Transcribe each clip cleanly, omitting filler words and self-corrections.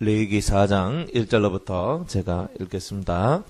레위기 4장 1절로부터 제가 읽겠습니다.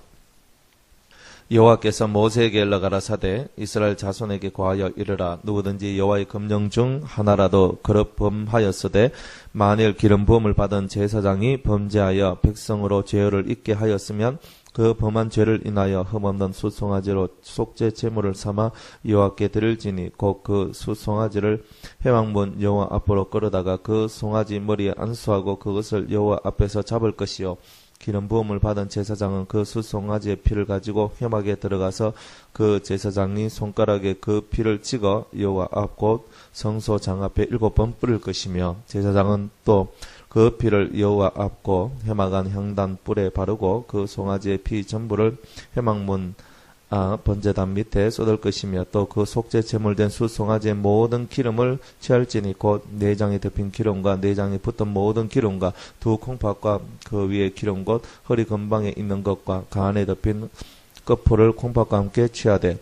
여호와께서 모세에게 일러 가라사대 이스라엘 자손에게 고하여 이르라. 누구든지 여호와의 금령 중 하나라도 그릇 범하였으되 만일 기름 부음을 받은 제사장이 범죄하여 백성으로 죄를 잊게 하였으면 그 범한 죄를 인하여 흠없는 수송아지로 속죄 제물을 삼아 여호와께 드릴지니 곧 그 수송아지를 회막문 여호와 앞으로 끌어다가 그 송아지 머리에 안수하고 그것을 여호와 앞에서 잡을 것이요 기름 부음을 받은 제사장은 그 수송아지의 피를 가지고 회막에 들어가서 그 제사장이 손가락에 그 피를 찍어 여호와 앞 곧 성소장 앞에 7번 뿌릴 것이며 제사장은 또 그 피를 여호와 앞 곧 회막 안 향단 뿔에 바르고 그 송아지의 피 전부를 회막문 번제단 밑에 쏟을 것이며 또 그 속죄 제물된 수송아지의 모든 기름을 취할지니 곧 내장에 덮인 기름과 내장에 붙은 모든 기름과 두 콩팥과 그 위에 기름 곧 허리 근방에 있는 것과 간에 덮인 끝풀을 콩팥과 함께 취하되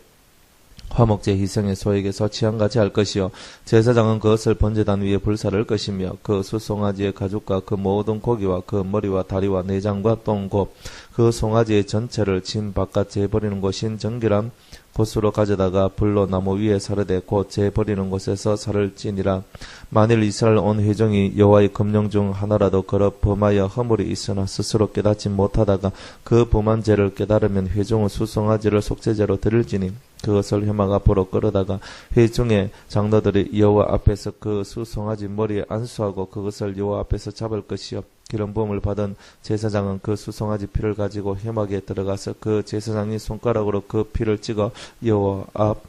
화목제 희생의 소에게서 취한같이 할 것이요 제사장은 그것을 번제단 위에 불사를 것이며 그 수송아지의 가죽과 그 모든 고기와 그 머리와 다리와 내장과 똥 곧 그 송아지의 전체를 진 바깥 재버리는 곳인 정결한 곳으로 가져다가 불로 나무 위에 사르되 곧 재버리는 곳에서 살을 찌니라. 만일 이스라엘 온 회중이 여호와의 금령 중 하나라도 그릇 범하여 허물이 있으나 스스로 깨닫지 못하다가 그 범한 죄를 깨달으면 회중은 수송아지를 속죄제로 드릴지니 그것을 회막 앞으로 끌어다가 회중의 장로들이 여호와 앞에서 그 수송아지 머리에 안수하고 그것을 여호와 앞에서 잡을 것이요 기름 부음을 받은 제사장은 그 수송아지 피를 가지고 회막에 들어가서 그 제사장이 손가락으로 그 피를 찍어 여호와 앞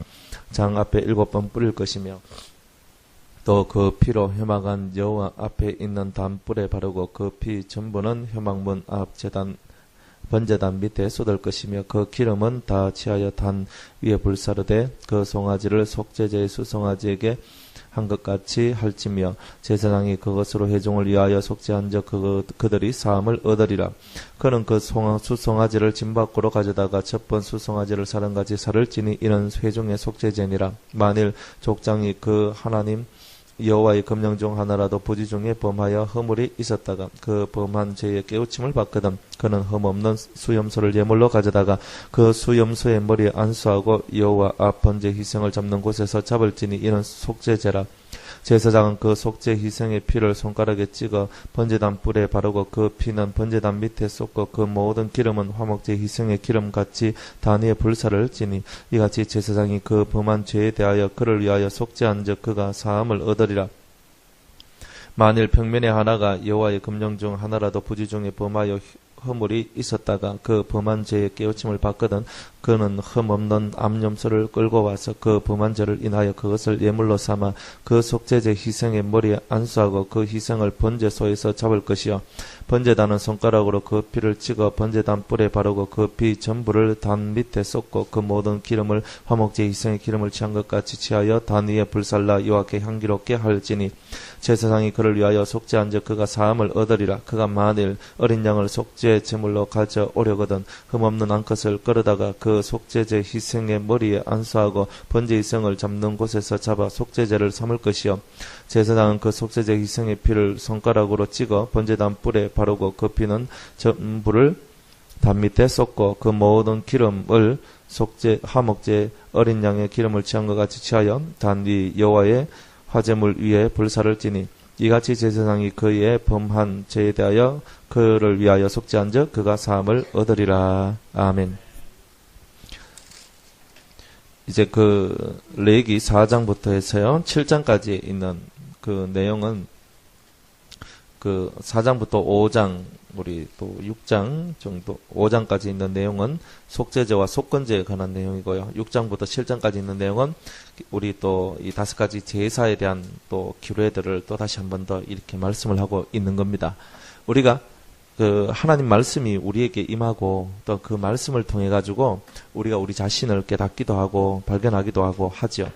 장 앞에 7번 뿌릴 것이며 또 그 피로 회막 안 여호와 앞에 있는 단뿔에 바르고 그 피 전부는 회막문 앞 제단 번제단 밑에 쏟을 것이며 그 기름은 다 취하여 단 위에 불사르되 그 송아지를 속죄제의 수송아지에게 한 것 같이 할지며 제사장이 그것으로 회중을 위하여 속죄한 적 그들이 사함을 얻으리라. 그는 그 수송아지를 진 밖으로 가져다가 첫 번 수송아지를 사람같이 살을 찌니 이는 회중의 속죄제니라. 만일 족장이 그 하나님 여호와의 금령 중 하나라도 부지 중에 범하여 허물이 있었다가 그 범한 죄의 깨우침을 받거든 그는 흠없는 수염소를 예물로 가져다가 그 수염소의 머리에 안수하고 여호와 앞 번제 희생을 잡는 곳에서 잡을지니 이는 속죄제라. 제사장은 그 속죄 희생의 피를 손가락에 찍어 번제단 뿔에 바르고 그 피는 번제단 밑에 쏟고 그 모든 기름은 화목제 희생의 기름같이 단 위에 불사를 지니 이같이 제사장이 그 범한 죄에 대하여 그를 위하여 속죄한 적 그가 사함을 얻으리라. 만일 평면에 하나가 여호와의 금령 중 하나라도 부지 중에 범하여 허물이 있었다가 그 범한 죄의 깨우침을 받거든 그는 흠없는 암염소를 끌고 와서 그 범한 죄를 인하여 그것을 예물로 삼아 그 속죄제 희생의 머리에 안수하고 그 희생을 번제소에서 잡을 것이요 번제단은 손가락으로 그 피를 찍어 번제단 뿔에 바르고 그 피 전부를 단 밑에 쏟고 그 모든 기름을 화목제 희생의 기름을 취한 것 같이 취하여 단 위에 불살라 여호와께 향기롭게 할지니 제사장이 그를 위하여 속죄한 적 그가 사함을 얻으리라. 그가 만일 어린 양을 속죄 제물로 가져오려거든 흠없는 암컷을 끌어다가 그 속죄제 희생의 머리에 안수하고 번제 희생을 잡는 곳에서 잡아 속죄제를 삼을 것이요 제사장은 그 속죄제 희생의 피를 손가락으로 찍어 번제단 뿔에 바르고 그 피는 전부를 단 밑에 쏟고 그 모든 기름을 속죄 화목제 어린 양의 기름을 취한 것 같이 취하여 단 위 여호와의 화제물 위에 불사를 지니 이같이 제사장이 그의 범한 죄에 대하여 그를 위하여 속죄한 적 그가 사함을 얻으리라. 아멘. 이제 그 레위기 4장부터 해서요 7장까지 있는 그 내용은 그 4장부터 5장 우리 또 6장 정도 5장까지 있는 내용은 속죄제와 속건제에 관한 내용이고요. 6장부터 7장까지 있는 내용은 우리 또 이 5가지 제사에 대한 또 규례들을 또 다시 한 번 더 이렇게 말씀을 하고 있는 겁니다. 우리가 그 하나님 말씀이 우리에게 임하고 또 그 말씀을 통해 가지고 우리가 우리 자신을 깨닫기도 하고 발견하기도 하고 하죠.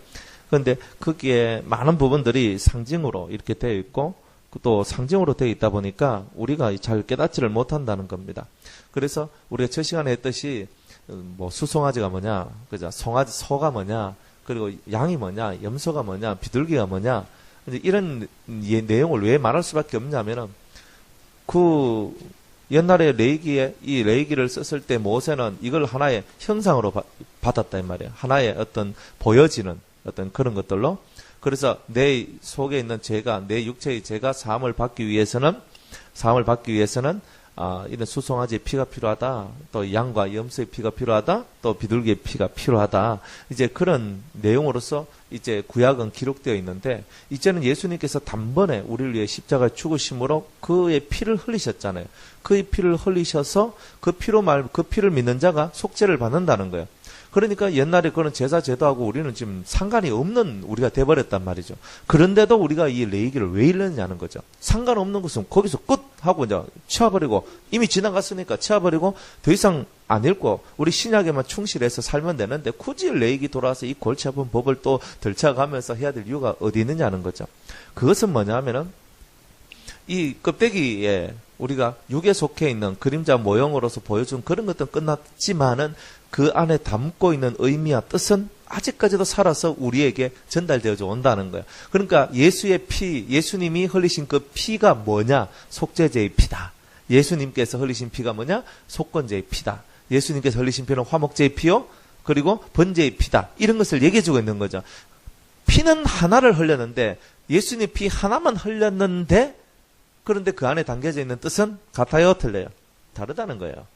그런데 거기에 많은 부분들이 상징으로 이렇게 되어 있고 또 상징으로 되어 있다 보니까 우리가 잘 깨닫지를 못한다는 겁니다. 그래서 우리가 첫 시간에 했듯이 뭐 수송아지가 뭐냐, 그죠? 송아지 소가 뭐냐, 그리고 양이 뭐냐, 염소가 뭐냐, 비둘기가 뭐냐, 이제 이런 내용을 왜 말할 수밖에 없냐면은 그 옛날에 이 레위기를 썼을 때 모세는 이걸 하나의 형상으로 받았다 이 말이에요. 하나의 어떤 보여지는 어떤 그런 것들로. 그래서 내 속에 있는 죄가, 내 육체의 죄가 사함을 받기 위해서는 이런 수송아지의 피가 필요하다. 또 양과 염소의 피가 필요하다. 또 비둘기의 피가 필요하다. 이제 그런 내용으로서 이제 구약은 기록되어 있는데, 이제는 예수님께서 단번에 우리를 위해 십자가에 죽으심으로 그의 피를 흘리셨잖아요. 그의 피를 흘리셔서 그 피를 믿는 자가 속죄를 받는다는 거예요. 그러니까 옛날에 그런 제사 제도하고 우리는 지금 상관이 없는 우리가 돼버렸단 말이죠. 그런데도 우리가 이 레위기를 왜 읽느냐는 거죠. 상관없는 것은 거기서 끝 하고 이제 치워버리고, 이미 지나갔으니까 치워버리고 더 이상 안 읽고 우리 신약에만 충실해서 살면 되는데, 굳이 레위기 돌아와서 이 골치 아픈 법을 또 들쳐가면서 해야 될 이유가 어디 있느냐는 거죠. 그것은 뭐냐면은 이 껍데기에 우리가 육에 속해 있는 그림자 모형으로서 보여준 그런 것들은 끝났지만은 그 안에 담고 있는 의미와 뜻은 아직까지도 살아서 우리에게 전달되어져 온다는 거예요. 그러니까 예수님이 흘리신 그 피가 뭐냐? 속죄제의 피다. 예수님께서 흘리신 피가 뭐냐? 속건제의 피다. 예수님께서 흘리신 피는 화목제의 피요, 그리고 번제의 피다. 이런 것을 얘기해주고 있는 거죠. 피는 하나를 흘렸는데, 예수님 피 하나만 흘렸는데, 그런데 그 안에 담겨져 있는 뜻은 같아요, 틀려요? 다르다는 거예요.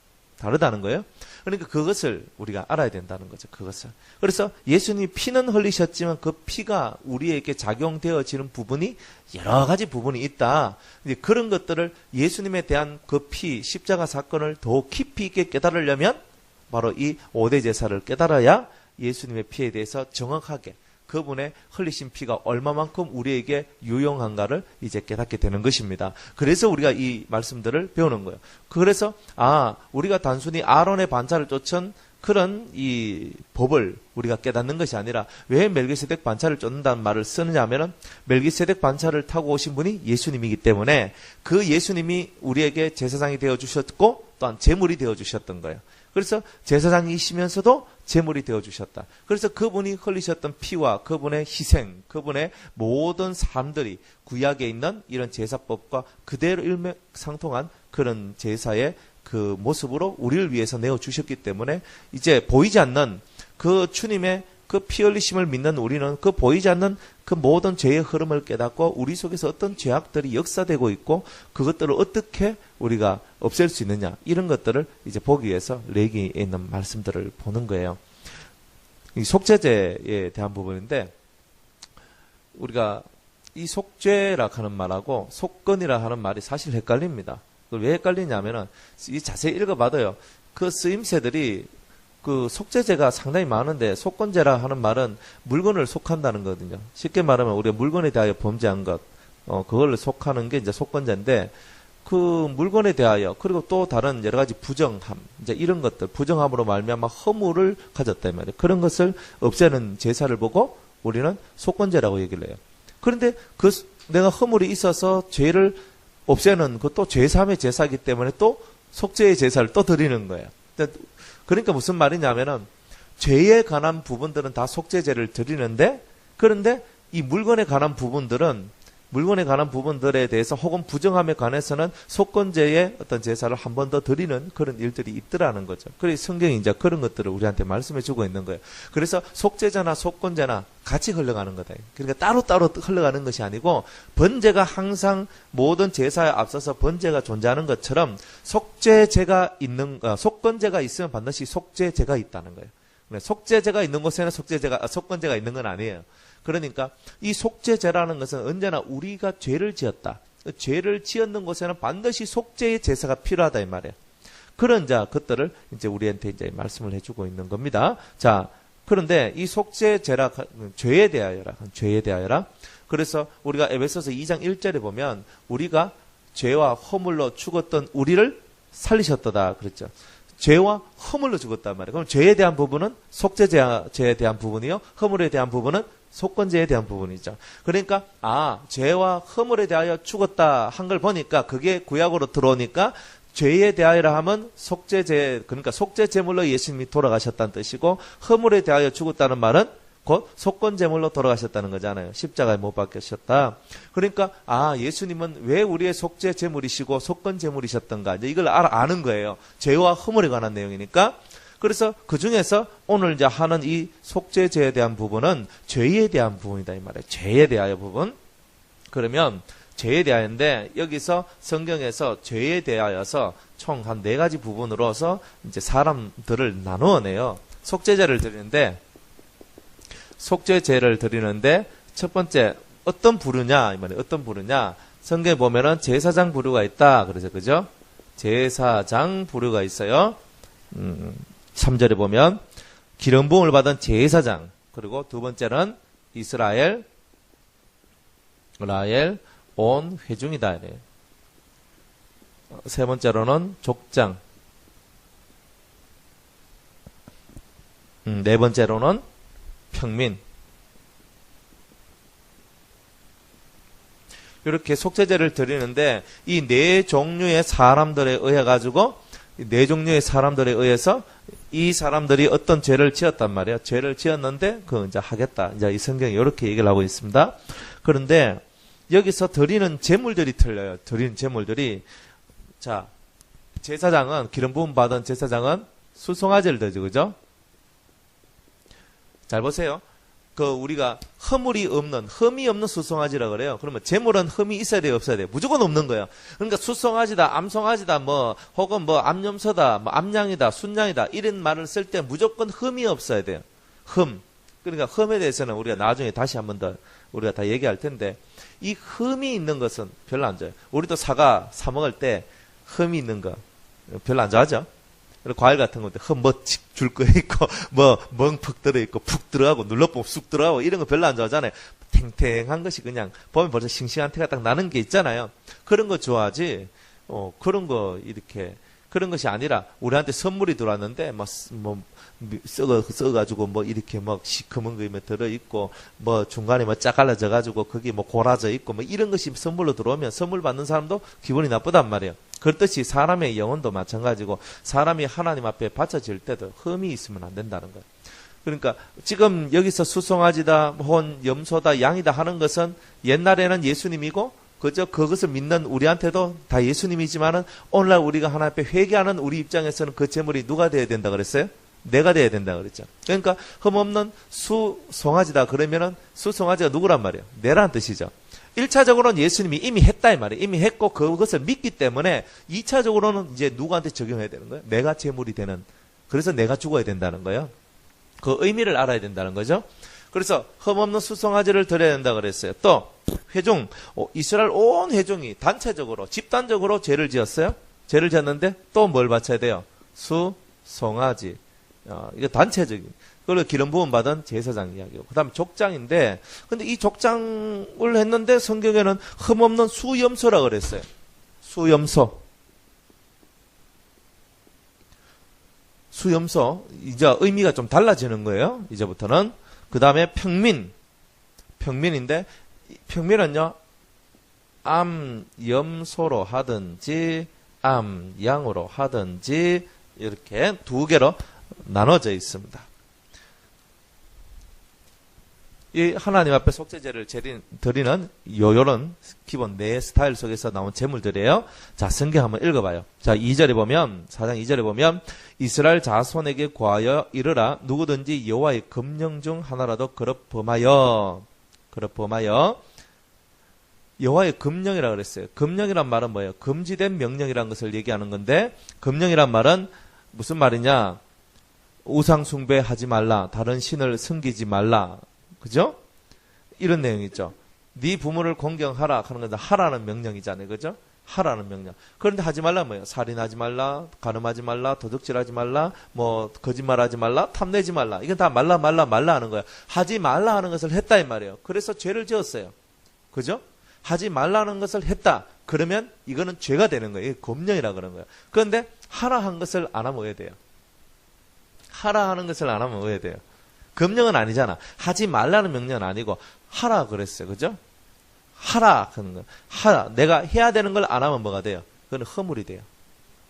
그러니까 그것을 우리가 알아야 된다는 거죠. 그것을. 그래서 예수님이 피는 흘리셨지만 그 피가 우리에게 작용되어지는 부분이 여러 가지 부분이 있다. 이제 그런 것들을 예수님에 대한 그 피, 십자가 사건을 더 깊이 있게 깨달으려면 바로 이 5대 제사를 깨달아야 예수님의 피에 대해서 정확하게 그분의 흘리신 피가 얼마만큼 우리에게 유용한가를 이제 깨닫게 되는 것입니다. 그래서 우리가 이 말씀들을 배우는 거예요. 그래서 우리가 단순히 아론의 반차를 쫓은 그런 이 법을 우리가 깨닫는 것이 아니라, 왜 멜기세덱 반차를 쫓는다는 말을 쓰느냐 하면은, 멜기세덱 반차를 타고 오신 분이 예수님이기 때문에 그 예수님이 우리에게 제사장이 되어 주셨고 또한 제물이 되어 주셨던 거예요. 그래서 제사장이시면서도 제물이 되어주셨다. 그래서 그분이 흘리셨던 피와 그분의 희생, 그분의 모든 삶들이 구약에 있는 이런 제사법과 그대로 일맥상통한 그런 제사의 그 모습으로 우리를 위해서 내어주셨기 때문에, 이제 보이지 않는 그 주님의 그 피 흘리심을 믿는 우리는 그 보이지 않는 그 모든 죄의 흐름을 깨닫고 우리 속에서 어떤 죄악들이 역사되고 있고 그것들을 어떻게 우리가 없앨 수 있느냐, 이런 것들을 이제 보기 위해서 레위기에 있는 말씀들을 보는 거예요. 이 속죄제에 대한 부분인데, 우리가 이 속죄라 하는 말하고 속건이라 하는 말이 사실 헷갈립니다. 그걸 왜 헷갈리냐면은, 이 자세히 읽어봐도요, 그 쓰임새들이 그 속죄제가 상당히 많은데, 속건제라 하는 말은 물건을 속한다는 거거든요. 쉽게 말하면 우리가 물건에 대하여 범죄한 것, 그걸 속하는 게 이제 속건제인데, 그 물건에 대하여, 그리고 또 다른 여러 가지 부정함, 이제 이런 것들, 부정함으로 말미암아 허물을 가졌단 말이에요. 그런 것을 없애는 제사를 보고 우리는 속건제라고 얘기를 해요. 그런데 내가 허물이 있어서 죄를 없애는 그것도 죄사함의 제사이기 때문에 또 속죄의 제사를 또 드리는 거예요. 그러니까 무슨 말이냐면은, 죄에 관한 부분들은 다 속죄제를 드리는데, 그런데 이 물건에 관한 부분들에 대해서 혹은 부정함에 관해서는 속건제의 어떤 제사를 한 번 더 드리는 그런 일들이 있더라는 거죠. 그래서 성경이 이제 그런 것들을 우리한테 말씀해 주고 있는 거예요. 그래서 속죄제나 속건제나 같이 흘러가는 거다. 그러니까 따로따로 흘러가는 것이 아니고, 번제가 항상 모든 제사에 앞서서 번제가 존재하는 것처럼 속건제가 있으면 반드시 속죄제가 있다는 거예요. 속죄제가 있는 곳에는 속건제가 있는 건 아니에요. 그러니까 이 속죄제라는 것은 언제나 우리가 죄를 지었다. 죄를 지었는 곳에는 반드시 속죄의 제사가 필요하다 이 말이에요. 그런 것들을 이제 우리한테 이제 말씀을 해주고 있는 겁니다. 자, 그런데 이 속죄제라, 죄에 대하여라. 그래서 우리가 에베소서 2장 1절에 보면, 우리가 죄와 허물로 죽었던 우리를 살리셨다 그랬죠. 죄와 허물로 죽었단 말이에요. 그럼 죄에 대한 부분은 속죄제에 대한 부분이요, 허물에 대한 부분은 속건제에 대한 부분이죠. 그러니까 죄와 허물에 대하여 죽었다 한 걸 보니까, 그게 구약으로 들어오니까 죄에 대하여라 하면 속죄제, 그러니까 속죄제물로 예수님이 돌아가셨다는 뜻이고, 허물에 대하여 죽었다는 말은 곧 속건제물로 돌아가셨다는 거잖아요. 십자가에 못 박히셨다. 그러니까 예수님은 왜 우리의 속죄제물이시고 속건제물이셨던가 이제 이걸 아는 거예요. 죄와 허물에 관한 내용이니까. 그래서 그 중에서 오늘 이제 하는 이 속죄제에 대한 부분은 죄에 대한 부분이다 이 말이에요. 죄에 대하여 부분. 그러면 죄에 대하여인데 여기서 성경에서 죄에 대하여서 총 한 4가지 부분으로서 이제 사람들을 나누어내요. 속죄제를 드리는데 첫 번째 어떤 부류냐 이 말이에요. 어떤 부류냐? 성경에 보면은 제사장 부류가 있다. 그죠? 제사장 부류가 있어요. 3절에 보면 기름 부음을 받은 제사장, 그리고 두 번째는 이스라엘 온 회중이다. 이래요. 세 번째로는 족장, 네 번째로는 평민. 이렇게 속죄제를 드리는데 이 4종류의 사람들에 의해 가지고 4종류의 사람들에 의해서 이 사람들이 어떤 죄를 지었단 말이에요. 죄를 지었는데 그 이제 하겠다. 이제 이 성경이 이렇게 얘기를 하고 있습니다. 그런데 여기서 드리는 제물들이 틀려요. 드리는 제물들이 자, 제사장은 기름 부음 받은 제사장은 수송아지를 드죠. 그죠? 잘 보세요. 우리가 흠이 없는 수송아지라 그래요. 그러면 제물은 흠이 있어야 돼요, 없어야 돼요? 무조건 없는 거예요. 그러니까 수송아지다, 암송아지다, 혹은 암염소다, 암양이다, 순양이다, 이런 말을 쓸 때 무조건 흠이 없어야 돼요. 그러니까 흠에 대해서는 우리가 나중에 다시 한번 더 우리가 다 얘기할 텐데, 이 흠이 있는 것은 별로 안 좋아요. 우리도 사과 사 먹을 때 흠이 있는 거 별로 안 좋아하죠? 과일 같은 건데 줄 거 있고 멍퍽 들어있고 푹 들어가고 눌러보면 쑥 들어가고 이런 거 별로 안 좋아하잖아요. 탱탱한 것이 그냥 보면 벌써 싱싱한 태가 딱 나는 게 있잖아요. 그런 거 좋아하지. 그런 거 이렇게 그런 것이 아니라 우리한테 선물이 들어왔는데 썩어가지고 이렇게 시커먼 거 들어있고 중간에 짝 갈라져가지고 거기 골아져 있고 이런 것이 선물로 들어오면 선물 받는 사람도 기분이 나쁘단 말이에요. 그렇듯이 사람의 영혼도 마찬가지고 사람이 하나님 앞에 바쳐질 때도 흠이 있으면 안 된다는 거예요. 그러니까 지금 여기서 수송아지다 혹은 염소다 양이다 하는 것은 옛날에는 예수님이고 그것을 믿는 우리한테도 다 예수님이지만은 오늘날 우리가 하나님 앞에 회개하는 우리 입장에서는 그 제물이 누가 돼야 된다 그랬어요? 내가 돼야 된다 그랬죠. 그러니까 흠없는 수송아지다 그러면은 수송아지가 누구란 말이에요? 내라는 뜻이죠. 1차적으로는 예수님이 이미 했다 이 말이에요. 이미 했고 그것을 믿기 때문에 2차적으로는 이제 누구한테 적용해야 되는 거예요? 내가 제물이 되는. 그래서 내가 죽어야 된다는 거예요. 그 의미를 알아야 된다는 거죠. 그래서 흠없는 수송아지를 드려야 된다 그랬어요. 또 회중, 이스라엘 온 회중이 단체적으로 집단적으로 죄를 지었어요. 죄를 지었는데 또 뭘 바쳐야 돼요? 수송아지. 이거 단체적인. 그걸 기름 부음 받은 제사장 이야기고. 그 다음에 족장인데, 근데 이 족장을 했는데 성경에는 흠없는 수염소라 그랬어요. 수염소. 이제 의미가 좀 달라지는 거예요. 이제부터는. 그 다음에 평민인데, 평민은요, 암염소로 하든지, 암양으로 하든지, 이렇게 2개로 나눠져 있습니다. 이 하나님 앞에 속죄제를 드리는 요런 기본 4 스타일 속에서 나온 제물들이에요. 자, 성경 한번 읽어봐요. 자, 2절에 보면 4장 2절에 보면 이스라엘 자손에게 구하여 이르라 누구든지 여호와의 금령 중 하나라도 그릇 범하여 여호와의 금령이라 그랬어요. 금령이란 말은 뭐예요? 금지된 명령이라는 것을 얘기하는 건데 금령이란 말은 무슨 말이냐? 우상 숭배하지 말라. 다른 신을 섬기지 말라. 그죠? 이런 내용이 있죠. 네 부모를 공경하라 하는 건데 하라는 명령이잖아요. 그죠? 하라는 명령. 그런데 하지 말라 뭐예요? 살인하지 말라, 간음하지 말라, 도둑질하지 말라, 거짓말하지 말라, 탐내지 말라. 이건 다 말라 하는 거예요. 하지 말라 하는 것을 했다 이 말이에요. 그래서 죄를 지었어요. 그죠? 하지 말라는 것을 했다. 그러면 이거는 죄가 되는 거예요. 금령이라 그런 거예요. 그런데 하라 한 것을 안 하면 왜 돼요? 하라 하는 것을 안 하면 왜 돼요? 금령은 아니잖아. 하지 말라는 명령은 아니고 하라 그랬어요. 그죠? 하라 하는 거. 하라. 내가 해야 되는 걸 안 하면 뭐가 돼요? 그건 허물이 돼요.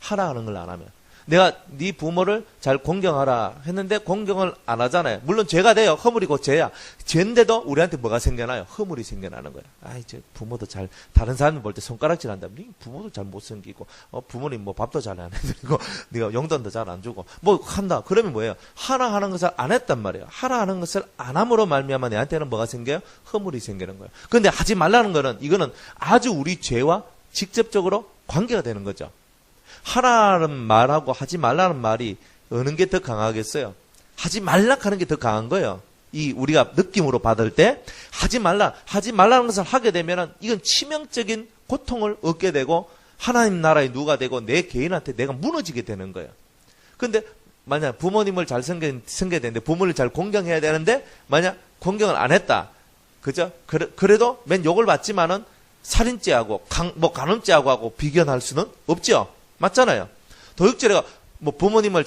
하라 하는 걸 안 하면. 내가 네 부모를 잘 공경하라 했는데 공경을 안 하잖아요. 물론 죄가 돼요. 허물이고 죄야. 죄인데도 우리한테 뭐가 생겨나요? 허물이 생겨나는 거예요. 아이, 저 부모도 잘, 다른 사람들 볼 때 손가락질 한다. 네 부모도 잘 못생기고, 부모님 뭐 밥도 잘 안 해드리고, 네가 용돈도 잘 안 주고, 뭐 한다. 그러면 뭐예요? 하나 하는 것을 안 했단 말이에요. 하나 하는 것을 안 함으로 말미암아 내한테는 뭐가 생겨요? 허물이 생기는 거예요. 근데 하지 말라는 거는, 이거는 아주 우리 죄와 직접적으로 관계가 되는 거죠. 하라는 말하고 하지 말라는 말이 어느 게 더 강하겠어요? 하지 말라 하는 게 더 강한 거예요. 이 우리가 느낌으로 받을 때 하지 말라는 것을 하게 되면은 이건 치명적인 고통을 얻게 되고 하나님 나라의 누가 되고 내 개인한테 내가 무너지게 되는 거예요. 근데 만약 부모님을 잘 섬겨야 되는데 부모를 잘 공경해야 되는데 만약 공경을 안 했다. 그죠? 그래도 맨 욕을 받지만은 살인죄하고 간음죄하고 비견할 수는 없죠. 맞잖아요. 도둑질해가 뭐 부모님을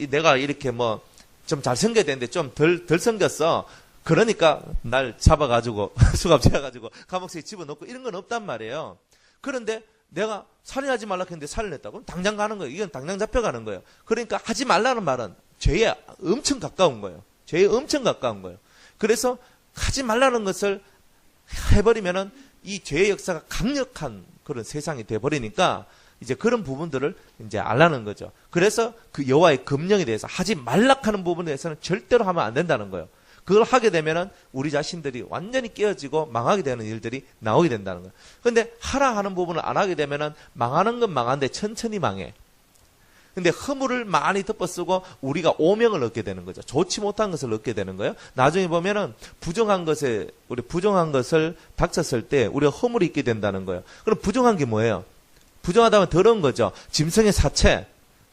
내가 이렇게 뭐 좀 잘 섬겨야 되는데 좀 덜 섬겼어. 그러니까 날 잡아가지고 수갑 채워가지고 감옥에 집어넣고 이런 건 없단 말이에요. 그런데 내가 살인하지 말라 했는데 살인했다. 그럼 당장 가는 거예요. 이건 당장 잡혀가는 거예요. 그러니까 하지 말라는 말은 죄에 엄청 가까운 거예요. 죄에 엄청 가까운 거예요. 그래서 하지 말라는 것을 해버리면은 이 죄의 역사가 강력한 그런 세상이 돼버리니까 이제 그런 부분들을 이제 알라는 거죠. 그래서 그 여호와의 금령에 대해서 하지 말라 하는 부분에 대해서는 절대로 하면 안 된다는 거예요. 그걸 하게 되면은 우리 자신들이 완전히 깨어지고 망하게 되는 일들이 나오게 된다는 거예요. 근데 하라 하는 부분을 안 하게 되면은 망하는 건 망한데 천천히 망해. 근데 허물을 많이 덮어쓰고 우리가 오명을 얻게 되는 거죠. 좋지 못한 것을 얻게 되는 거예요. 나중에 보면은 부정한 것을 닥쳤을 때 우리가 허물이 있게 된다는 거예요. 그럼 부정한 게 뭐예요? 부정하다면 더러운 거죠. 짐승의 사체.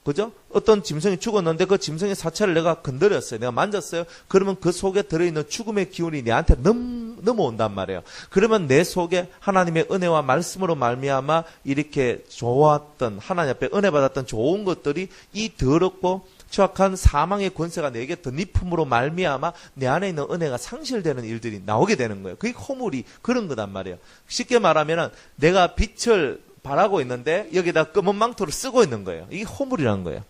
그죠? 어떤 짐승이 죽었는데 그 짐승의 사체를 내가 건드렸어요. 내가 만졌어요. 그러면 그 속에 들어있는 죽음의 기운이 내한테 넘어온단 말이에요. 그러면 내 속에 하나님의 은혜와 말씀으로 말미암아 이렇게 좋았던 하나님 앞에 은혜 받았던 좋은 것들이 이 더럽고 추악한 사망의 권세가 내게 덧입힘으로 말미암아 내 안에 있는 은혜가 상실되는 일들이 나오게 되는 거예요. 그게 허물이 그런 거단 말이에요. 쉽게 말하면은 내가 빛을 바라고 있는데 여기다 검은 망토를 쓰고 있는 거예요. 이게 허물이라는 거예요.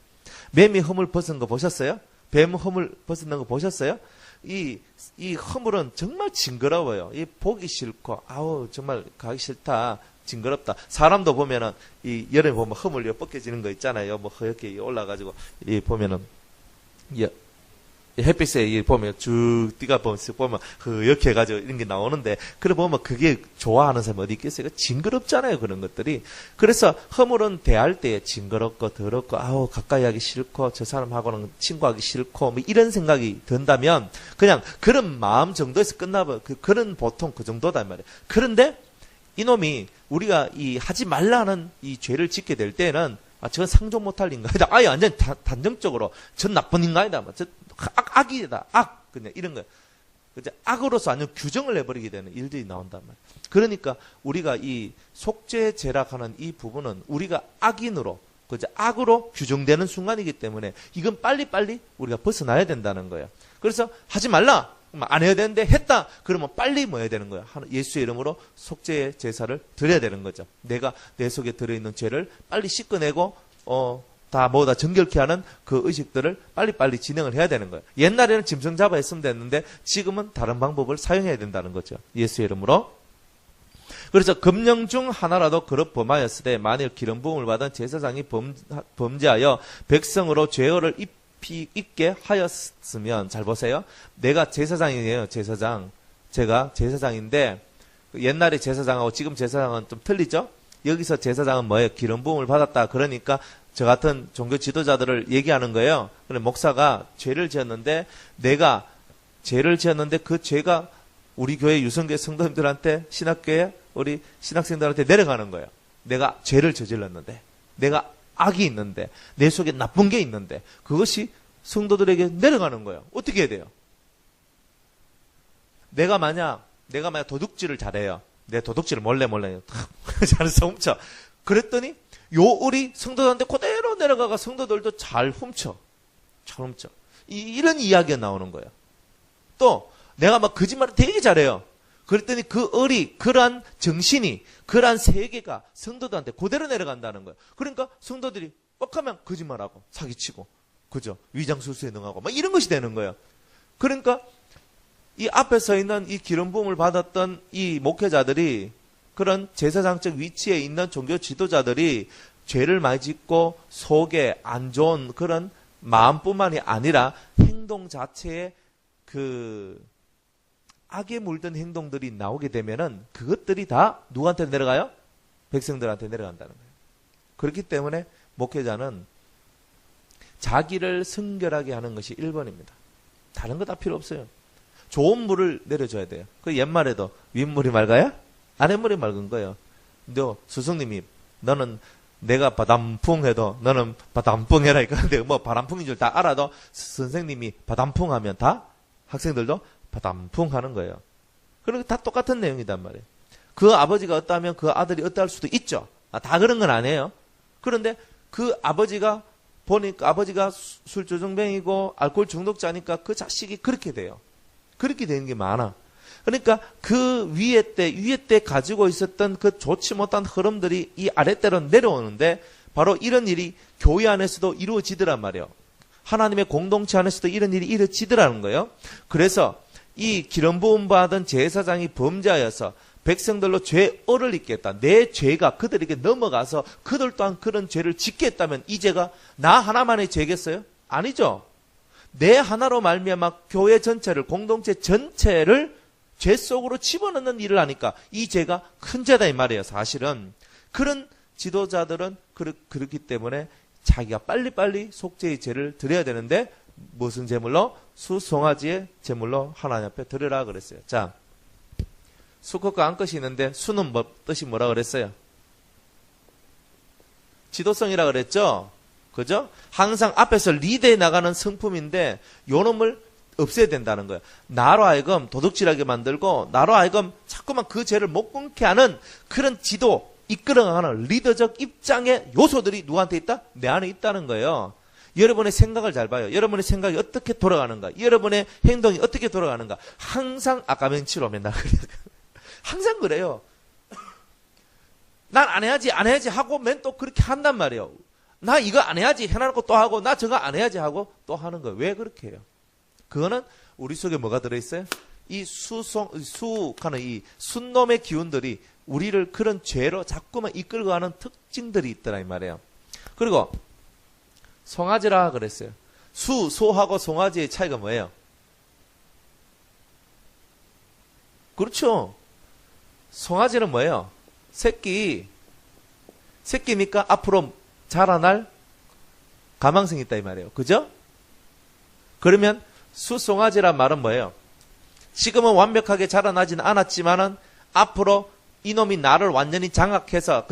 뱀이 허물 벗은 거 보셨어요? 뱀 허물 벗는 거 보셨어요? 이 허물은 정말 징그러워요. 이 보기 싫고 아우 정말 가기 싫다. 징그럽다. 사람도 보면은 이 여름에 보면 허물 벗겨지는 거 있잖아요. 뭐 허옇게 올라가지고 이 보면은 햇빛에 보면 쭉 띠가 보면 허옇게 해가지고 이런 게 나오는데 그래 보면 그게 좋아하는 사람이 어디 있겠어요? 징그럽잖아요. 그런 것들이. 그래서 허물은 대할 때 징그럽고 더럽고 아우 가까이 하기 싫고 저 사람하고는 친구하기 싫고 뭐 이런 생각이 든다면 그냥 그런 마음 정도에서 끝나버려. 그런 보통 그 정도단 말이에요. 그런데 이놈이 우리가 이 하지 말라는 이 죄를 짓게 될 때는 저건 상종 못할 인간이다. 아예 완전 단정적으로 전 나쁜 인간이다. 저 악이다. 악. 그냥 이런 거예요. 악으로서 완전 규정을 해버리게 되는 일들이 나온단 말이에요. 그러니까 우리가 이 속죄죄락하는 이 부분은 우리가 악인으로, 악으로 규정되는 순간이기 때문에 이건 빨리빨리 우리가 벗어나야 된다는 거예요. 그래서 하지 말라. 안 해야 되는데 했다. 그러면 빨리 뭐 해야 되는 거예요? 예수의 이름으로 속죄의 제사를 드려야 되는 거죠. 내가 내 속에 들어있는 죄를 빨리 씻어내고 다 정결케 하는 그 의식들을 빨리빨리 진행을 해야 되는 거예요. 옛날에는 짐승 잡아 했으면 됐는데 지금은 다른 방법을 사용해야 된다는 거죠. 예수의 이름으로. 그래서 금령 중 하나라도 그릇 범하였을 때 만일 기름 부음을 받은 제사장이 범죄하여 백성으로 죄를 입게 하였으면 잘 보세요. 내가 제사장이에요. 제사장. 제가 제사장인데 옛날에 제사장하고 지금 제사장은 좀 틀리죠? 여기서 제사장은 뭐예요? 기름 부음을 받았다. 그러니까 저 같은 종교 지도자들을 얘기하는 거예요. 그래 목사가 죄를 지었는데 내가 죄를 지었는데 그 죄가 우리 교회 유성교회 성도님들한테 신학교에 우리 신학생들한테 내려가는 거예요. 내가 죄를 저질렀는데 내가 악이 있는데 내 속에 나쁜 게 있는데 그것이 성도들에게 내려가는 거예요. 어떻게 해야 돼요? 내가 만약 도둑질을 잘해요. 내 도둑질을 몰래 잘해서 훔쳐. 그랬더니 우리 성도들한테 그대로 내려가가 성도들도 잘 훔쳐. 이런 이야기가 나오는 거예요. 또 내가 거짓말을 되게 잘해요. 그랬더니 그러한 정신이, 그러한 세계가 성도들한테 그대로 내려간다는 거예요. 그러니까 성도들이 뻑하면 거짓말하고 사기치고, 그죠? 위장술수에 능하고 막 이런 것이 되는 거예요. 그러니까 이 앞에 서 있는 이 기름 부음을 받았던 이 목회자들이, 그런 제사장적 위치에 있는 종교 지도자들이 죄를 많이 짓고 속에 안 좋은 그런 마음뿐만이 아니라 행동 자체에 그 악에 물든 행동들이 나오게 되면은 그것들이 다 누구한테 내려가요? 백성들한테 내려간다는 거예요. 그렇기 때문에 목회자는 자기를 성결하게 하는 것이 1번입니다. 다른 거 다 필요 없어요. 좋은 물을 내려줘야 돼요. 그 옛말에도 윗물이 맑아야 아랫물이 맑은 거예요. 너 스승님이 너는 내가 바람풍해도 너는 바람풍해라. 그런데 뭐 바람풍인 줄 다 알아도 선생님이 바람풍하면 다 학생들도 바람풍하는 거예요. 그러니까 다 똑같은 내용이단 말이에요. 그 아버지가 어떠하면 그 아들이 어떠할 수도 있죠. 다 그런 건 아니에요. 그런데 그 아버지가 보니까 아버지가 술조정뱅이고 알코올 중독자니까 그 자식이 그렇게 돼요. 그렇게 되는 게 많아. 그러니까 그 위에 때 가지고 있었던 그 좋지 못한 흐름들이 이 아랫대로 내려오는데, 바로 이런 일이 교회 안에서도 이루어지더란 말이에요. 하나님의 공동체 안에서도 이런 일이 이루어지더라는 거예요. 그래서 이 기름 부음 받은 제사장이 범죄하여서 백성들로 죄를 잊게 했다. 내 죄가 그들에게 넘어가서 그들 또한 그런 죄를 짓게 했다면 이 죄가 나 하나만의 죄겠어요? 아니죠. 내 하나로 말미암아 교회 전체를, 공동체 전체를 죄 속으로 집어넣는 일을 하니까 이 죄가 큰 죄다 이 말이에요. 사실은 그런 지도자들은 그렇기 때문에 자기가 빨리빨리 속죄의 죄를 드려야 되는데, 무슨 제물로? 수송아지의 제물로 하나님 앞에 드리라 그랬어요. 자, 수컷과 암컷이 있는데 수는 뜻이 뭐라 그랬어요? 지도성이라 그랬죠? 그죠? 항상 앞에서 리드해 나가는 성품인데 요놈을 없애야 된다는 거예요. 나로 하여금 도둑질하게 만들고 나로 하여금 자꾸만 그 죄를 못 끊게 하는 그런 지도, 이끌어가는 리더적 입장의 요소들이 누구한테 있다? 내 안에 있다는 거예요. 여러분의 생각을 잘 봐요. 여러분의 생각이 어떻게 돌아가는가? 여러분의 행동이 어떻게 돌아가는가? 항상 아까면치로 맨날 그래요. 항상 그래요. 난 안 해야지 하고 맨 또 그렇게 한단 말이에요. 나 이거 안 해야지 해놓고 또 하고, 나 저거 안 해야지 하고 또 하는 거예요. 왜 그렇게 해요? 그거는 우리 속에 뭐가 들어있어요? 이 수하는 이 순놈의 기운들이 우리를 그런 죄로 자꾸만 이끌고 가는 특징들이 있더라 이 말이에요. 그리고 송아지라 그랬어요. 소하고 송아지의 차이가 뭐예요? 그렇죠. 송아지는 뭐예요? 새끼니까 앞으로 자라날 가망성이 있다 이 말이에요. 그죠? 그러면 수송아지란 말은 뭐예요? 지금은 완벽하게 자라나지는 않았지만은 앞으로 이놈이 나를 완전히 장악해서,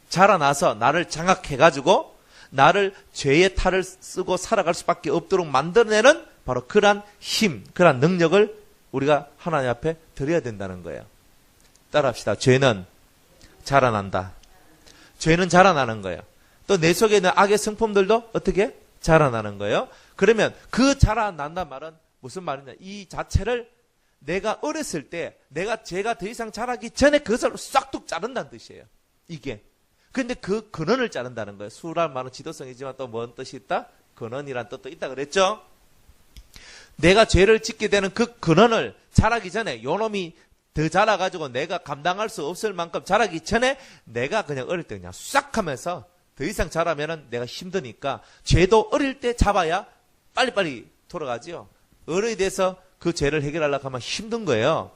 자라나서 나를 장악해가지고 나를 죄의 탈을 쓰고 살아갈 수밖에 없도록 만들어내는 바로 그러한 힘, 그러한 능력을 우리가 하나님 앞에 드려야 된다는 거예요. 따라합시다. 죄는 자라난다. 죄는 자라나는 거예요. 또 내 속에 있는 악의 성품들도 어떻게? 자라나는 거예요. 그러면 그 자라난단 말은 무슨 말이냐? 이 자체를 내가 어렸을 때 제가 더 이상 자라기 전에 그것을 싹둑 자른다는 뜻이에요. 이게. 근데 그 근원을 자른다는 거예요. 수란 말은 지도성이지만 또 뭔 뜻이 있다? 근원이란 뜻도 있다 그랬죠? 내가 죄를 짓게 되는 그 근원을 자라기 전에 요놈이 더 자라가지고 내가 감당할 수 없을 만큼 자라기 전에 내가 그냥 어릴 때 그냥 싹 하면서 더 이상 자라면은 내가 힘드니까 죄도 어릴 때 잡아야 빨리빨리 돌아가지요. 어른이 돼서 그 죄를 해결하려고 하면 힘든 거예요.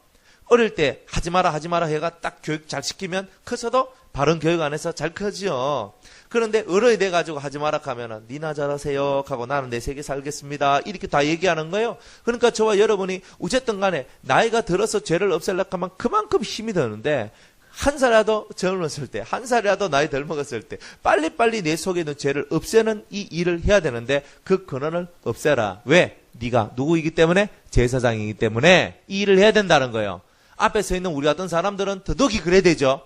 어릴 때 하지 마라 해가 딱 교육 잘 시키면 커서도 바른 교육 안에서 잘 커지요. 그런데 어른이 돼가지고 하지 마라 하면은 니나 잘하세요 하고 나는 내 세계 살겠습니다 이렇게 다 얘기하는 거예요. 그러니까 저와 여러분이 어쨌든 간에 나이가 들어서 죄를 없애려고 하면 그만큼 힘이 드는데, 한 살이라도 젊었을 때, 한 살이라도 나이 덜 먹었을 때 빨리빨리 내 속에 있는 죄를 없애는 이 일을 해야 되는데 그 근원을 없애라. 왜? 네가 누구이기 때문에? 제사장이기 때문에 이 일을 해야 된다는 거예요. 앞에 서 있는 우리 같은 사람들은 더더욱이 그래야 되죠.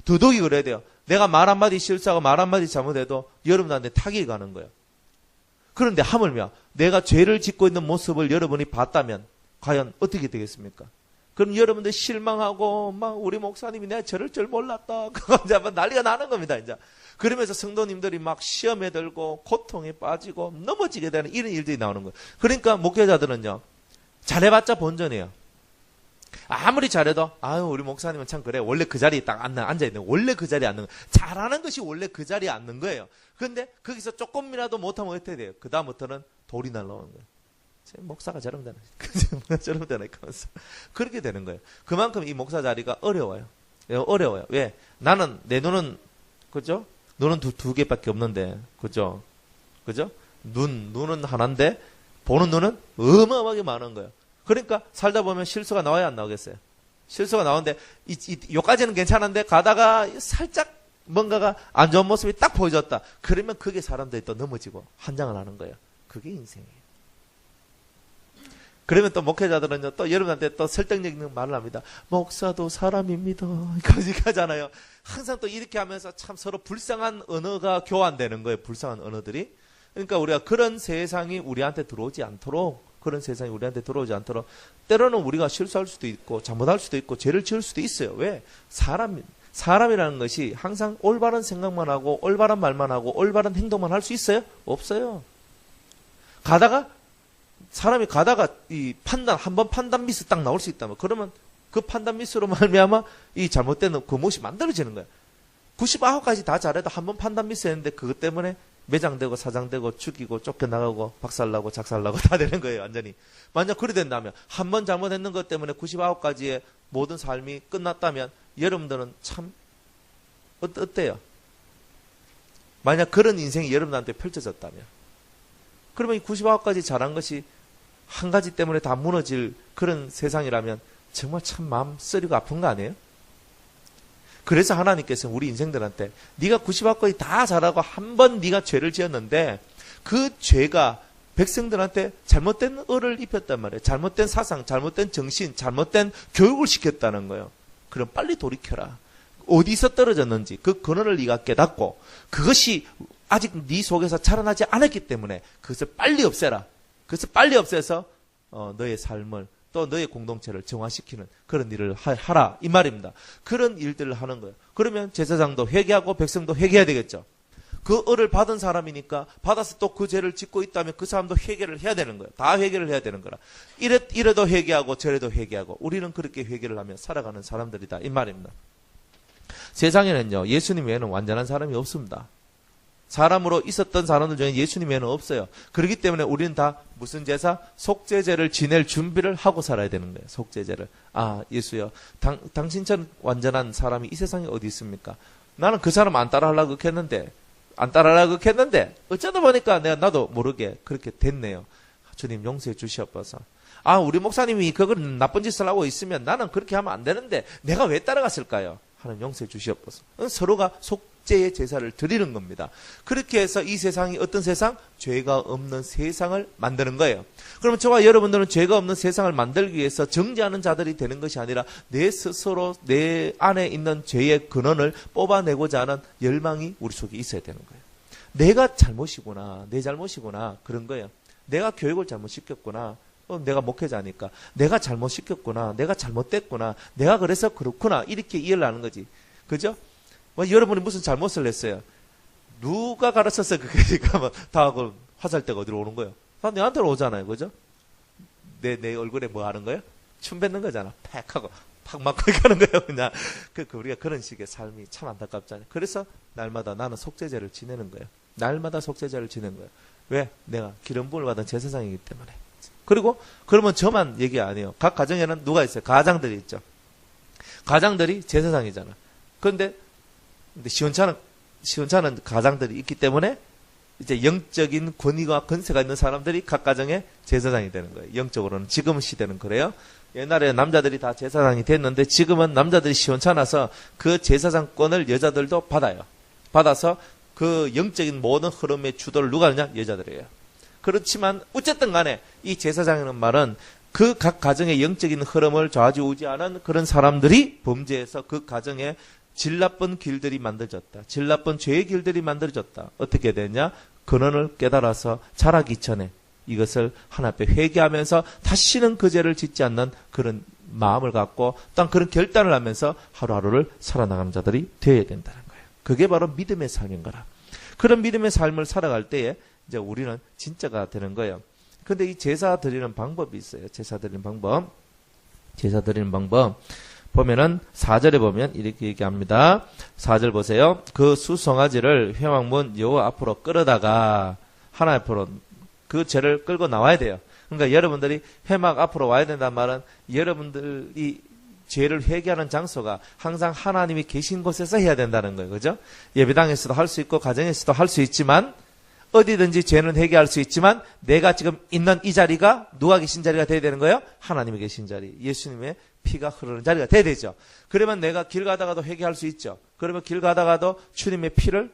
더더욱이 그래야 돼요. 내가 말 한마디 실수하고 말 한마디 잘못해도 여러분한테 타격이 가는 거예요. 그런데 하물며 내가 죄를 짓고 있는 모습을 여러분이 봤다면 과연 어떻게 되겠습니까? 그럼 여러분들 실망하고 막 우리 목사님이 내가 저럴 줄 몰랐다. 그거 이제 난리가 나는 겁니다. 이제 그러면서 성도님들이 막 시험에 들고 고통에 빠지고 넘어지게 되는 이런 일들이 나오는 거예요. 그러니까 목회자들은요, 잘해봤자 본전이에요. 아무리 잘해도 아유 우리 목사님은 참 그래 원래 그 자리에 딱 앉아있는 원래 그 자리에 앉는 거예요. 잘하는 것이 원래 그 자리에 앉는 거예요. 그런데 거기서 조금이라도 못하면 어떻게 돼요? 그 다음부터는 돌이 날라오는 거예요. 목사가 저러면 되나? 저러면 되나? 그렇게 되는 거예요. 그만큼 이 목사 자리가 어려워요. 어려워요. 왜? 나는 내 눈은 그죠? 눈은 두 개밖에 없는데 그죠? 그죠? 눈은 하나인데 보는 눈은 어마어마하게 많은 거예요. 그러니까 살다 보면 실수가 나와야 안 나오겠어요? 실수가 나오는데 요까지는 괜찮은데 가다가 살짝 뭔가가 안 좋은 모습이 딱 보여졌다. 그러면 그게 사람들이 또 넘어지고 한장을 하는 거예요. 그게 인생이에요. 그러면 또 목회자들은 또 여러분한테 또 설득력 있는 말을 합니다. 목사도 사람입니다. 이렇게 하잖아요. 항상 또 이렇게 하면서 참 서로 불쌍한 언어가 교환되는 거예요. 불쌍한 언어들이. 그러니까 우리가 그런 세상이 우리한테 들어오지 않도록 때로는 우리가 실수할 수도 있고 잘못할 수도 있고 죄를 지을 수도 있어요. 왜? 사람이라는 것이 항상 올바른 생각만 하고 올바른 말만 하고 올바른 행동만 할 수 있어요? 없어요. 사람이 가다가 이 한번 판단 미스 딱 나올 수 있다면 그러면 그 판단 미스로 말미암아 이 잘못된 그 못이 만들어지는 거야. 99가지 다 잘해도 한번 판단 미스 했는데 그것 때문에 매장되고 사장되고 죽이고 쫓겨나가고 박살나고 작살나고 다 되는 거예요. 완전히. 만약 그리 된다면 한 번 잘못했는 것 때문에 99가지의 모든 삶이 끝났다면 여러분들은 참 어때요? 만약 그런 인생이 여러분한테 펼쳐졌다면 그러면 이 99가지 잘한 것이 한 가지 때문에 다 무너질 그런 세상이라면 정말 참 마음 쓰리고 아픈 거 아니에요? 그래서 하나님께서 우리 인생들한테 네가 99가지 다 잘하고 한 번 네가 죄를 지었는데 그 죄가 백성들한테 잘못된 을을 입혔단 말이에요. 잘못된 사상, 잘못된 정신, 잘못된 교육을 시켰다는 거예요. 그럼 빨리 돌이켜라. 어디서 떨어졌는지 그 근원을 네가 깨닫고 그것이 아직 네 속에서 자라나지 않았기 때문에 그것을 빨리 없애라. 그래서 빨리 없애서 너의 삶을 또 너의 공동체를 정화시키는 그런 일을 하라 이 말입니다. 그런 일들을 하는 거예요. 그러면 제사장도 회개하고 백성도 회개해야 되겠죠. 그 을을 받은 사람이니까 받아서 또 그 죄를 짓고 있다면 그 사람도 회개를 해야 되는 거예요. 다 회개를 해야 되는 거라. 이래도 회개하고 저래도 회개하고 우리는 그렇게 회개를 하며 살아가는 사람들이다 이 말입니다. 세상에는요 예수님 외에는 완전한 사람이 없습니다. 사람으로 있었던 사람들 중에 예수님 외에는 없어요. 그렇기 때문에 우리는 다 무슨 제사? 속죄제를 지낼 준비를 하고 살아야 되는 거예요. 속죄제를. 아 예수여 당신처럼 완전한 사람이 이 세상에 어디 있습니까? 나는 그 사람 안 따라하려고 했는데 어쩌다 보니까 나도 모르게 그렇게 됐네요. 주님 용서해 주시옵소서. 아 우리 목사님이 그걸 나쁜 짓을 하고 있으면 나는 그렇게 하면 안 되는데 내가 왜 따라갔을까요? 하나님 용서해 주시옵소서. 서로가 속죄의 제사를 드리는 겁니다. 그렇게 해서 이 세상이 어떤 세상? 죄가 없는 세상을 만드는 거예요. 그러면 저와 여러분들은 죄가 없는 세상을 만들기 위해서 정죄하는 자들이 되는 것이 아니라 내 스스로 내 안에 있는 죄의 근원을 뽑아내고자 하는 열망이 우리 속에 있어야 되는 거예요. 내가 잘못이구나, 내 잘못이구나 그런 거예요. 내가 교육을 잘못시켰구나. 내가 목회자니까 내가 잘못시켰구나, 내가 잘못됐구나, 내가 그래서 그렇구나 이렇게 이해를 하는 거지. 그죠? 여러분이 무슨 잘못을 했어요? 누가 가르쳤어요? 그러니까 다 그 화살대가 어디로 오는 거예요? 다 내한테로 오잖아요. 그죠? 내 얼굴에 뭐 하는 거예요? 춤 뱉는 거잖아. 팍 하고 팍 맞고 이렇게 하는 거예요. 그냥 우리가 그런 식의 삶이 참 안타깝잖아요. 그래서 날마다 나는 속죄제를 지내는 거예요. 날마다 속죄제를 지내는 거예요. 왜? 내가 기름 부음을 받은 제사장이기 때문에. 그리고 그러면 저만 얘기 안 해요. 각 가정에는 누가 있어요? 가장들이 있죠. 가장들이 제사장이잖아. 그런데 시원찮은 가장들이 있기 때문에 이제 영적인 권위가 건세가 있는 사람들이 각 가정의 제사장이 되는 거예요. 영적으로는 지금 시대는 그래요. 옛날에 남자들이 다 제사장이 됐는데 지금은 남자들이 시원찮아서 그 제사장권을 여자들도 받아요. 받아서 그 영적인 모든 흐름의 주도를 누가 하느냐? 여자들이에요. 그렇지만 어쨌든 간에 이 제사장이라는 말은 그 각 가정의 영적인 흐름을 좌지우지하는 그런 사람들이 범죄해서 그 가정에 질 나쁜 길들이 만들어졌다. 질 나쁜 죄의 길들이 만들어졌다. 어떻게 되냐? 근원을 깨달아서 자라기 전에 이것을 하나님 앞에 회개하면서 다시는 그 죄를 짓지 않는 그런 마음을 갖고 또 그런 결단을 하면서 하루하루를 살아나가는 자들이 되어야 된다는 거예요. 그게 바로 믿음의 삶인 거라. 그런 믿음의 삶을 살아갈 때에 이제 우리는 진짜가 되는 거예요. 근데 이 제사 드리는 방법이 있어요. 제사 드리는 방법. 보면은 4절에 보면 이렇게 얘기합니다. 4절 보세요. 그 수송아지를 회막문 여호와 앞으로 끌어다가 하나님 앞으로 그 죄를 끌고 나와야 돼요. 그러니까 여러분들이 회막 앞으로 와야 된다는 말은 여러분들이 죄를 회개하는 장소가 항상 하나님이 계신 곳에서 해야 된다는 거예요. 그죠? 예배당에서도 할 수 있고 가정에서도 할 수 있지만 어디든지 죄는 회개할 수 있지만 내가 지금 있는 이 자리가 누가 계신 자리가 돼야 되는 거예요? 하나님이 계신 자리. 예수님의 피가 흐르는 자리가 돼야 되죠. 그러면 내가 길 가다가도 회개할 수 있죠. 그러면 길 가다가도 주님의 피를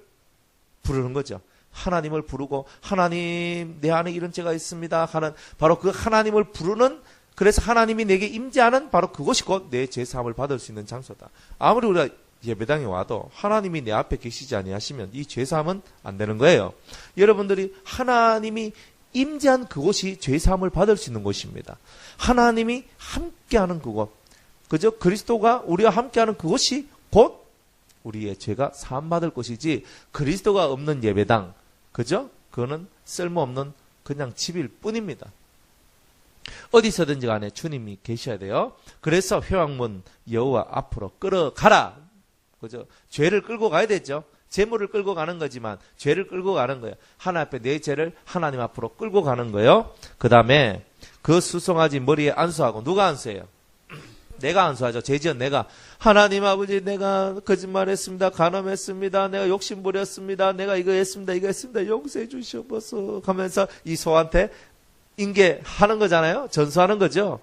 부르는 거죠. 하나님을 부르고 하나님 내 안에 이런 죄가 있습니다 하는 바로 그 하나님을 부르는 그래서 하나님이 내게 임재하는 바로 그것이 곧 내 죄사함을 받을 수 있는 장소다. 아무리 우리가 예배당에 와도 하나님이 내 앞에 계시지 아니하시면 이 죄사함은 안 되는 거예요. 여러분들이 하나님이 임재한 그곳이 죄사함을 받을 수 있는 곳입니다. 하나님이 함께하는 그곳, 그죠? 그리스도가 우리와 함께하는 그곳이 곧 우리의 죄가 사함받을 곳이지 그리스도가 없는 예배당, 그죠? 그거는 쓸모없는 그냥 집일 뿐입니다. 어디서든지 간에 주님이 계셔야 돼요. 그래서 회막문 여호와 앞으로 끌어가라. 그죠? 죄를 끌고 가야 되죠. 재물을 끌고 가는 거지만 죄를 끌고 가는 거예요. 하나님 앞에 내 죄를 하나님 앞으로 끌고 가는 거예요. 그 다음에 그 수송아지 머리에 안수하고 누가 안수해요? 내가 안수하죠. 죄지은 내가. 하나님 아버지 내가 거짓말했습니다. 간음했습니다. 내가 욕심 부렸습니다. 내가 이거 했습니다. 용서해 주시옵소서 하면서 이 소한테 인계하는 거잖아요. 전수하는 거죠.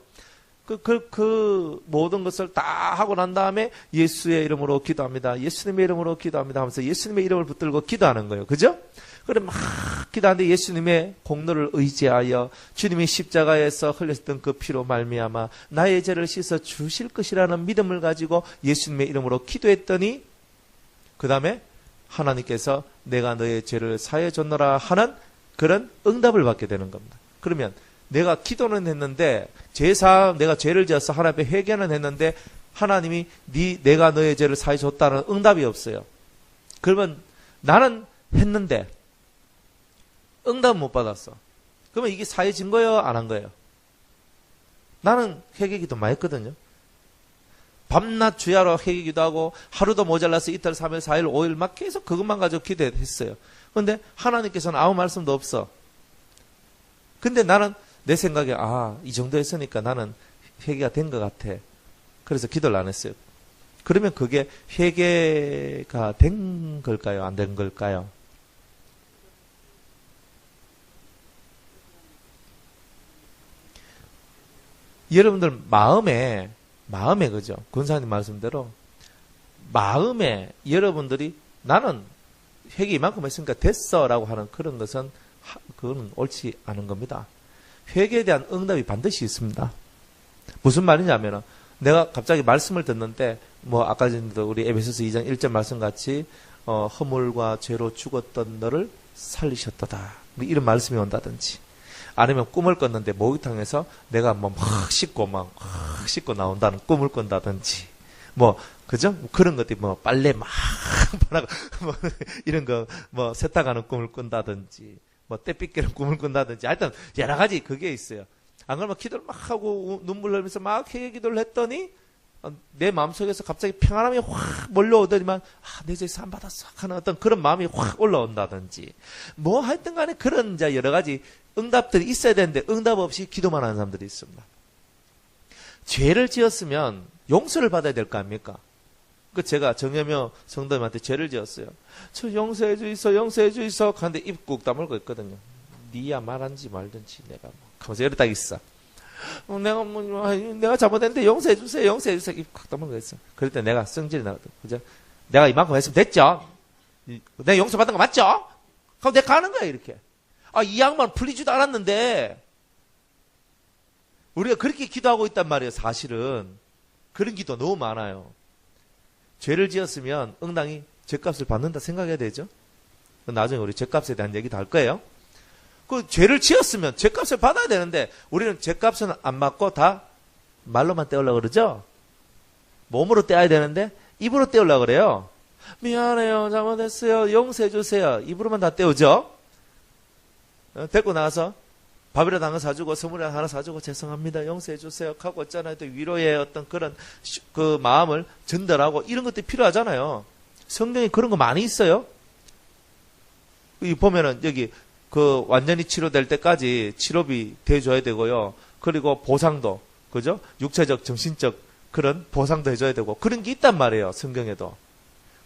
그 모든 것을 다 하고 난 다음에 예수의 이름으로 기도합니다. 예수님의 이름으로 기도합니다 하면서 예수님의 이름을 붙들고 기도하는 거예요. 그죠? 그래 막 기도하는데 예수님의 공로를 의지하여 주님이 십자가에서 흘렸던 그 피로 말미암아 나의 죄를 씻어 주실 것이라는 믿음을 가지고 예수님의 이름으로 기도했더니 그 다음에 하나님께서 내가 너의 죄를 사해 줬노라 하는 그런 응답을 받게 되는 겁니다. 그러면 내가 기도는 했는데 내가 죄를 지어서 하나님 앞에 회개는 했는데 하나님이 내가 너의 죄를 사해 줬다는 응답이 없어요. 그러면 나는 했는데 응답 못 받았어. 그러면 이게 사해진 거예요? 안 한 거예요? 나는 회개기도 많이 했거든요. 밤낮 주야로 회개기도 하고 하루도 모자라서 이틀, 3일, 4일, 5일 막 계속 그것만 가지고 기도했어요. 그런데 하나님께서는 아무 말씀도 없어. 근데 나는 내 생각에 이 정도 했으니까 나는 회개가 된 것 같아. 그래서 기도를 안 했어요. 그러면 그게 회개가 된 걸까요? 안 된 걸까요? 여러분들 마음에 그죠? 권사님 말씀대로 마음에 여러분들이 나는 회개 이만큼 했으니까 됐어라고 하는 그런 것은 그건 옳지 않은 겁니다. 회개에 대한 응답이 반드시 있습니다. 무슨 말이냐면은 내가 갑자기 말씀을 듣는데 아까 전에도 우리 에베소서 2장 1절 말씀 같이 허물과 죄로 죽었던 너를 살리셨도다. 이런 말씀이 온다든지 아니면 꿈을 꿨는데 목욕탕에서 내가 막 씻고 나온다는 꿈을 꾼다든지 그죠? 그런 것들이 빨래 막 이런 거 세탁하는 꿈을 꾼다든지 떼빗기는 꿈을 꾼다든지 하여튼 여러 가지 그게 있어요. 안 그러면 기도를 막 하고 눈물 흘리면서 막 회개 기도를 했더니 내 마음속에서 갑자기 평안함이 확 몰려오더니만 내 죄 사함 받았어 하는 어떤 그런 마음이 확 올라온다든지 하여튼 간에 그런 여러 가지 응답들이 있어야 되는데 응답 없이 기도만 하는 사람들이 있습니다. 죄를 지었으면 용서를 받아야 될 거 아닙니까? 제가 정여묘 성도님한테 죄를 지었어요. 저 용서해 주이소 하는데 입 꾹 다물고 있거든요. 니야 말한지 말든지 내가 하면서 이러다 있어. 내가 잘못했는데 용서해 주세요. 입 꾹 다물고 있어. 그럴 때 내가 성질이 나거든. 그죠? 내가 이만큼 했으면 됐죠? 내가 용서받은 거 맞죠? 그럼 내가 가는 거야 이렇게. 이 양반 풀리지도 않았는데 우리가 그렇게 기도하고 있단 말이에요. 사실은 그런 기도 너무 많아요. 죄를 지었으면 응당이 죄값을 받는다 생각해야 되죠. 나중에 우리 죄값에 대한 얘기도 할 거예요. 그 죄를 지었으면 죄값을 받아야 되는데 우리는 죄값은 안 받고 다 말로만 떼우려고 그러죠? 몸으로 떼야 되는데 입으로 떼우려고 그래요. 미안해요. 잘못했어요. 용서해 주세요. 입으로만 다 떼우죠? 데리고 나와서 밥이라도 하나 사주고 선물이라도 하나 사주고 죄송합니다. 용서해 주세요. 하고 있잖아요. 또 위로의 어떤 그런 그 마음을 전달하고 이런 것들이 필요하잖아요. 성경에 그런 거 많이 있어요. 여기 보면은 여기 그 완전히 치료될 때까지 치료비 대줘야 되고요. 그리고 보상도, 그죠? 육체적, 정신적 그런 보상도 해줘야 되고 그런 게 있단 말이에요. 성경에도.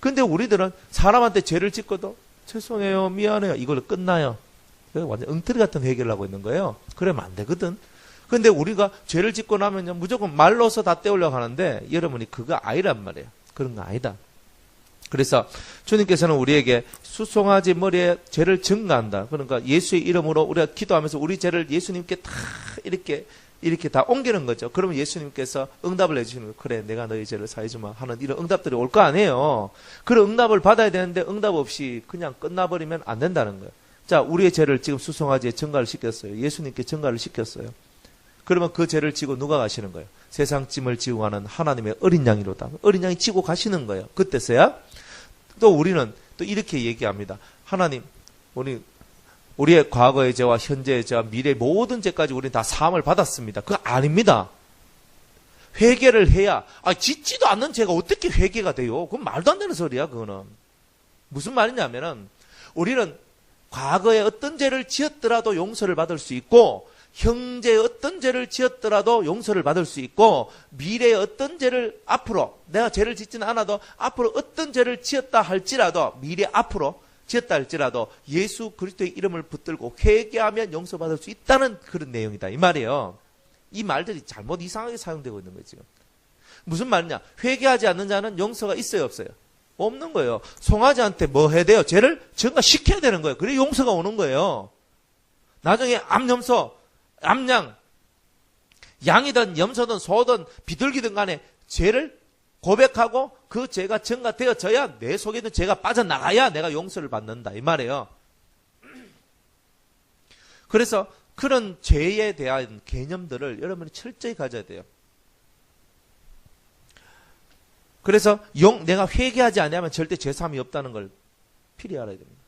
근데 우리들은 사람한테 죄를 짓고도 죄송해요, 미안해요. 이걸로 끝나요. 완전 엉터리 같은 해결을 하고 있는 거예요. 그러면 안 되거든. 근데 우리가 죄를 짓고 나면요, 무조건 말로서 다 떼우려고 하는데 여러분이 그거 아니란 말이에요. 그런 거 아니다. 그래서 주님께서는 우리에게 수송아지 머리에 죄를 증가한다. 그러니까 예수의 이름으로 우리가 기도하면서 우리 죄를 예수님께 다 이렇게 다 옮기는 거죠. 그러면 예수님께서 응답을 해주시는 거예요. 그래, 내가 너희 죄를 사해주마 하는 이런 응답들이 올 거 아니에요. 그런 응답을 받아야 되는데 응답 없이 그냥 끝나버리면 안 된다는 거예요. 자, 우리의 죄를 지금 수송아지에 증가를 시켰어요. 예수님께 증가를 시켰어요. 그러면 그 죄를 지고 누가 가시는 거예요? 세상 짐을 지고 가는 하나님의 어린 양이로다. 어린 양이 지고 가시는 거예요. 그때서야 또 우리는 또 이렇게 얘기합니다. 하나님, 우리의 과거의 죄와 현재의 죄와 미래의 모든 죄까지 우리는 다 사함을 받았습니다. 그거 아닙니다. 회개를 해야, 짓지도 않는 죄가 어떻게 회개가 돼요? 그건 말도 안 되는 소리야, 그거는. 무슨 말이냐면은, 우리는 과거에 어떤 죄를 지었더라도 용서를 받을 수 있고, 형제의 어떤 죄를 지었더라도 용서를 받을 수 있고, 미래의 어떤 죄를 앞으로, 내가 죄를 짓지는 않아도 앞으로 어떤 죄를 지었다 할지라도, 미래 앞으로 지었다 할지라도 예수 그리스도의 이름을 붙들고 회개하면 용서받을 수 있다는 그런 내용이다. 이 말이에요. 이 말들이 잘못 이상하게 사용되고 있는 거예요, 지금. 무슨 말이냐? 회개하지 않는 자는 용서가 있어요, 없어요? 없는 거예요. 송아지한테 뭐 해야 돼요? 죄를 증가시켜야 되는 거예요. 그래 용서가 오는 거예요. 나중에 암염소, 암양, 양이든 염소든 소든 비둘기든 간에 죄를 고백하고 그 죄가 증가되어져야 내 속에 있는 죄가 빠져나가야 내가 용서를 받는다. 이 말이에요. 그래서 그런 죄에 대한 개념들을 여러분이 철저히 가져야 돼요. 그래서 내가 회개하지 않으면 절대 죄사함이 없다는 걸 필히 알아야 됩니다.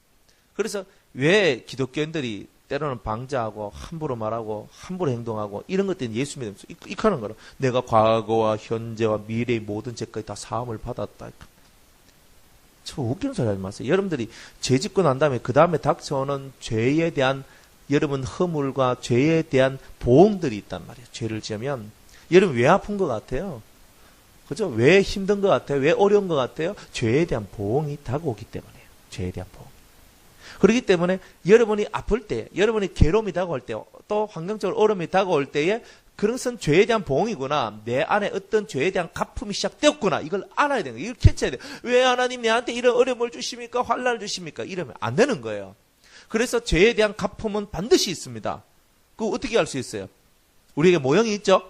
그래서 왜 기독교인들이 때로는 방자하고 함부로 말하고 함부로 행동하고 이런 것들은 예수 믿으면서 익하는 거라. 내가 과거와 현재와 미래의 모든 죄까지 다 사함을 받았다. 저 웃기는 소리 하지 마세요. 여러분들이 죄 짓고 난 다음에 그 다음에 닥쳐오는 죄에 대한 여러분 허물과 죄에 대한 보응들이 있단 말이에요. 죄를 지으면 여러분 왜 아픈 것 같아요? 그죠? 왜 힘든 것 같아요? 왜 어려운 것 같아요? 죄에 대한 보응이 다가오기 때문이에요. 죄에 대한 보응. 그렇기 때문에 여러분이 아플 때, 여러분이 괴로움이 다가올 때, 또 환경적으로 어려움이 다가올 때에 그것은 죄에 대한 보응이구나. 내 안에 어떤 죄에 대한 갚음이 시작되었구나. 이걸 알아야 되는 거예요. 이걸 캐쳐야 돼요. 왜 하나님 내한테 이런 어려움을 주십니까? 환난을 주십니까? 이러면 안 되는 거예요. 그래서 죄에 대한 갚음은 반드시 있습니다. 그거 어떻게 알 수 있어요? 우리에게 모형이 있죠?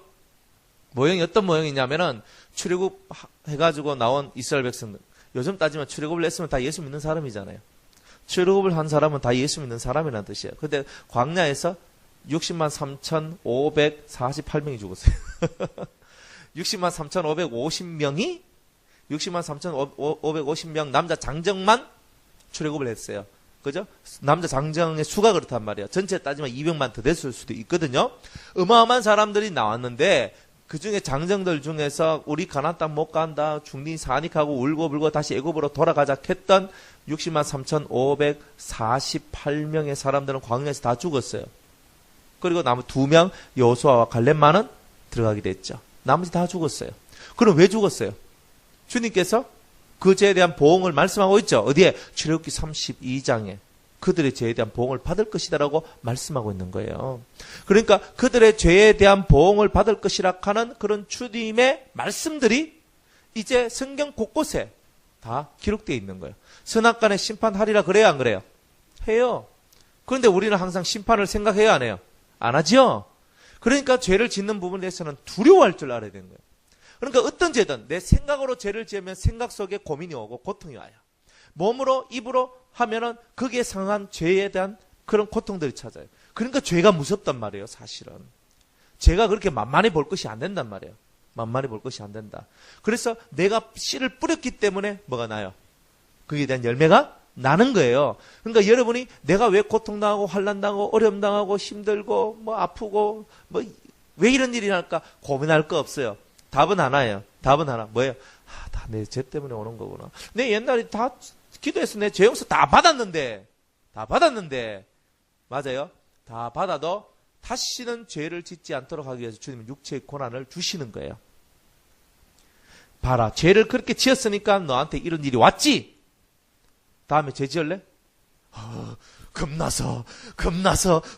모형이 어떤 모형이냐면은 출애굽 해가지고 나온 이스라엘 백성들. 요즘 따지면 출애굽을 했으면 다 예수 믿는 사람이잖아요. 출애굽을 한 사람은 다 예수 믿는 사람이라는 뜻이에요. 근데 광야에서 60만 3,548명이 죽었어요. 60만 3,550명이 60만 3,550명 남자 장정만 출애굽을 했어요. 그죠? 남자 장정의 수가 그렇단 말이에요. 전체 따지면 200만 더 됐을 수도 있거든요. 어마어마한 사람들이 나왔는데 그 중에 장정들 중에서 우리 가나안 땅 못 간다. 중리 사닉하고 울고불고 다시 애굽으로 돌아가자 했던 60만 3,548명의 사람들은 광야에서 다 죽었어요. 그리고 나머지 2명 여호수아와 갈렙만은 들어가게 됐죠. 나머지 다 죽었어요. 그럼 왜 죽었어요? 주님께서 그 죄에 대한 보응을 말씀하고 있죠. 어디에? 출애굽기 32장에. 그들의 죄에 대한 보응을 받을 것이다라고 말씀하고 있는 거예요. 그러니까 그들의 죄에 대한 보응을 받을 것이라 하는 그런 주님의 말씀들이 이제 성경 곳곳에 다 기록되어 있는 거예요. 선악간에 심판하리라 그래요, 안 그래요? 해요. 그런데 우리는 항상 심판을 생각해야 안 해요? 안 하죠? 그러니까 죄를 짓는 부분에 대해서는 두려워할 줄 알아야 되는 거예요. 그러니까 어떤 죄든 내 생각으로 죄를 지으면 생각 속에 고민이 오고 고통이 와요. 몸으로 입으로 하면은 거기에 상한 죄에 대한 그런 고통들이 찾아요. 그러니까 죄가 무섭단 말이에요, 사실은. 제가 그렇게 만만히 볼 것이 안 된단 말이에요. 만만히 볼 것이 안 된다. 그래서 내가 씨를 뿌렸기 때문에 뭐가 나요? 그에 대한 열매가 나는 거예요. 그러니까 여러분이 내가 왜 고통당하고 환난당하고 어려움당하고 힘들고 뭐 아프고 뭐 왜 이런 일이 날까 고민할 거 없어요. 답은 하나예요. 답은 하나. 뭐예요? 다 내 죄 때문에 오는 거구나. 내 옛날에 다 기도해서 내 죄 용서 다 받았는데 맞아요. 다 받아도 다시는 죄를 짓지 않도록 하기 위해서 주님은 육체의 고난을 주시는 거예요. 봐라, 죄를 그렇게 지었으니까 너한테 이런 일이 왔지. 다음에 죄 지을래? 겁나서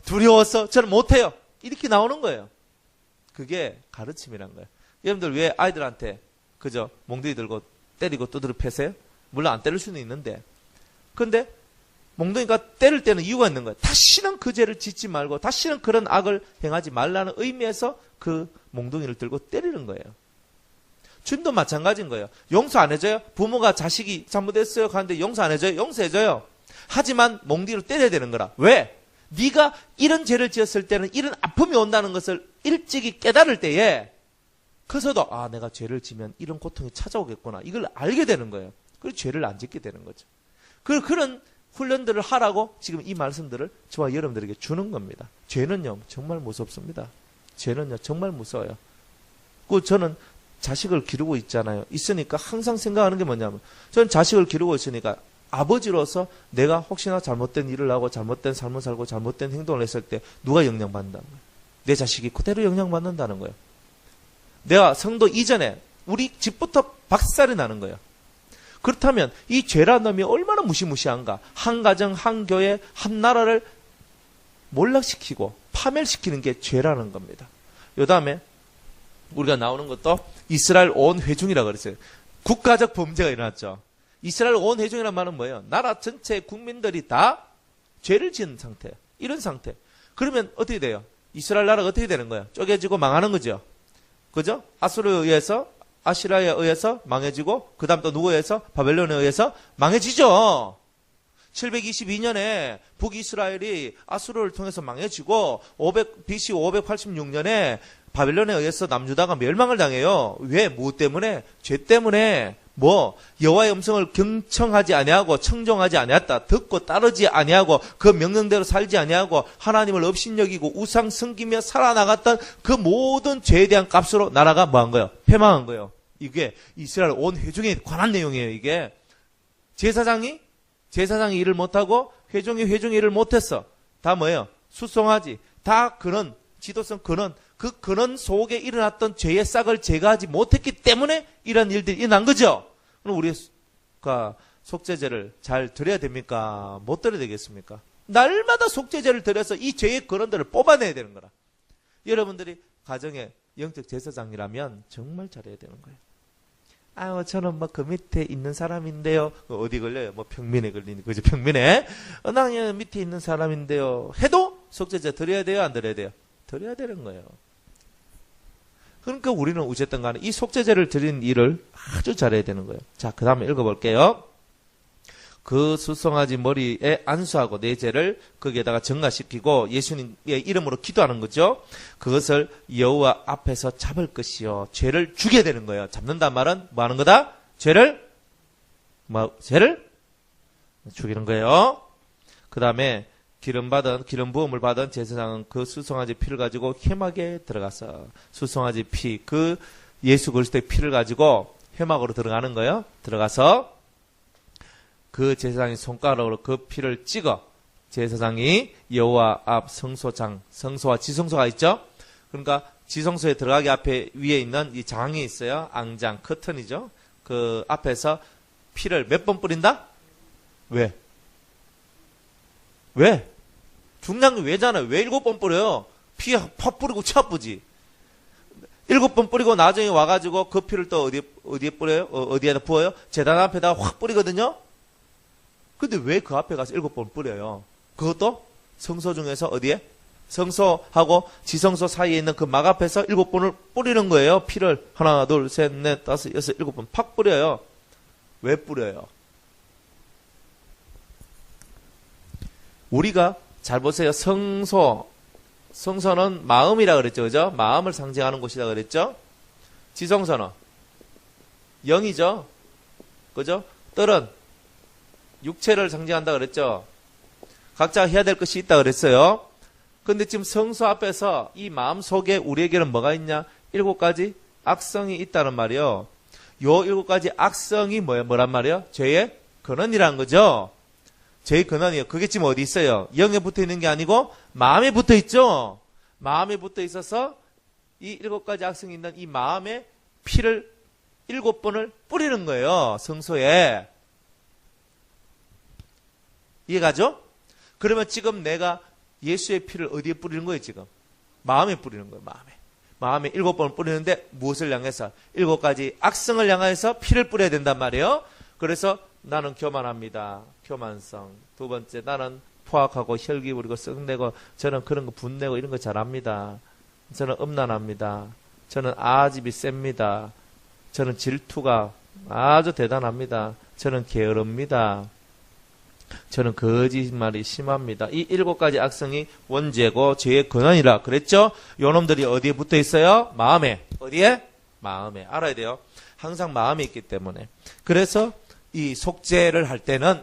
두려워서 저는 못해요. 이렇게 나오는 거예요. 그게 가르침이란 거예요. 여러분들 왜 아이들한테 그저 몽둥이 들고 때리고 두드려 패세요? 물론 안 때릴 수는 있는데, 근데 몽둥이가 때릴 때는 이유가 있는 거예요. 다시는 그 죄를 짓지 말고 다시는 그런 악을 행하지 말라는 의미에서 그 몽둥이를 들고 때리는 거예요. 주님도 마찬가지인 거예요. 용서 안 해줘요? 부모가 자식이 잘못했어요 하는데 용서 안 해줘요? 용서해줘요. 하지만 몽둥이로 때려야 되는 거라. 왜? 네가 이런 죄를 지었을 때는 이런 아픔이 온다는 것을 일찍이 깨달을 때에 커서도 내가 죄를 지면 이런 고통이 찾아오겠구나. 이걸 알게 되는 거예요. 그래서 죄를 안 짓게 되는 거죠. 그런 훈련들을 하라고 지금 이 말씀들을 저와 여러분들에게 주는 겁니다. 죄는요 정말 무섭습니다. 죄는요 정말 무서워요. 저는 자식을 기르고 있잖아요. 있으니까 항상 생각하는 게 뭐냐면, 저는 자식을 기르고 있으니까 아버지로서 내가 혹시나 잘못된 일을 하고 잘못된 삶을 살고 잘못된 행동을 했을 때 누가 영향받는다는 거예요. 내 자식이 그대로 영향받는다는 거예요. 내가 성도 이전에 우리 집부터 박살이 나는 거예요. 그렇다면 이 죄라는 놈이 얼마나 무시무시한가. 한 가정, 한 교회, 한 나라를 몰락시키고 파멸시키는 게 죄라는 겁니다. 요 다음에 우리가 나오는 것도 이스라엘 온 회중이라고 그랬어요. 국가적 범죄가 일어났죠. 이스라엘 온 회중이라는 말은 뭐예요? 나라 전체 국민들이 다 죄를 지은 상태. 이런 상태. 그러면 어떻게 돼요? 이스라엘 나라가 어떻게 되는 거예요? 쪼개지고 망하는 거죠. 그죠? 아수르에 의해서, 아시라에 의해서 망해지고, 그 다음 또 누구에 의해서? 바벨론에 의해서 망해지죠. 722년에 북이스라엘이 아수르를 통해서 망해지고, BC 586년에 바벨론에 의해서 남유다가 멸망을 당해요. 왜? 뭐 때문에? 죄 때문에. 여호와의 음성을 경청하지 아니하고 청종하지 아니했다. 듣고 따르지 아니하고 그 명령대로 살지 아니하고 하나님을 업신여기고 우상 섬기며 살아나갔던 그 모든 죄에 대한 값으로 나라가 뭐한 거예요? 패망한 거예요. 이게 이스라엘 온 회중에 관한 내용이에요. 이게 제사장이 일을 못하고 회중이 일을 못했어. 다 뭐예요? 수송하지. 다 그런 지도성 근원 속에 일어났던 죄의 싹을 제거하지 못했기 때문에 이런 일들이 일어난 거죠. 그럼 우리가 속죄제를 잘 드려야 됩니까? 못 드려야 되겠습니까? 날마다 속죄제를 드려서 이 죄의 근원들을 뽑아내야 되는 거라. 여러분들이 가정의 영적 제사장이라면 정말 잘해야 되는 거예요. 저는 그 밑에 있는 사람인데요. 어디 걸려요? 평민에 걸리는 거죠. 평민에. 나 밑에 있는 사람인데요. 해도 속죄제 드려야 돼요? 안 드려야 돼요? 드려야 되는 거예요. 그러니까 우리는 어쨌든 간에 이 속죄제를 드리는 일을 아주 잘해야 되는 거예요. 자, 그 다음에 읽어볼게요. 그 수송아지 머리에 안수하고 내 죄를 거기에다가 전가시키고 예수님의 이름으로 기도하는 거죠. 그것을 여호와 앞에서 잡을 것이요. 죄를 죽여야 되는 거예요. 잡는단 말은 뭐 하는 거다? 죄를 죽이는 거예요. 그 다음에 기름 부음을 받은 제사장은 그 수송아지 피를 가지고 회막에 들어가서 수송아지 피, 그 예수 그리스도의 피를 가지고 회막으로 들어가는 거예요. 들어가서 그 제사장이 손가락으로 그 피를 찍어 제사장이 여호와 앞 성소와 지성소가 있죠. 그러니까 지성소에 들어가기 앞에 위에 있는 이 장이 있어요. 앙장, 커튼이죠. 그 앞에서 피를 몇 번 뿌린다? 왜? 중요한 게 왜잖아요. 왜 7번 뿌려요? 피 팍 뿌리고 차쁘지. 7번 뿌리고 나중에 와가지고 그 피를 또 어디에 뿌려요? 어디에다 부어요? 제단 앞에다가 확 뿌리거든요? 근데 왜 그 앞에 가서 7번 뿌려요? 그것도 성소 중에서 어디에? 성소하고 지성소 사이에 있는 그 막 앞에서 7번을 뿌리는 거예요. 피를 하나, 둘, 셋, 넷, 다섯, 여섯, 7번 팍 뿌려요. 왜 뿌려요? 우리가 잘 보세요. 성소 성소는 마음이라 그랬죠. 그죠? 마음을 상징하는 곳이라 그랬죠. 지성소는 영이죠. 그죠? 뜰은 육체를 상징한다 그랬죠. 각자 해야 될 것이 있다 그랬어요. 근데 지금 성소 앞에서 이 마음 속에 우리에게는 뭐가 있냐? 7가지 악성이 있다는 말이요. 요 7가지 악성이 뭐란 말이요? 죄의 근원이라는 거죠. 죄의 근원이요. 그게 지금 어디 있어요? 영에 붙어 있는 게 아니고 마음에 붙어 있죠. 마음에 붙어 있어서 이 7가지 악성이 있는 이 마음에 피를 7번을 뿌리는 거예요. 성소에. 이해가죠? 그러면 지금 내가 예수의 피를 어디에 뿌리는 거예요, 지금? 마음에 뿌리는 거예요, 마음에. 마음에 7번을 뿌리는데 무엇을 향해서? 7가지 악성을 향해서 피를 뿌려야 된단 말이에요. 그래서 나는 교만합니다. 교만성. 2번째, 나는 포악하고 혈기 부리고 썩내고 저는 그런 거 분내고 이런 거 잘합니다. 저는 음란합니다. 저는 아집이 셉니다. 저는 질투가 아주 대단합니다. 저는 게으릅니다. 저는 거짓말이 심합니다. 이 7가지 악성이 원죄고 죄의 근원이라 그랬죠? 요놈들이 어디에 붙어 있어요? 마음에. 어디에? 마음에. 알아야 돼요. 항상 마음에 있기 때문에. 그래서 이 속죄를 할 때는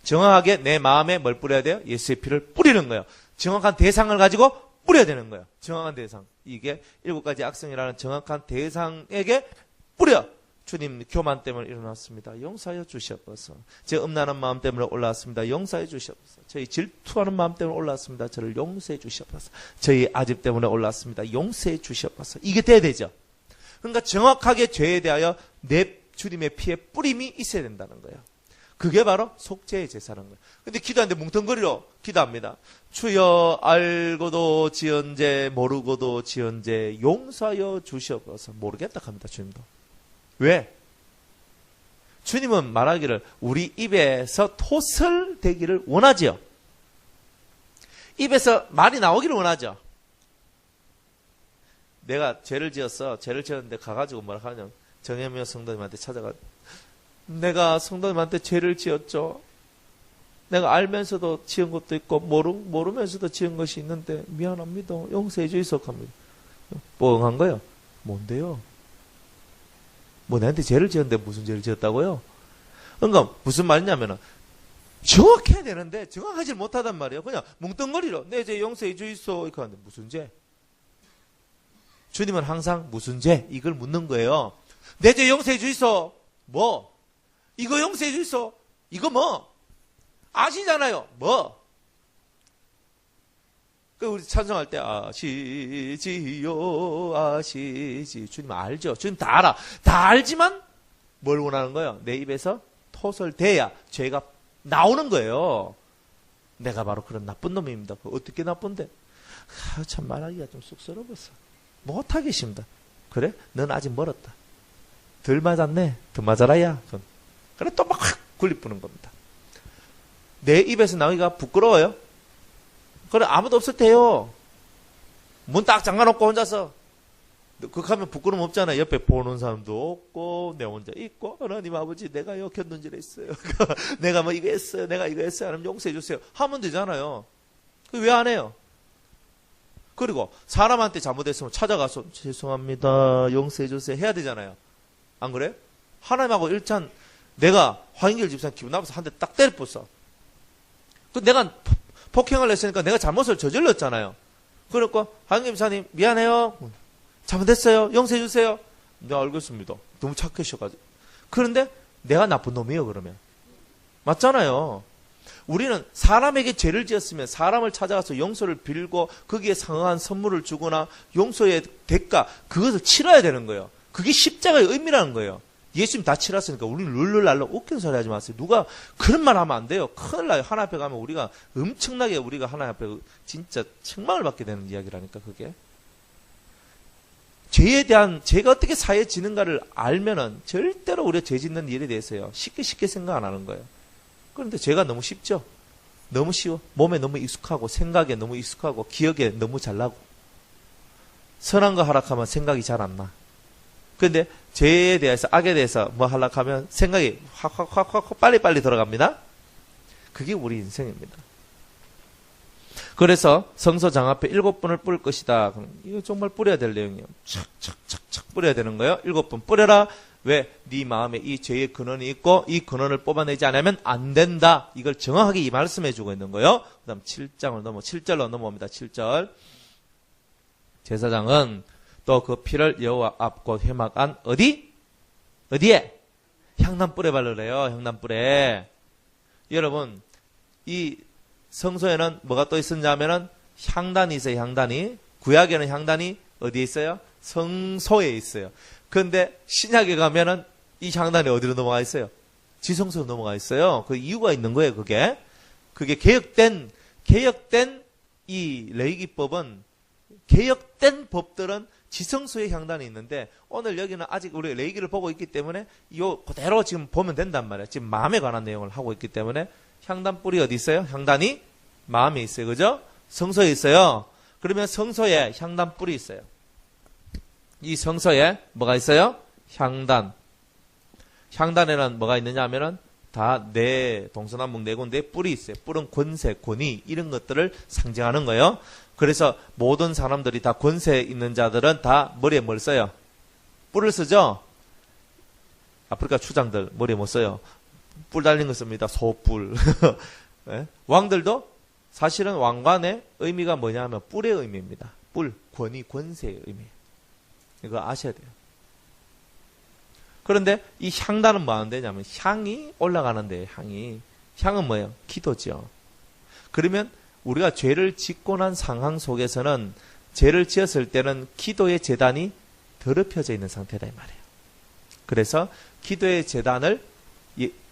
정확하게 내 마음에 뭘 뿌려야 돼요? 예수의 피를 뿌리는 거예요. 정확한 대상을 가지고 뿌려야 되는 거예요. 정확한 대상. 이게 7가지 악성이라는 정확한 대상에게 뿌려. 주님 교만 때문에 일어났습니다. 용서하여 주시옵소서. 제 음란한 마음 때문에 올라왔습니다. 용서해 주시옵소서. 저희 질투하는 마음 때문에 올라왔습니다. 저를 용서해 주시옵소서. 저희 아집 때문에 올라왔습니다. 용서해 주시옵소서. 이게 돼야 되죠. 그러니까 정확하게 죄에 대하여 내 주님의 피에 뿌림이 있어야 된다는 거예요. 그게 바로 속죄의 제사라는 거예요. 근데 기도하는데 뭉텅거리로 기도합니다. 주여 알고도 지은 죄 모르고도 지은 죄 용서하여 주시옵소서. 모르겠다 합니다. 주님도. 왜? 주님은 말하기를 우리 입에서 토설되기를 원하죠. 입에서 말이 나오기를 원하죠. 내가 죄를 지었어. 죄를 지었는데 가가지고 뭐라 하냐면 정혜명 성도님한테 찾아가 내가 성도님한테 죄를 지었죠. 내가 알면서도 지은 것도 있고 모르면서도 지은 것이 있는데 미안합니다. 용서해 주이소 합니다. 뻥한 거예요. 뭔데요? 뭐 내한테 죄를 지었는데 무슨 죄를 지었다고요? 그러니까 무슨 말이냐면은 정확해야 되는데 정확하지 못하단 말이에요. 그냥 뭉뚱거리로 내 죄 용서해 주이소 이렇게 하는데 무슨 죄? 주님은 항상 무슨 죄? 이걸 묻는 거예요. 내 죄 용서해 주이소. 뭐? 이거 용서해 주이소. 이거 뭐? 아시잖아요. 뭐? 그 우리 찬송할 때 아시지요 아시지. 주님 알죠. 주님 다 알아. 다 알지만 뭘 원하는 거예요? 내 입에서 토설돼야 죄가 나오는 거예요. 내가 바로 그런 나쁜 놈입니다. 어떻게 나쁜데? 참 말하기가 좀 쑥스러웠어. 못하겠습니다. 그래? 넌 아직 멀었다. 덜 맞았네. 더 맞아라야. 그래 또 막 굴리뿌는 겁니다. 내 입에서 나오기가 부끄러워요. 그래 아무도 없을 때요. 문 딱 잠가놓고 혼자서 그렇게 하면 부끄러움 없잖아요. 옆에 보는 사람도 없고 내 혼자 있고 하나님 아버지 내가 역했는지 했어요. 내가 뭐 이거 했어요. 내가 이거 했어요. 하나님 용서해 주세요. 하면 되잖아요. 왜 안 해요? 그리고 사람한테 잘못했으면 찾아가서 죄송합니다. 용서해 주세요. 해야 되잖아요. 안 그래? 하나님하고 일찬 내가 화인길 집사님 기분 나빠서 한 대 딱 때려봤어. 그 내가 폭행을 했으니까 내가 잘못을 저질렀잖아요. 그러니까 화인길 집사님 미안해요. 잘못했어요. 용서해 주세요. 네 알겠습니다. 너무 착하셔가지고. 그런데 내가 나쁜 놈이에요 그러면. 맞잖아요. 우리는 사람에게 죄를 지었으면 사람을 찾아가서 용서를 빌고 거기에 상응한 선물을 주거나 용서의 대가 그것을 치러야 되는 거예요. 그게 십자가의 의미라는 거예요. 예수님 다 치렀으니까 우리는 룰루랄라 웃긴 소리 하지 마세요. 누가 그런 말 하면 안 돼요. 큰일 나요. 하나님 앞에 가면 우리가 엄청나게 우리가 하나님 앞에 진짜 책망을 받게 되는 이야기라니까 그게. 죄에 대한 죄가 어떻게 사회에 지는가를 알면은 절대로 우리가 죄 짓는 일에 대해서요. 쉽게 생각 안 하는 거예요. 그런데 죄가 너무 쉽죠. 너무 쉬워. 몸에 너무 익숙하고 생각에 너무 익숙하고 기억에 너무 잘나고 선한 거 하락하면 생각이 잘 안 나. 그런데 죄에 대해서 악에 대해서 뭐 하려고 하면 생각이 확 빨리빨리 들어갑니다. 그게 우리 인생입니다. 그래서 성소 장 앞에 7번을 뿌릴 것이다. 그럼 이거 정말 뿌려야 될 내용이에요. 착착착착 뿌려야 되는 거예요. 7번 뿌려라. 왜? 네 마음에 이 죄의 근원이 있고 이 근원을 뽑아내지 않으면 안 된다. 이걸 정확하게 이 말씀해 주고 있는 거예요. 그 다음 7절로 넘어옵니다. 7절. 제사장은 또 그 피를 여호와 앞 곧 회막 안 어디에? 향단불에 바르래요. 향단불에. 여러분, 이 성소에는 뭐가 또 있었냐면은 향단이 있어요. 향단이. 구약에는 향단이 어디에 있어요? 성소에 있어요. 그런데 신약에 가면은 이 향단이 어디로 넘어가 있어요? 지성소로 넘어가 있어요. 그 이유가 있는 거예요. 그게 개혁된 이 레위기법은, 개혁된 법들은 지성소에 향단이 있는데, 오늘 여기는 아직 우리 레위기를 보고 있기 때문에 요 그대로 지금 보면 된단 말이에요. 지금 마음에 관한 내용을 하고 있기 때문에 향단불이 어디 있어요? 향단이 마음에 있어요. 그죠? 성소에 있어요. 그러면 성소에 향단불이 있어요. 이 성소에 뭐가 있어요? 향단. 향단에는 뭐가 있느냐 하면은 다 동서남북 네 군데에 뿔이 있어요. 뿔은 권세, 권위 이런 것들을 상징하는 거예요. 그래서 모든 사람들이 다 권세 있는 자들은 다 머리에 뭘 써요? 뿔을 쓰죠? 아프리카 추장들 머리에 뭐 써요? 뿔 달린 거 씁니다. 소뿔. 네? 왕들도 사실은 왕관의 의미가 뭐냐 하면 뿔의 의미입니다. 뿔, 권위, 권세의 의미. 이거 아셔야 돼요. 그런데 이 향단은 뭐 하는 데냐면 향이 올라가는데, 향은 뭐예요? 기도죠. 그러면 우리가 죄를 짓고 난 상황 속에서는, 죄를 지었을 때는 기도의 제단이 더럽혀져 있는 상태다 이 말이에요. 그래서 기도의 제단을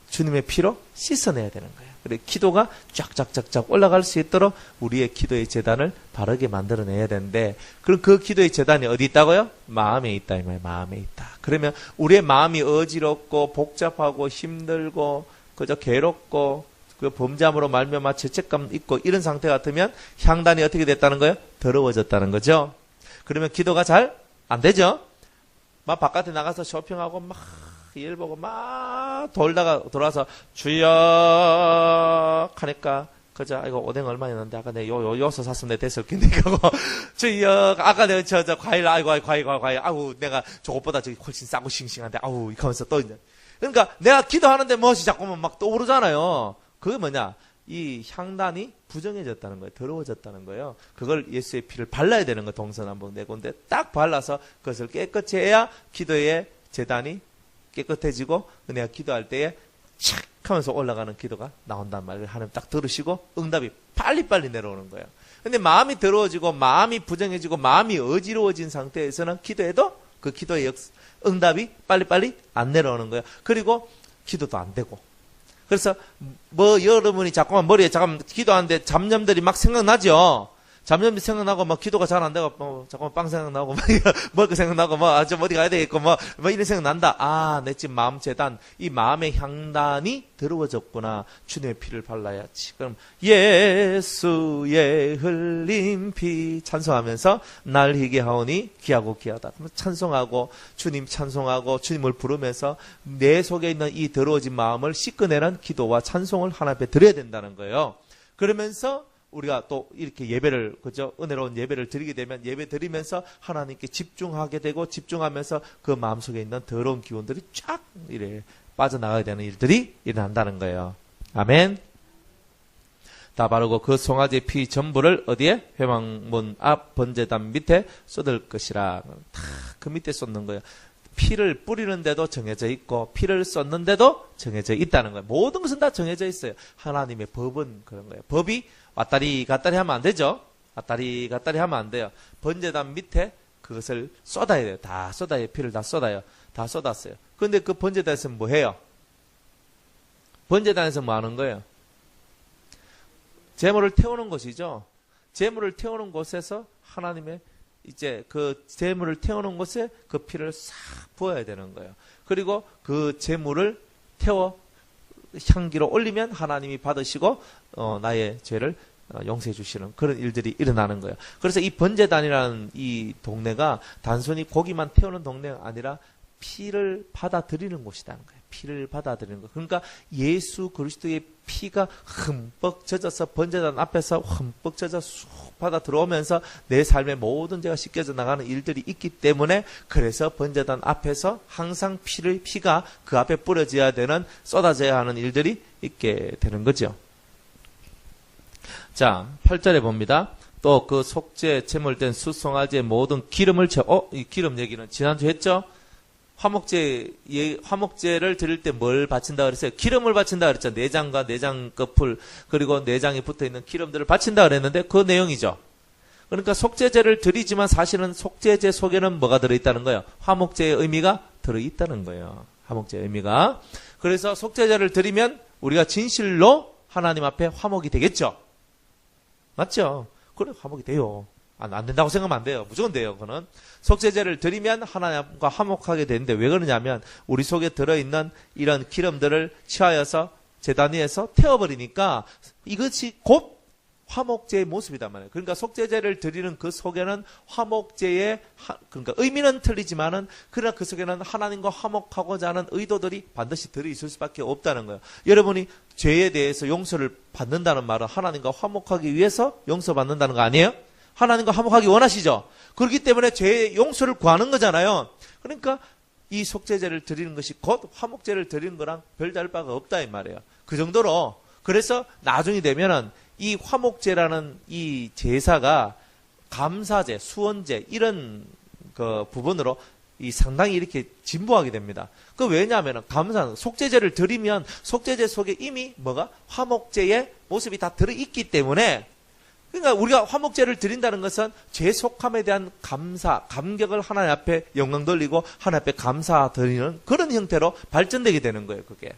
주님의 피로 씻어내야 되는 거예요. 그래 기도가 쫙쫙쫙쫙 올라갈 수 있도록 우리의 기도의 제단을 바르게 만들어내야 되는데, 그럼 그 기도의 제단이 어디 있다고요? 마음에 있다 이 말이에요. 마음에 있다. 그러면 우리의 마음이 어지럽고 복잡하고 힘들고 그저 괴롭고 그 범죄함으로 말미암아 죄책감 있고 이런 상태 같으면 향단이 어떻게 됐다는 거예요? 더러워졌다는 거죠. 그러면 기도가 잘 안 되죠. 막 바깥에 나가서 쇼핑하고 막 일 보고 막 돌다가 돌아서 주여 하니까 그저 이거 오뎅 얼마였는데 아까 내가 요서 샀으면 내가 됐을 텐데 하고 주여 아까 내가 저 과일 과일 아우 내가 저것보다 저기 훨씬 싸고 싱싱한데 아우 이러면서 또 이제, 그러니까 내가 기도하는데 무엇이 자꾸만 막 떠오르잖아요. 그게 뭐냐? 이 향단이 부정해졌다는 거예요. 더러워졌다는 거예요. 그걸 예수의 피를 발라야 되는 거예요. 동서남북 네 군데 딱 발라서 그것을 깨끗이 해야 기도의 제단이 깨끗해지고 은혜가 기도할 때에 착 하면서 올라가는 기도가 나온단 말이에요. 하나님 딱 들으시고 응답이 빨리빨리 내려오는 거예요. 근데 마음이 더러워지고 마음이 부정해지고 마음이 어지러워진 상태에서는 기도해도 그 기도의 응답이 빨리빨리 안 내려오는 거예요. 그리고 기도도 안 되고. 그래서 뭐 여러분이 자꾸만 머리에 기도하는데 잡념들이 막 생각나죠. 잡념이 생각나고 막 기도가 잘 안 되고 뭐 자꾸만 빵 생각나고 막 먹을 거 생각나고 뭐 좀 어디 가야 되겠고 뭐 이런 생각난다. 아, 내 지금 마음 재단, 이 마음의 향단이 더러워졌구나. 주님의 피를 발라야지. 그럼 예수의 흘린 피 찬송하면서 날 희게 하오니 귀하고 귀하다. 그럼 찬송하고 주님 찬송하고 주님을 부르면서 내 속에 있는 이 더러워진 마음을 씻어내는 기도와 찬송을 하나님 앞에 드려야 된다는 거예요. 그러면서 우리가 또 이렇게 예배를, 그죠? 은혜로운 예배를 드리게 되면 예배 드리면서 하나님께 집중하게 되고 집중하면서 그 마음속에 있는 더러운 기운들이 쫙 이래 빠져나가게 되는 일들이 일어난다는 거예요. 아멘. 다 바르고 그 송아지 피 전부를 어디에? 회막문 앞 번제단 밑에 쏟을 것이라. 다 그 밑에 쏟는 거예요. 피를 뿌리는데도 정해져 있고 피를 쏟는데도 정해져 있다는 거예요. 모든 것은 다 정해져 있어요. 하나님의 법은 그런 거예요. 법이 왔다리 갔다리 하면 안 되죠. 왔다리 갔다리 하면 안 돼요. 번제단 밑에 그것을 쏟아야 돼요. 다 쏟아요. 피를 다 쏟아요. 다 쏟았어요. 그런데 그 번제단에서 뭐 해요? 번제단에서 뭐 하는 거예요? 제물을 태우는 것이죠. 제물을 태우는 곳에서 하나님의 이제 그 제물을 태우는 곳에 그 피를 싹 부어야 되는 거예요. 그리고 그 제물을 태워 향기로 올리면 하나님이 받으시고 나의 죄를 용서해 주시는 그런 일들이 일어나는 거예요. 그래서 이 번제단이라는 이 동네가 단순히 고기만 태우는 동네가 아니라 피를 받아들이는 곳이라는 거예요. 피를 받아들이는 거. 그러니까 예수 그리스도의 피가 흠뻑 젖어서 번제단 앞에서 흠뻑 젖어 쑥 받아 들어오면서 내 삶의 모든 죄가 씻겨져 나가는 일들이 있기 때문에, 그래서 번제단 앞에서 항상 피가 그 앞에 뿌려져야 되는, 쏟아져야 하는 일들이 있게 되는 거죠. 자, 8절에 봅니다. 또 그 속죄 제물된 수송아지의 모든 기름을 이 기름 얘기는 지난주 했죠? 화목제를 드릴 때 뭘 바친다 그랬어요? 기름을 바친다 그랬죠. 내장과 내장 끝풀, 그리고 내장에 붙어있는 기름들을 바친다 그랬는데 그 내용이죠. 그러니까 속죄제를 드리지만 사실은 속죄제 속에는 뭐가 들어있다는 거예요? 화목제의 의미가 들어있다는 거예요. 화목제의 의미가. 그래서 속죄제를 드리면 우리가 진실로 하나님 앞에 화목이 되겠죠. 맞죠? 그래, 화목이 돼요. 안 된다고 생각하면 안 돼요. 무조건 돼요. 그거는 속죄제를 드리면 하나님과 화목하게 되는데, 왜 그러냐면 우리 속에 들어있는 이런 기름들을 취하여서 제단 위에서 태워버리니까 이것이 곧 화목제의 모습이단 말이에요. 그러니까 속죄제를 드리는 그 속에는 화목제의 그러니까 의미는 틀리지만은, 그러나 그 속에는 하나님과 화목하고자 하는 의도들이 반드시 들어있을 수밖에 없다는 거예요. 여러분이 죄에 대해서 용서를 받는다는 말은 하나님과 화목하기 위해서 용서받는다는 거 아니에요? 하나님과 화목하기 원하시죠? 그렇기 때문에 죄의 용서를 구하는 거잖아요. 그러니까 이 속죄제를 드리는 것이 곧 화목제를 드리는 거랑 별다를 바가 없다 이 말이에요. 그 정도로. 그래서 나중이 되면은 이 화목제라는 이 제사가 감사제, 수원제 이런 그 부분으로 이 상당히 이렇게 진보하게 됩니다. 그 왜냐하면 속죄제를 드리면 속죄제 속에 이미 뭐가 화목제의 모습이 다 들어있기 때문에, 그러니까 우리가 화목제를 드린다는 것은 죄 속함에 대한 감격을 하나님 앞에 영광 돌리고 하나님 앞에 감사 드리는 그런 형태로 발전되게 되는 거예요, 그게.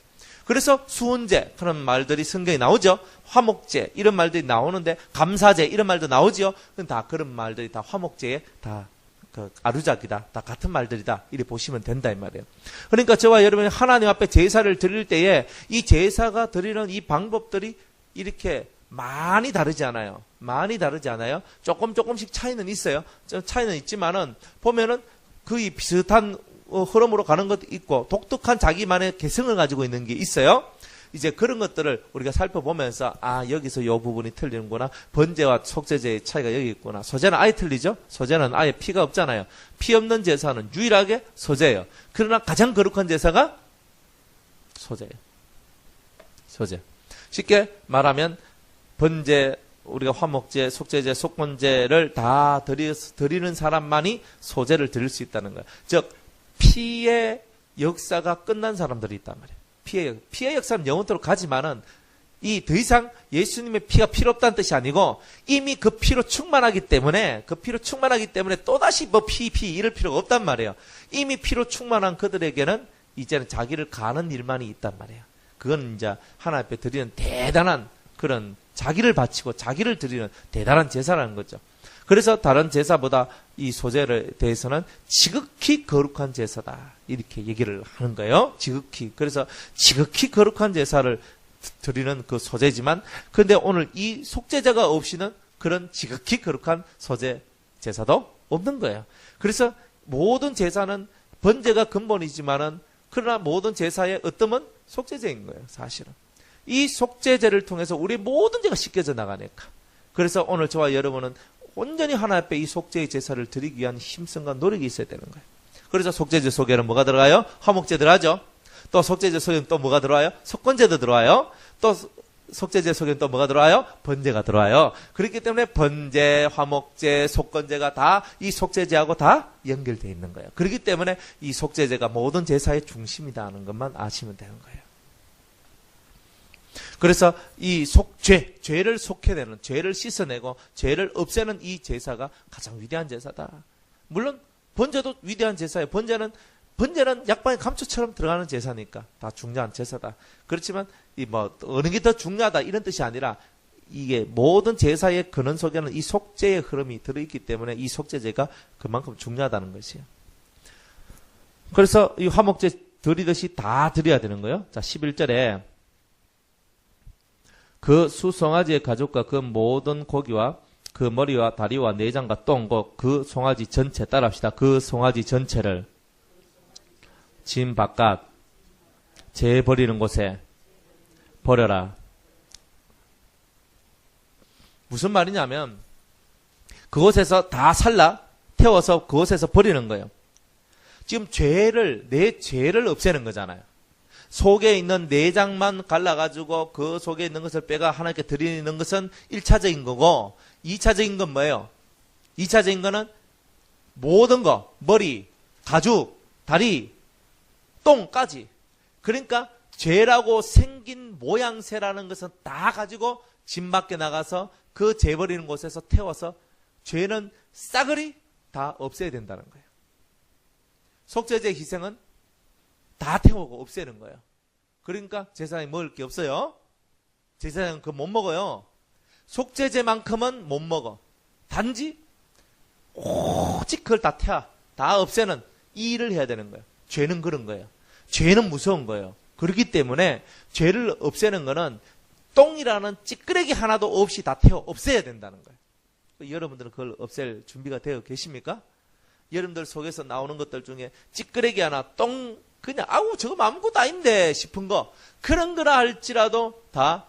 그래서 수훈제 그런 말들이 성경에 나오죠. 화목제 이런 말들이 나오는데, 감사제 이런 말도 나오죠. 다 그런 말들이 다 화목제에 다 그 아루작이다, 다 같은 말들이다, 이렇게 보시면 된다 이 말이에요. 그러니까 저와 여러분이 하나님 앞에 제사를 드릴 때에 이 제사가 드리는 이 방법들이 이렇게 많이 다르지 않아요. 많이 다르지 않아요. 조금씩 차이는 있어요. 차이는 있지만은 보면은 거의 비슷한 흐름으로 가는 것도 있고 독특한 자기만의 개성을 가지고 있는 게 있어요. 이제 그런 것들을 우리가 살펴보면서, 여기서 이 부분이 틀리는구나. 번제와 속죄제의 차이가 여기 있구나. 소제는 아예 틀리죠. 소제는 아예 피가 없잖아요. 피 없는 제사는 유일하게 소제예요. 그러나 가장 거룩한 제사가 소제예요. 소제. 쉽게 말하면 번제, 우리가 화목제, 속죄제, 속건제를 다 드리는 사람만이 소제를 드릴 수 있다는 거예요. 즉 피의 역사가 끝난 사람들이 있단 말이에요. 피의 역사는 영원토록 가지만은 이 더 이상 예수님의 피가 필요 없다는 뜻이 아니고, 이미 그 피로 충만하기 때문에 또다시 피 이럴 필요가 없단 말이에요. 이미 피로 충만한 그들에게는 이제는 자기를 가는 일만이 있단 말이에요. 그건 이제 하나님 앞에 드리는 대단한 그런 자기를 바치고 자기를 드리는 대단한 제사라는 거죠. 그래서 다른 제사보다 이 소제에 대해서는 지극히 거룩한 제사다, 이렇게 얘기를 하는 거예요. 지극히. 그래서 지극히 거룩한 제사를 드리는 그 소제지만, 그런데 오늘 이 속죄제가 없이는 그런 지극히 거룩한 소제 제사도 없는 거예요. 그래서 모든 제사는 번제가 근본이지만은, 그러나 모든 제사의 어떤 속죄제인 거예요, 사실은. 이 속죄제를 통해서 우리 모든 죄가 씻겨져 나가니까. 그래서 오늘 저와 여러분은 온전히 하나님 앞에 이 속죄의 제사를 드리기 위한 힘씀과 노력이 있어야 되는 거예요. 그래서 속죄제 속에는 뭐가 들어가요? 화목제 들어가죠. 또 속죄제 속에는 또 뭐가 들어와요? 속건제도 들어와요. 또 속죄제 속에는 또 뭐가 들어와요? 번제가 들어와요. 그렇기 때문에 번제, 화목제, 속건제가 다 이 속죄제하고 다 연결되어 있는 거예요. 그렇기 때문에 이 속죄제가 모든 제사의 중심이다 하는 것만 아시면 되는 거예요. 그래서 이 죄를 속해내는, 죄를 씻어내고 죄를 없애는 이 제사가 가장 위대한 제사다. 물론 번제도 위대한 제사예요. 번제는 약방의 감초처럼 들어가는 제사니까 다 중요한 제사다. 그렇지만 어느 게 더 중요하다 이런 뜻이 아니라, 이게 모든 제사의 근원 속에는 이 속죄의 흐름이 들어있기 때문에 이 속죄제가 그만큼 중요하다는 것이에요. 그래서 이 화목제 드리듯이 다 드려야 되는 거예요. 자, 11절에 그 수송아지의 가죽과 그 모든 고기와 그 머리와 다리와 내장과 똥, 그 송아지 전체, 따라합시다. 그 송아지 전체를 짐 바깥 죄 버리는 곳에 버려라. 무슨 말이냐면 그곳에서 다 살라 태워서 그곳에서 버리는 거예요. 지금 내 죄를 없애는 거잖아요. 속에 있는 내장만 갈라가지고 그 속에 있는 것을 빼가 하나님께 드리는 것은 1차적인 거고 2차적인 건 뭐예요? 2차적인 거는 모든 거, 머리, 가죽, 다리, 똥까지. 그러니까 죄라고 생긴 모양새라는 것은 다 가지고 집 밖에 나가서 그 죄 버리는 곳에서 태워서 죄는 싸그리 다 없애야 된다는 거예요. 속죄제 희생은 다 태우고 없애는 거예요. 그러니까 제사장이 먹을 게 없어요. 제사장은 그거 못 먹어요. 속죄제만큼은 못 먹어. 단지 오직 그걸 다 다 없애는 이 일을 해야 되는 거예요. 죄는 그런 거예요. 죄는 무서운 거예요. 그렇기 때문에 죄를 없애는 거는 똥이라는 찌끄레기 하나도 없이 다 태워 없애야 된다는 거예요. 여러분들은 그걸 없앨 준비가 되어 계십니까? 여러분들 속에서 나오는 것들 중에 찌끄레기 하나, 똥, 그냥 아우 저거 아무것도 아닌데 싶은 거 그런 거라 할지라도 다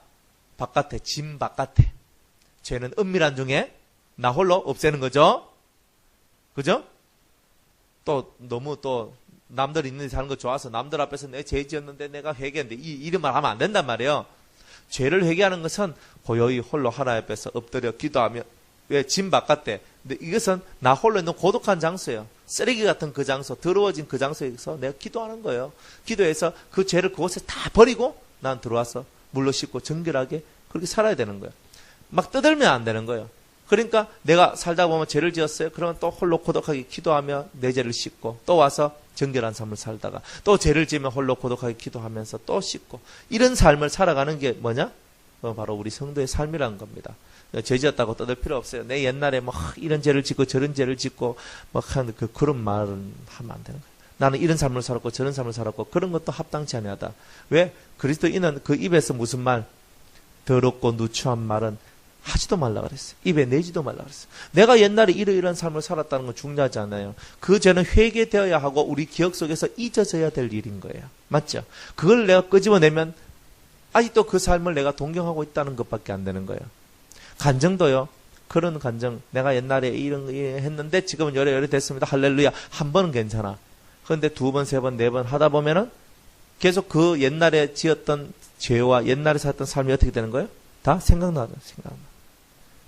바깥에, 짐 바깥에. 죄는 은밀한 중에 나 홀로 없애는 거죠. 그죠? 또 너무 또 남들 있는 데 사는 거 좋아서 남들 앞에서 내 죄 지었는데 내가 회개했는데 이런 말 하면 안 된단 말이에요. 죄를 회개하는 것은 고요히 홀로 하나님 앞에서 엎드려 기도하며 왜 짐 바깥에. 근데 이것은 나 홀로 있는 고독한 장소예요. 쓰레기 같은 그 장소, 더러워진 그 장소에서 내가 기도하는 거예요. 기도해서 그 죄를 그곳에 다 버리고 난 들어와서 물로 씻고 정결하게 그렇게 살아야 되는 거예요. 막 떠들면 안 되는 거예요. 그러니까 내가 살다 보면 죄를 지었어요. 그러면 또 홀로 고독하게 기도하며 내 죄를 씻고 또 와서 정결한 삶을 살다가 또 죄를 지으면 홀로 고독하게 기도하면서 또 씻고 이런 삶을 살아가는 게 뭐냐? 바로 우리 성도의 삶이라는 겁니다. 죄 지었다고 떠들 필요 없어요. 내 옛날에 뭐 이런 죄를 짓고 저런 죄를 짓고 막 하는 그런 말은 하면 안 되는 거예요. 나는 이런 삶을 살았고 저런 삶을 살았고 그런 것도 합당치 아니하다. 왜? 그리스도인은 그 입에서 무슨 말? 더럽고 누추한 말은 하지도 말라 그랬어요. 입에 내지도 말라 그랬어요. 내가 옛날에 이러이러한 삶을 살았다는 건 중요하지 않아요. 그 죄는 회개되어야 하고 우리 기억 속에서 잊어져야 될 일인 거예요. 맞죠? 그걸 내가 끄집어내면 아직도 그 삶을 내가 동경하고 있다는 것밖에 안 되는 거예요. 간정도요. 그런 간정. 내가 옛날에 이런 거 했는데 지금은 여러 됐습니다. 할렐루야. 한 번은 괜찮아. 그런데 두 번, 세 번, 네 번 하다 보면은 계속 그 옛날에 지었던 죄와 옛날에 살았던 삶이 어떻게 되는 거예요? 다 생각나.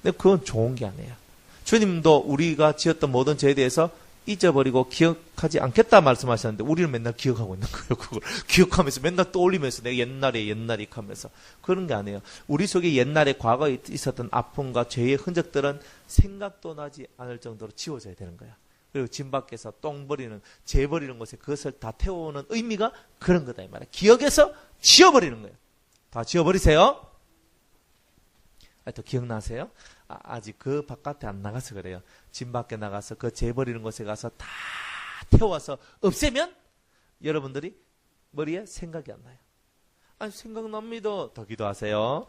근데 그건 좋은 게 아니에요. 주님도 우리가 지었던 모든 죄에 대해서 잊어버리고 기억하지 않겠다 말씀하셨는데 우리는 맨날 기억하고 있는 거예요. 그걸 기억하면서 맨날 떠올리면서 내가 옛날에 하면서 그런 게 아니에요. 우리 속에 옛날에 과거에 있었던 아픔과 죄의 흔적들은 생각도 나지 않을 정도로 지워져야 되는 거야. 그리고 짐 밖에서 똥 버리는, 죄 버리는 곳에 그것을 다 태워오는 의미가 그런 거다 이 말이야. 기억에서 지워버리는 거예요. 다 지워버리세요. 또 기억나세요? 아직 그 바깥에 안 나가서 그래요. 집 밖에 나가서 그 죄 버리는 곳에 가서 다 태워서 없애면 여러분들이 머리에 생각이 안 나요. 아니 생각납니다. 더 기도하세요.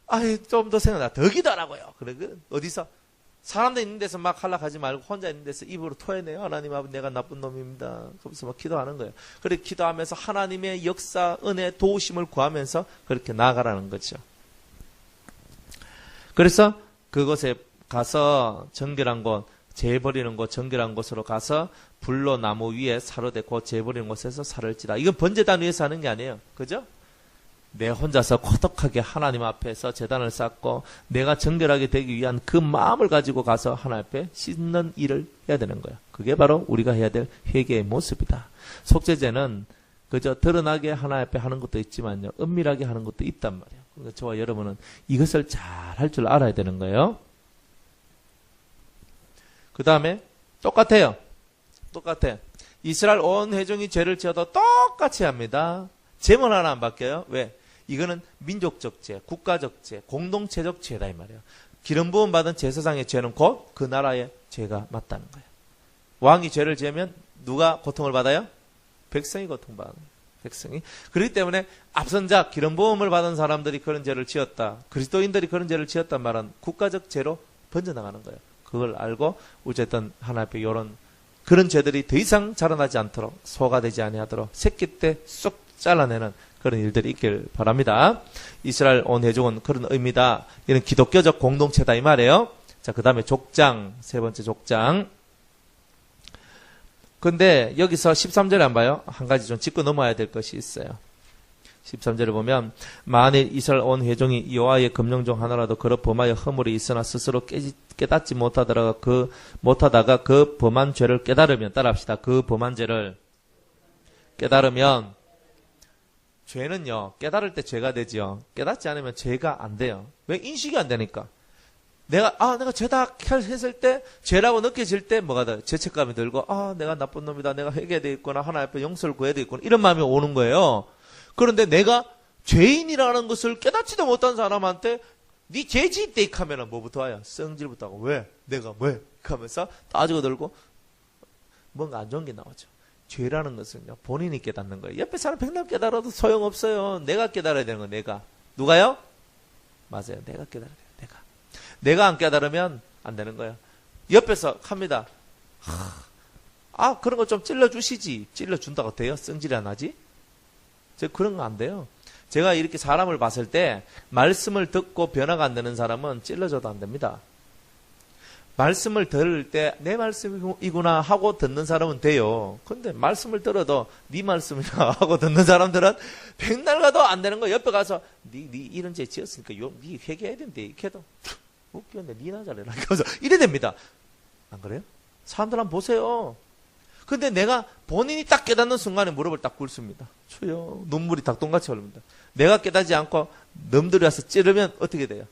아니 좀 더 생각나. 더 기도하라고요. 그래 어디서 사람들 있는 데서 막 하락하지 말고 혼자 있는 데서 입으로 토해내요. 하나님 아버지 내가 나쁜 놈입니다. 그래서 막 기도하는 거예요. 그래 기도하면서 하나님의 역사, 은혜, 도우심을 구하면서 그렇게 나아가라는 거죠. 그래서 그곳에 가서 정결한 곳, 죄 버리는 곳, 정결한 곳으로 가서 불로 나무 위에 사로 대고 죄 버리는 곳에서 살을 찌라. 이건 번제단 위에서 하는 게 아니에요. 그죠? 내 혼자서 고독하게 하나님 앞에서 제단을 쌓고 내가 정결하게 되기 위한 그 마음을 가지고 가서 하나님 앞에 씻는 일을 해야 되는 거예요. 그게 바로 우리가 해야 될 회개의 모습이다. 속죄제는 그저 드러나게 하나님 앞에 하는 것도 있지만요. 은밀하게 하는 것도 있단 말이에요. 그러니까 저와 여러분은 이것을 잘 할 줄 알아야 되는 거예요. 그 다음에 똑같아요. 똑같아. 이스라엘 온 회중이 죄를 지어도 똑같이 합니다. 제문 하나 안 바뀌어요. 왜? 이거는 민족적 죄, 국가적 죄, 공동체적 죄다 이 말이에요. 기름 부음 받은 제사장의 죄는 곧 그 나라의 죄가 맞다는 거예요. 왕이 죄를 지으면 누가 고통을 받아요? 백성이 고통받는 거예요. 백성이. 그렇기 때문에 앞선 자, 기름 부음을 받은 사람들이 그런 죄를 지었다. 그리스도인들이 그런 죄를 지었단 말은 국가적 죄로 번져나가는 거예요. 그걸 알고 어쨌든 하나님 앞에 이런 그런 죄들이 더 이상 자라나지 않도록 소화되지 아니하도록 새끼 때 쏙 잘라내는 그런 일들이 있길 바랍니다. 이스라엘 온 회족은 그런 의미다. 이런 기독교적 공동체다 이 말이에요. 자, 그 다음에 족장, 세 번째 족장. 근데 여기서 13절에 안 봐요? 한 가지 좀 짚고 넘어야 될 것이 있어요. 13절에 보면 만일 이스라엘 온 회종이 여호와의 금령중 하나라도 그로 범하여 허물이 있으나 스스로 깨닫지 못하다가 그 범한 죄를 깨달으면, 따라합시다. 그 범한 죄를 깨달으면, 죄는요 깨달을 때 죄가 되지요. 깨닫지 않으면 죄가 안 돼요. 왜? 인식이 안 되니까. 내가 죄다 했을 때, 죄라고 느껴질 때 뭐가 돼? 죄책감이 들고, 내가 나쁜 놈이다, 내가 회개해야 되겠구나, 하나님 앞에 용서를 구해야 되겠구나, 이런 마음이 오는 거예요. 그런데 내가 죄인이라는 것을 깨닫지도 못한 사람한테 네 죄지 있대 하면은 뭐부터 와요? 성질부터 하고, 왜? 내가 왜? 하면서 따지고 들고 뭔가 안 좋은 게 나오죠. 죄라는 것은요 본인이 깨닫는 거예요. 옆에 사람 백날 깨달아도 소용없어요. 내가 깨달아야 되는 거예요. 내가. 누가요? 맞아요. 내가 깨달아야 돼요. 내가 안 깨달으면 안 되는 거예요. 옆에서 합니다. 그런 거 좀 찔러주시지. 찔러준다고 돼요? 성질이 안 나지? 그런 거 안 돼요. 제가 이렇게 사람을 봤을 때 말씀을 듣고 변화가 안 되는 사람은 찔러줘도 안 됩니다. 말씀을 들을 때 내 말씀이구나 하고 듣는 사람은 돼요. 근데 말씀을 들어도 네 말씀이구나 하고 듣는 사람들은 백날 가도 안 되는 거예요. 옆에 가서 네 이런 죄 지었으니까 네 회개해야 된대. 이렇게 해도 웃겼네. 니나 잘해라. 그래서 이래 됩니다. 안 그래요? 사람들 한번 보세요. 근데 내가 본인이 딱 깨닫는 순간에 무릎을 딱 꿇습니다. 주여, 눈물이 닭똥같이 흐릅니다. 내가 깨닫지 않고 놈들이 와서 찌르면 어떻게 돼요?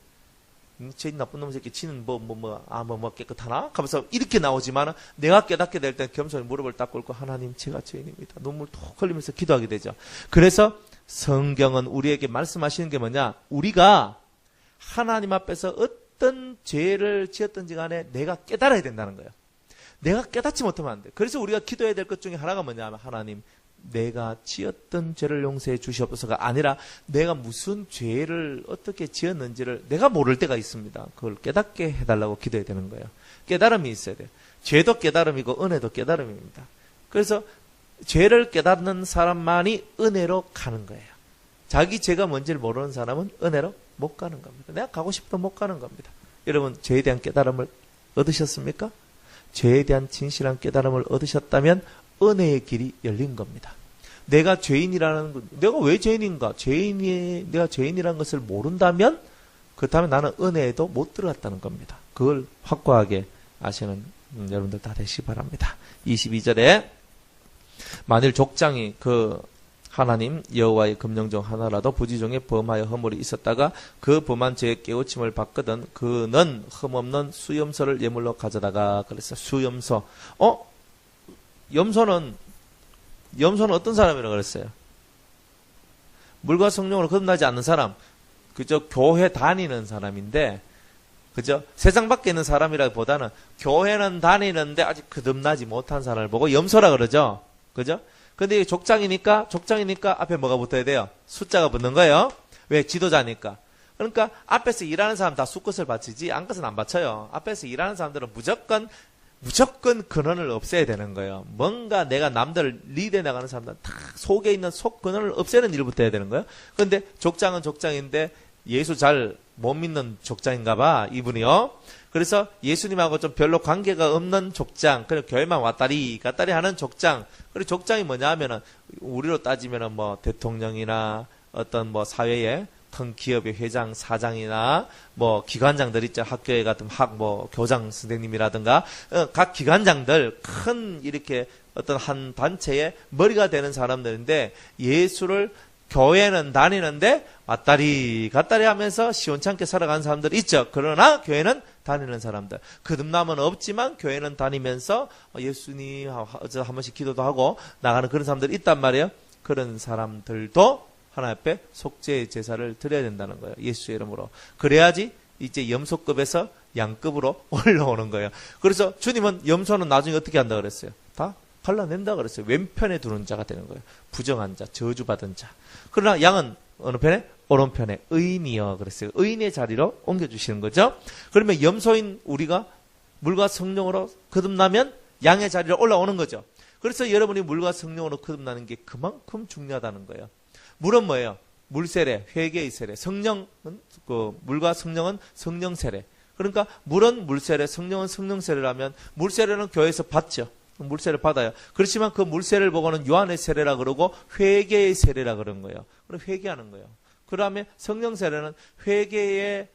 쟤 나쁜 놈 새끼 지는 뭐 깨끗하나? 하면서 이렇게 나오지만 내가 깨닫게 될 때 겸손히 무릎을 딱 꿇고 하나님 제가 죄인입니다. 눈물 톡 흘리면서 기도하게 되죠. 그래서 성경은 우리에게 말씀하시는 게 뭐냐? 우리가 하나님 앞에서 어떤 죄를 지었든지 간에 내가 깨달아야 된다는 거예요. 내가 깨닫지 못하면 안 돼. 그래서 우리가 기도해야 될 것 중에 하나가 뭐냐면 하나님 내가 지었던 죄를 용서해 주시옵소서가 아니라 내가 무슨 죄를 어떻게 지었는지를 내가 모를 때가 있습니다. 그걸 깨닫게 해달라고 기도해야 되는 거예요. 깨달음이 있어야 돼요. 죄도 깨달음이고 은혜도 깨달음입니다. 그래서 죄를 깨닫는 사람만이 은혜로 가는 거예요. 자기 죄가 뭔지를 모르는 사람은 은혜로 못 가는 겁니다. 내가 가고 싶어도 못 가는 겁니다. 여러분 죄에 대한 깨달음을 얻으셨습니까? 죄에 대한 진실한 깨달음을 얻으셨다면 은혜의 길이 열린 겁니다. 내가 죄인이라는 것, 내가 왜 죄인인가? 내가 죄인이라는 것을 모른다면 그렇다면 나는 은혜에도 못 들어갔다는 겁니다. 그걸 확고하게 아시는 여러분들 다 되시기 바랍니다. 22절에 만일 족장이 하나님 여호와의 금령 중 하나라도 부지 중에 범하여 허물이 있었다가 그 범한 죄의 깨우침을 받거든 그는 흠없는 수염소를 예물로 가져다가 그랬어요. 수염소. 염소는 어떤 사람이라고 그랬어요? 물과 성령으로 거듭나지 않는 사람. 그죠? 교회 다니는 사람인데, 그죠? 세상 밖에 있는 사람이라기보다는 교회는 다니는데 아직 거듭나지 못한 사람을 보고 염소라 그러죠? 그죠? 근데 족장이니까 앞에 뭐가 붙어야 돼요? 숫자가 붙는 거예요. 왜? 지도자니까. 그러니까 앞에서 일하는 사람 다 수컷을 바치지 안 것은 안 바쳐요. 앞에서 일하는 사람들은 무조건 근원을 없애야 되는 거예요. 뭔가 내가 남들을 리드해 나가는 사람들 다 속에 있는 속 근원을 없애는 일부터 해야 되는 거예요. 그런데 족장은 족장인데 예수 잘 못 믿는 족장인가 봐 이분이요. 그래서 예수님하고 좀 별로 관계가 없는 족장, 그리고 교회만 왔다리 갔다리 하는 족장. 그리고 족장이 뭐냐 하면은 우리로 따지면은 뭐 대통령이나 어떤 뭐 사회의 큰 기업의 회장, 사장이나 뭐 기관장들 있죠. 학교에 같은 교장 선생님이라든가 각 기관장들 큰 이렇게 어떤 한 단체의 머리가 되는 사람들인데 예수를 교회는 다니는데 왔다리 갔다리 하면서 시원찮게 살아가는 사람들 있죠. 그러나 교회는 다니는 사람들. 거듭남은 없지만 교회는 다니면서 예수님 한 번씩 기도도 하고 나가는 그런 사람들이 있단 말이에요. 그런 사람들도 하나님 앞에 속죄의 제사를 드려야 된다는 거예요. 예수의 이름으로. 그래야지 이제 염소급에서 양급으로 올라오는 거예요. 그래서 주님은 염소는 나중에 어떻게 한다 그랬어요? 다 갈라낸다 그랬어요. 왼편에 두는 자가 되는 거예요. 부정한 자, 저주받은 자. 그러나 양은 어느 편에? 오른편에 의인이여 그랬어요. 의인의 자리로 옮겨주시는 거죠. 그러면 염소인 우리가 물과 성령으로 거듭나면 양의 자리로 올라오는 거죠. 그래서 여러분이 물과 성령으로 거듭나는 게 그만큼 중요하다는 거예요. 물은 뭐예요? 물세례, 회개의 세례. 성령은 물과 성령은 성령 세례. 그러니까 물은 물세례, 성령은 성령 세례라면 물세례는 교회에서 받죠. 물세례를 받아요. 그렇지만 그 물세례를 보고는 요한의 세례라 그러고 회개의 세례라 그런 거예요. 그럼 회개하는 거예요. 그다음에 성령 세례는 회개의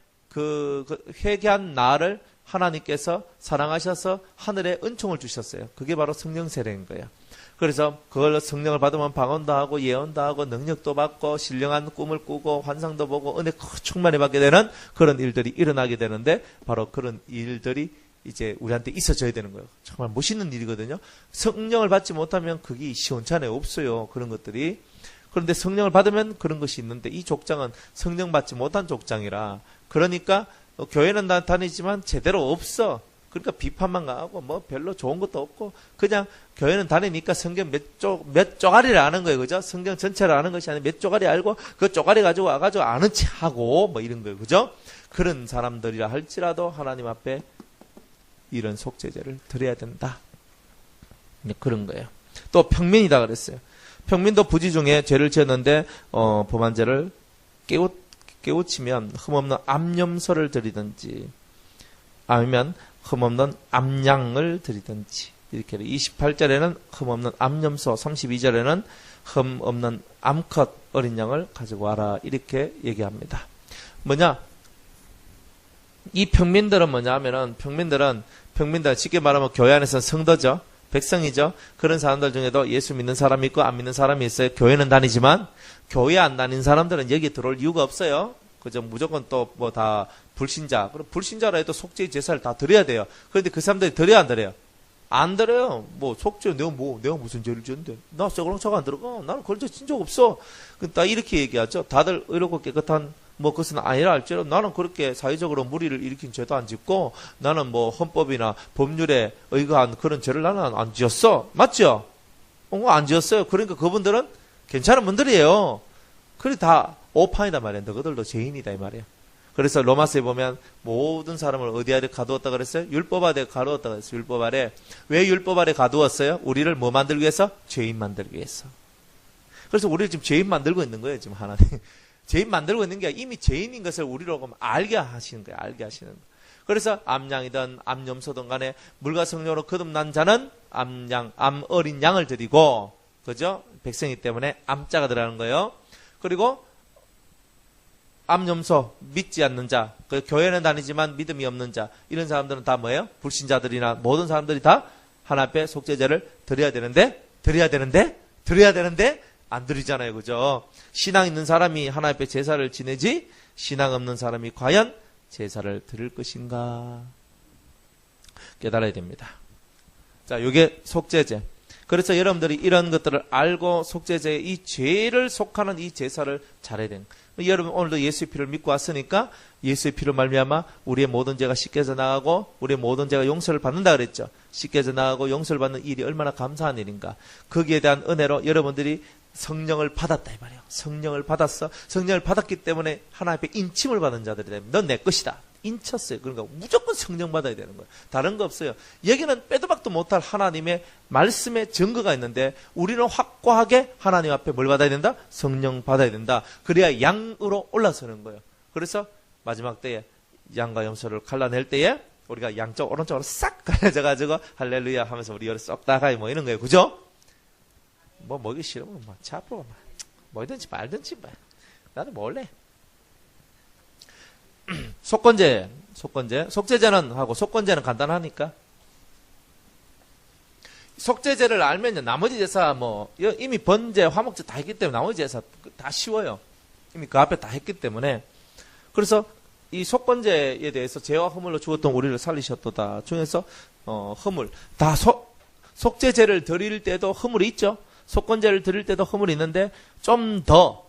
회개한 나를 하나님께서 사랑하셔서 하늘에 은총을 주셨어요. 그게 바로 성령 세례인 거예요. 그래서 그걸로 성령을 받으면 방언도 하고 예언도 하고 능력도 받고 신령한 꿈을 꾸고 환상도 보고 은혜 충만히 받게 되는 그런 일들이 일어나게 되는데 바로 그런 일들이 이제 우리한테 있어져야 되는 거예요. 정말 멋있는 일이거든요. 성령을 받지 못하면 그게 시원찮아요. 없어요. 그런 것들이. 그런데 성령을 받으면 그런 것이 있는데 이 족장은 성령 받지 못한 족장이라 그러니까 교회는 다니지만 제대로 없어. 그러니까 비판만 가고 뭐 별로 좋은 것도 없고 그냥 교회는 다니니까 성경 몇 쪼가리를 아는 거예요. 그죠? 성경 전체를 아는 것이 아니라 몇 쪼가리 알고 그 쪼가리 가지고 와가지고 아는 체 하고 뭐 이런 거예요. 그죠? 그런 사람들이라 할지라도 하나님 앞에 이런 속죄제를 드려야 된다. 그런 거예요. 또 평민이다 그랬어요. 평민도 부지 중에 죄를 지었는데 범한 죄를 깨우치면 흠없는 암염소를 드리든지 아니면 흠없는 암양을 드리든지 이렇게 28절에는 흠없는 암염소 32절에는 흠없는 암컷 어린 양을 가지고 와라 이렇게 얘기합니다. 뭐냐? 이 평민들은 뭐냐 하면은 평민들은 쉽게 말하면 교회 안에서는 성도죠. 백성이죠. 그런 사람들 중에도 예수 믿는 사람이 있고 안 믿는 사람이 있어요. 교회는 다니지만 교회 안 다니는 사람들은 여기 들어올 이유가 없어요. 그죠? 무조건 또 뭐 다 불신자. 그럼 불신자라 해도 속죄 제사를 다 드려야 돼요. 그런데 그 사람들이 드려야 안 드려요? 안 드려요. 뭐 속죄 내가 무슨 죄를 지었는데 나 저거랑 저거 안 들어가. 나는 그런 죄 진 적 없어. 딱 이렇게 얘기하죠. 다들 의롭고 깨끗한 뭐 그것은 아니라 할지라도 나는 그렇게 사회적으로 무리를 일으킨 죄도 안 짓고 나는 뭐 헌법이나 법률에 의거한 그런 죄를 나는 안 지었어. 맞죠? 안 지었어요. 그러니까 그분들은 괜찮은 분들이에요. 그래 다 오판이다 말이야. 너희들도 죄인이다 이 말이야. 그래서 로마서에 보면 모든 사람을 어디 아래 가두었다 그랬어요? 율법 아래 가두었다 그랬어요. 율법 아래. 왜 율법 아래 가두었어요? 우리를 뭐 만들기 위해서? 죄인 만들기 위해서. 그래서 우리를 지금 죄인 만들고 있는 거예요. 지금 하나님. 죄인 만들고 있는 게 이미 죄인인 것을 우리로 알게 하시는 거예요. 알게 하시는 거예요. 그래서 암양이든 암염소든 간에 물과 성령으로 거듭난 자는 암 어린 양을 드리고 그죠? 백성이기 때문에 암자가 들어가는 거예요. 그리고 암염소 믿지 않는 자, 그 교회는 다니지만 믿음이 없는 자 이런 사람들은 다 뭐예요? 불신자들이나 모든 사람들이 다 하나님 앞에 속죄제를 드려야 되는데 안 드리잖아요. 그죠? 신앙 있는 사람이 하나님 앞에 제사를 지내지 신앙 없는 사람이 과연 제사를 드릴 것인가 깨달아야 됩니다. 자, 이게 속죄제. 그래서 여러분들이 이런 것들을 알고 속죄제의 이 죄를 속하는 이 제사를 잘해야 되는 거예요. 여러분 오늘도 예수의 피를 믿고 왔으니까 예수의 피로 말미암아 우리의 모든 죄가 씻겨져 나가고 우리의 모든 죄가 용서를 받는다 그랬죠. 씻겨져 나가고 용서를 받는 일이 얼마나 감사한 일인가. 거기에 대한 은혜로 여러분들이 성령을 받았다 이 말이에요. 성령을 받았어. 성령을 받았기 때문에 하나님 앞에 인침을 받은 자들이 되면 넌 내 것이다. 인쳤어요. 그러니까 무조건 성령 받아야 되는 거예요. 다른 거 없어요. 여기는 빼도 박도 못할 하나님의 말씀의 증거가 있는데 우리는 확고하게 하나님 앞에 뭘 받아야 된다? 성령 받아야 된다. 그래야 양으로 올라서는 거예요. 그래서 마지막 때에 양과 염소를 갈라낼 때에 우리가 양쪽 오른쪽으로 싹 갈라져가지고 할렐루야 하면서 우리 열을 쏙 나가요. 뭐 이런 거예요. 그죠? 뭐 먹기 싫으면 뭐 차프로 뭐든지 말든지 뭐. 나도 몰래. 속죄제는 하고 속건제는 간단하니까. 속죄제를 알면요 나머지 제사 뭐 이미 번제, 화목제 다 했기 때문에 나머지 제사 다 쉬워요. 이미 그 앞에 다 했기 때문에. 그래서 이 속건제에 대해서 죄와 허물로 죽었던 우리를 살리셨도다 중에서 허물 다 속죄제를 드릴 때도 허물이 있죠. 속건제를 드릴 때도 허물이 있는데 좀 더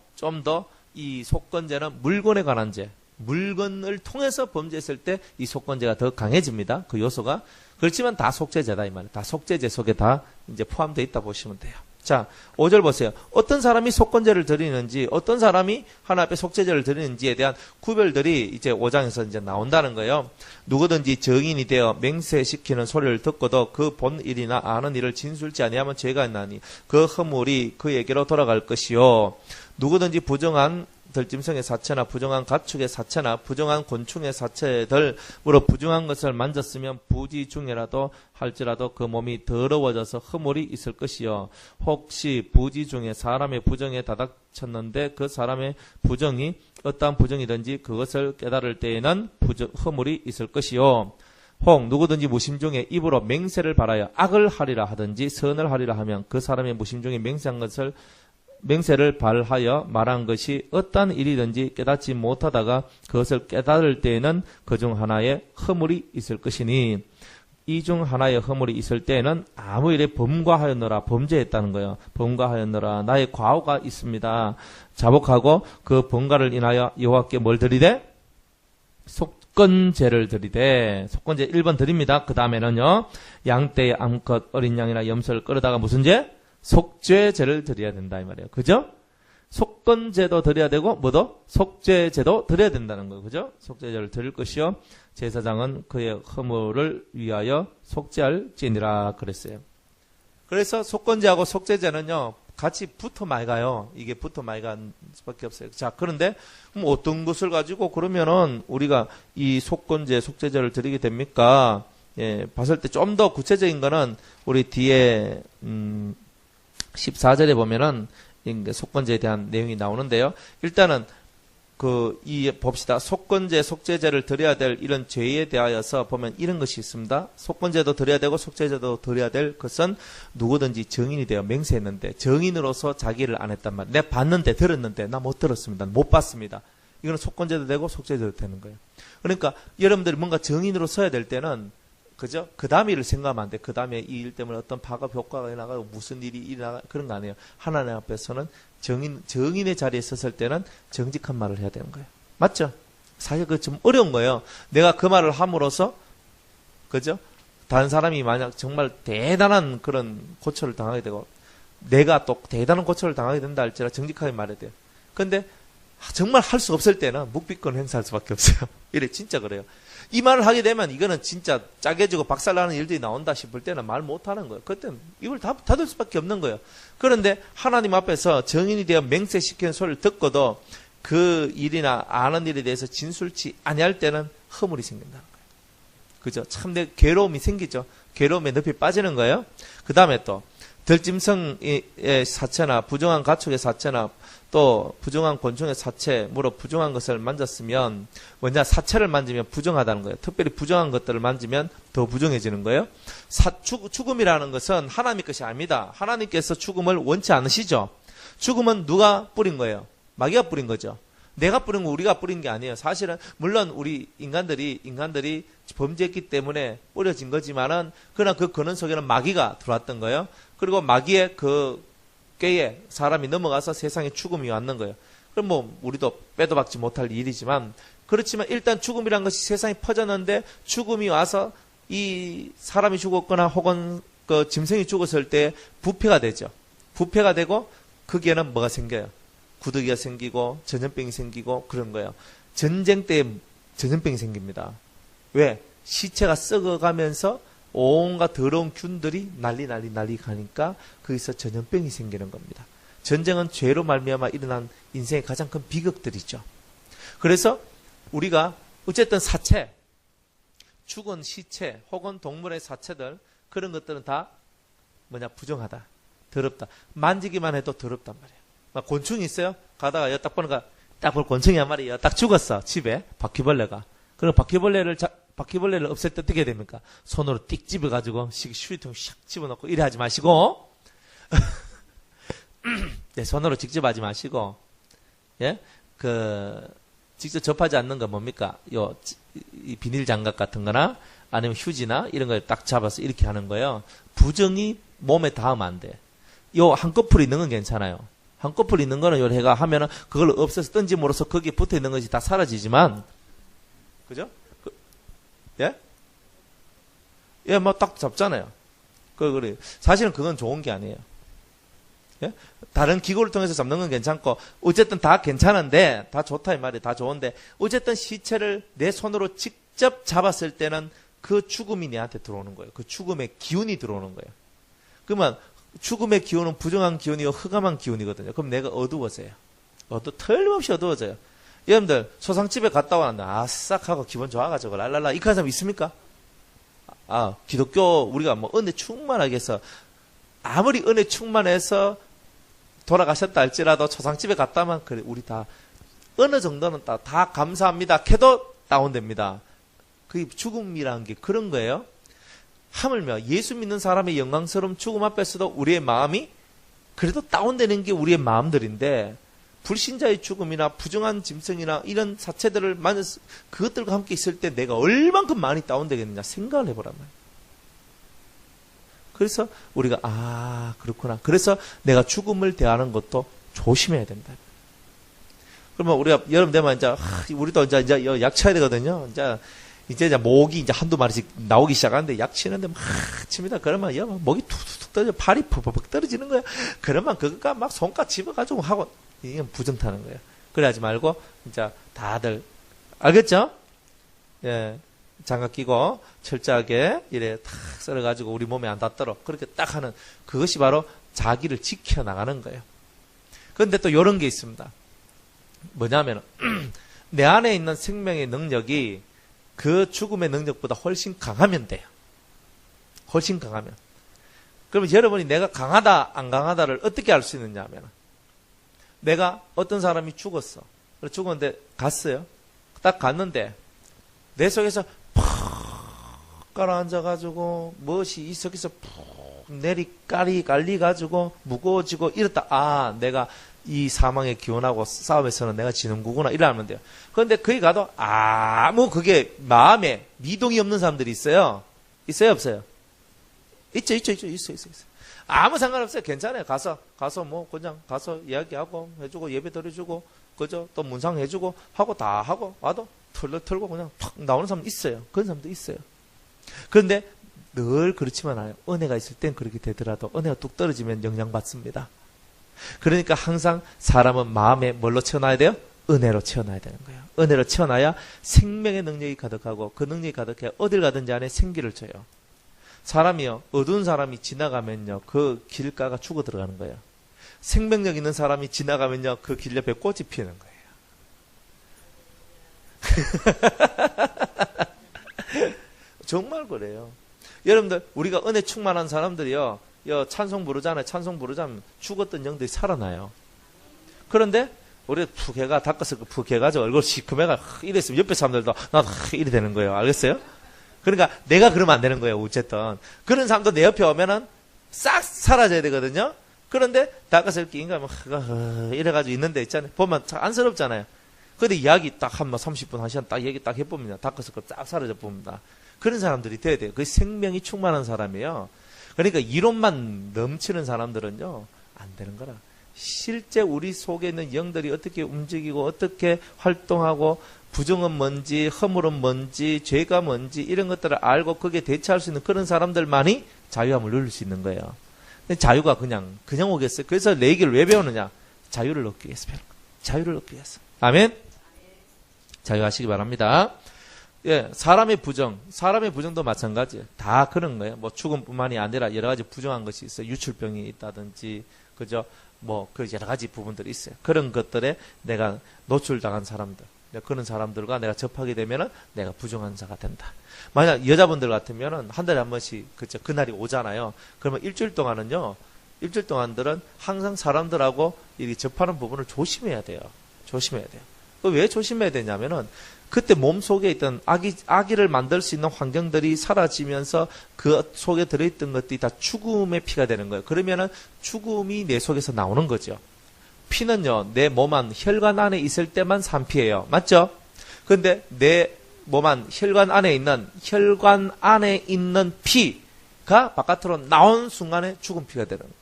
이 속건제는 물건에 관한 죄, 물건을 통해서 범죄했을 때 이 속건제가 더 강해집니다. 그 요소가. 그렇지만 다 속죄제다 이 말이에요. 다 속죄제 속에 다 이제 포함되어 있다 보시면 돼요. 자, 5절 보세요. 어떤 사람이 속건제를 드리는지, 어떤 사람이 하나님 앞에 속죄제를 드리는지에 대한 구별들이 이제 5장에서 이제 나온다는 거예요. 누구든지 증인이 되어 맹세시키는 소리를 듣고도 그 본 일이나 아는 일을 진술치 아니하면 죄가 있나니 그 허물이 그에게로 돌아갈 것이요. 누구든지 부정한 들짐승의 사체나 부정한 가축의 사체나 부정한 곤충의 사체들으로 부정한 것을 만졌으면 부지 중에라도 할지라도 그 몸이 더러워져서 허물이 있을 것이요. 혹시 부지 중에 사람의 부정에 다닥쳤는데 그 사람의 부정이 어떠한 부정이든지 그것을 깨달을 때에는 허물이 있을 것이요. 혹 누구든지 무심중에 입으로 맹세를 발하여 악을 하리라 하든지 선을 하리라 하면 그 사람의 무심중에 맹세를 발하여 말한 것이 어떠한 일이든지 깨닫지 못하다가 그것을 깨달을 때에는 그 중 하나의 허물이 있을 것이니 이 중 하나의 허물이 있을 때에는 아무 일에 범과하였노라 범죄했다는 거예요. 범과하였노라 나의 과오가 있습니다. 자복하고 그 범과를 인하여 여호와께 뭘 드리되? 속건제를 드리되 속건제 1번 드립니다. 그 다음에는요. 양떼의 암컷 어린 양이나 염소를 끌어다가 무슨 제? 속죄제를 드려야 된다 이 말이에요. 그죠? 속건제도 드려야 되고 뭐도? 속죄제도 드려야 된다는 거예요. 그죠? 속죄제를 드릴 것이요. 제사장은 그의 허물을 위하여 속죄할지니라 그랬어요. 그래서 속건제하고 속죄제는요. 같이 붙어 많이 가요. 이게 붙어 많이 간 수밖에 없어요. 자, 그런데 어떤 것을 가지고 그러면은 우리가 이 속건제, 속죄제를 드리게 됩니까? 예, 봤을 때 좀 더 구체적인 거는 우리 뒤에 14절에 보면은 속건제에 대한 내용이 나오는데요. 일단은 봅시다. 속건제, 속죄제를 드려야 될 이런 죄에 대하여서 보면 이런 것이 있습니다. 속건제도 드려야 되고 속죄제도 드려야 될 것은 누구든지 정인이 되어 맹세했는데 정인으로서 자기를 안 했단 말이에요. 내가 봤는데 들었는데 나 못 들었습니다. 못 봤습니다. 이거는 속건제도 되고 속죄제도 되는 거예요. 그러니까 여러분들이 뭔가 정인으로 서야 될 때는 그죠? 그 다음 일을 생각하면 안 돼. 그 다음에 이 일 때문에 어떤 파급 효과가 나가고 무슨 일이 일어나가 그런 거 아니에요. 하나님 앞에서는 정인의 자리에 섰을 때는 정직한 말을 해야 되는 거예요. 맞죠? 사실 그거 좀 어려운 거예요. 내가 그 말을 함으로써 그죠? 다른 사람이 만약 정말 대단한 그런 고초를 당하게 되고 내가 또 대단한 고초를 당하게 된다 할지라 정직하게 말해야 돼요. 근데 정말 할 수 없을 때는 묵비권 행사할 수밖에 없어요. 이래 진짜 그래요. 이 말을 하게 되면 이거는 진짜 짜게지고 박살나는 일들이 나온다 싶을 때는 말 못하는 거예요. 그때는 입을 닫을 수밖에 없는 거예요. 그런데 하나님 앞에서 정인이 되어 맹세시키는 소리를 듣고도 그 일이나 아는 일에 대해서 진술치 아니할 때는 허물이 생긴다는 거예요. 그죠? 참 내 괴로움이 생기죠. 괴로움에 늪이 빠지는 거예요. 그 다음에 또 들짐승의 사체나 부정한 가축의 사체나 또 부정한 곤충의 사체, 무로 부정한 것을 만졌으면 뭐냐 사체를 만지면 부정하다는 거예요. 특별히 부정한 것들을 만지면 더 부정해지는 거예요. 죽음이라는 것은 하나님의 것이 아닙니다. 하나님께서 죽음을 원치 않으시죠. 죽음은 누가 뿌린 거예요? 마귀가 뿌린 거죠. 내가 뿌린 거 우리가 뿌린 게 아니에요. 사실은 물론 우리 인간들이 범죄했기 때문에 뿌려진 거지만은 그러나 그 근원 속에는 마귀가 들어왔던 거예요. 그리고 마귀의 그 꾀에 사람이 넘어가서 세상에 죽음이 왔는 거예요. 그럼 뭐 우리도 빼도 박지 못할 일이지만 그렇지만 일단 죽음이란 것이 세상에 퍼졌는데 죽음이 와서 이 사람이 죽었거나 혹은 그 짐승이 죽었을 때 부패가 되죠. 부패가 되고 거기에는 뭐가 생겨요? 구더기가 생기고 전염병이 생기고 그런 거예요. 전쟁 때 전염병이 생깁니다. 왜? 시체가 썩어가면서 온갖 더러운 균들이 난리 가니까 거기서 전염병이 생기는 겁니다. 전쟁은 죄로 말미암아 일어난 인생의 가장 큰 비극들이죠. 그래서 우리가 어쨌든 사체, 죽은 시체 혹은 동물의 사체들 그런 것들은 다 부정하다, 더럽다. 만지기만 해도 더럽단 말이에요. 막 곤충이 있어요. 가다가 딱 보니까 딱 볼 곤충이 한 마리 딱 죽었어. 집에 바퀴벌레가. 그럼 바퀴벌레를 없앨 때 어떻게 됩니까? 손으로 띡 집어가지고 휴지통 샥 집어넣고 이래 하지 마시고 네, 손으로 직접 하지 마시고 예? 직접 접하지 않는 건 뭡니까? 이 비닐 장갑 같은 거나 아니면 휴지나 이런 걸 딱 잡아서 이렇게 하는 거예요. 부정이 몸에 닿으면 안 돼. 한꺼풀 있는 건 괜찮아요. 한꺼풀 있는 거는 요 해가 하면은 그걸 없애서 던짐으로써 거기에 붙어 있는 것이 다 사라지지만 그죠? 예? 예, 딱 잡잖아요. 그래. 사실은 그건 좋은 게 아니에요. 예? 다른 기구를 통해서 잡는 건 괜찮고, 어쨌든 다 괜찮은데, 다 좋다 이 말이 다 좋은데, 어쨌든 시체를 내 손으로 직접 잡았을 때는 그 죽음이 내한테 들어오는 거예요. 그 죽음의 기운이 들어오는 거예요. 그러면 죽음의 기운은 부정한 기운이고 흑암한 기운이거든요. 그럼 내가 어두워져요. 틀림없이 어두워져요. 여러분들 소상집에 갔다 왔는데 아싹 하고 기분 좋아가지고 랄랄라 이렇게 하는 사람 있습니까? 기독교 우리가 뭐 은혜 충만하게 해서 아무리 은혜 충만해서 돌아가셨다 할지라도 초상집에 갔다만 그래 우리 다 어느 정도는 다 감사합니다. 캐도 다운됩니다. 그 죽음이라는 게 그런 거예요. 하물며 예수 믿는 사람의 영광스러운 죽음 앞에서도 우리의 마음이 그래도 다운되는 게 우리의 마음들인데 불신자의 죽음이나 부정한 짐승이나 이런 사체들을 만나서 그것들과 함께 있을 때 내가 얼만큼 많이 다운되겠느냐 생각을 해보란 말이에요. 그래서 우리가 그렇구나. 그래서 내가 죽음을 대하는 것도 조심해야 된다. 그러면 우리가 여름 되면 우리도 이제 약 쳐야 되거든요. 이제 목이 이제 한두 마리씩 나오기 시작하는데 약 치는데 막 칩니다. 그러면 목이 툭툭 떨어져 팔이 퍽퍽 떨어지는 거야. 그러면 그거가 막 손가락 집어가지고 하고 이건 부정타는 거예요. 그래하지 말고 이제 다들 알겠죠? 예, 장갑 끼고 철저하게 이래 탁 썰어가지고 우리 몸에 안 닿도록 그렇게 딱 하는 그것이 바로 자기를 지켜나가는 거예요. 그런데 또 이런 게 있습니다. 뭐냐면 내 안에 있는 생명의 능력이 그 죽음의 능력보다 훨씬 강하면 돼요. 훨씬 강하면. 그러면 여러분이 내가 강하다 안 강하다를 어떻게 알 수 있느냐 하면 내가 어떤 사람이 죽었어. 죽었는데 갔어요. 딱 갔는데 내 속에서 푹 가라앉아가지고 무엇이 이 속에서 푹 깔리가지고 무거워지고 이렇다. 내가 이 사망의 기원하고 싸움에서는 내가 지는구나 이러면 돼요. 그런데 거기 가도 그게 마음에 미동이 없는 사람들이 있어요. 있어요 없어요? 있어요. 아무 상관없어요. 괜찮아요. 가서 뭐 그냥 가서 이야기하고 해주고 예배 드려주고 그죠? 또 문상 해주고 하고 다 하고 와도 털고 그냥 팍 나오는 사람 있어요. 그런 사람도 있어요. 그런데 늘 그렇지만 않아요. 은혜가 있을 땐 그렇게 되더라도 은혜가 뚝 떨어지면 영향받습니다. 그러니까 항상 사람은 마음에 뭘로 채워놔야 돼요? 은혜로 채워놔야 되는 거예요. 은혜로 채워놔야 생명의 능력이 가득하고 그 능력이 가득해 어딜 가든지 안에 생기를 줘요. 사람이요, 어두운 사람이 지나가면요, 그 길가가 죽어 들어가는 거예요. 생명력 있는 사람이 지나가면요, 그 길 옆에 꽃이 피는 거예요. 정말 그래요. 여러분들, 우리가 은혜 충만한 사람들이요, 찬송 부르잖아요. 찬송 부르자면 죽었던 영들이 살아나요. 그런데 우리가 푹 해가 닦아서 푹 해가지고 얼굴 시커매가 이랬으면 옆에 사람들도 나도 이래 되는 거예요. 알겠어요? 그러니까 내가 그러면 안 되는 거예요. 어쨌든 그런 사람도 내 옆에 오면은 싹 사라져야 되거든요. 그런데 닦아서 이렇게 인간 이래가지고 있는데 있잖아요. 보면 참 안쓰럽잖아요. 근데 이야기 딱 한 30분 1시간 딱 얘기 딱 해봅니다. 닦아서 싹 사라져 봅니다. 그런 사람들이 돼야 돼요. 그 생명이 충만한 사람이에요. 그러니까 이론만 넘치는 사람들은요, 안 되는 거라. 실제 우리 속에 있는 영들이 어떻게 움직이고 어떻게 활동하고 부정은 뭔지 허물은 뭔지 죄가 뭔지 이런 것들을 알고 거기에 대처할 수 있는 그런 사람들만이 자유함을 누릴 수 있는 거예요. 근데 자유가 그냥 오겠어요. 그래서 내 얘기를 왜 배우느냐? 자유를 얻기 위해서 배우는 거예요. 자유를 얻기 위해서. 아멘? 자유하시기 바랍니다. 예, 사람의 부정도 마찬가지예요. 다 그런 거예요. 뭐 죽음뿐만이 아니라 여러 가지 부정한 것이 있어요. 유출병이 있다든지, 그죠? 뭐 그 여러 가지 부분들이 있어요. 그런 것들에 내가 노출당한 사람들, 그런 사람들과 내가 접하게 되면은 내가 부정한 자가 된다. 만약 여자분들 같으면은 한 달에 한 번씩 그날이 오잖아요. 그러면 일주일 동안들은 항상 사람들하고 이렇게 접하는 부분을 조심해야 돼요. 조심해야 돼요. 왜 조심해야 되냐면은 그때 몸 속에 있던 아기를 만들 수 있는 환경들이 사라지면서 그 속에 들어있던 것들이 다 죽음의 피가 되는 거예요. 그러면은 죽음이 내 속에서 나오는 거죠. 피는요, 내 몸 안, 혈관 안에 있을 때만 산 피예요. 맞죠? 근데 내 몸 안, 혈관 안에 있는 피가 바깥으로 나온 순간에 죽은 피가 되는 거예요.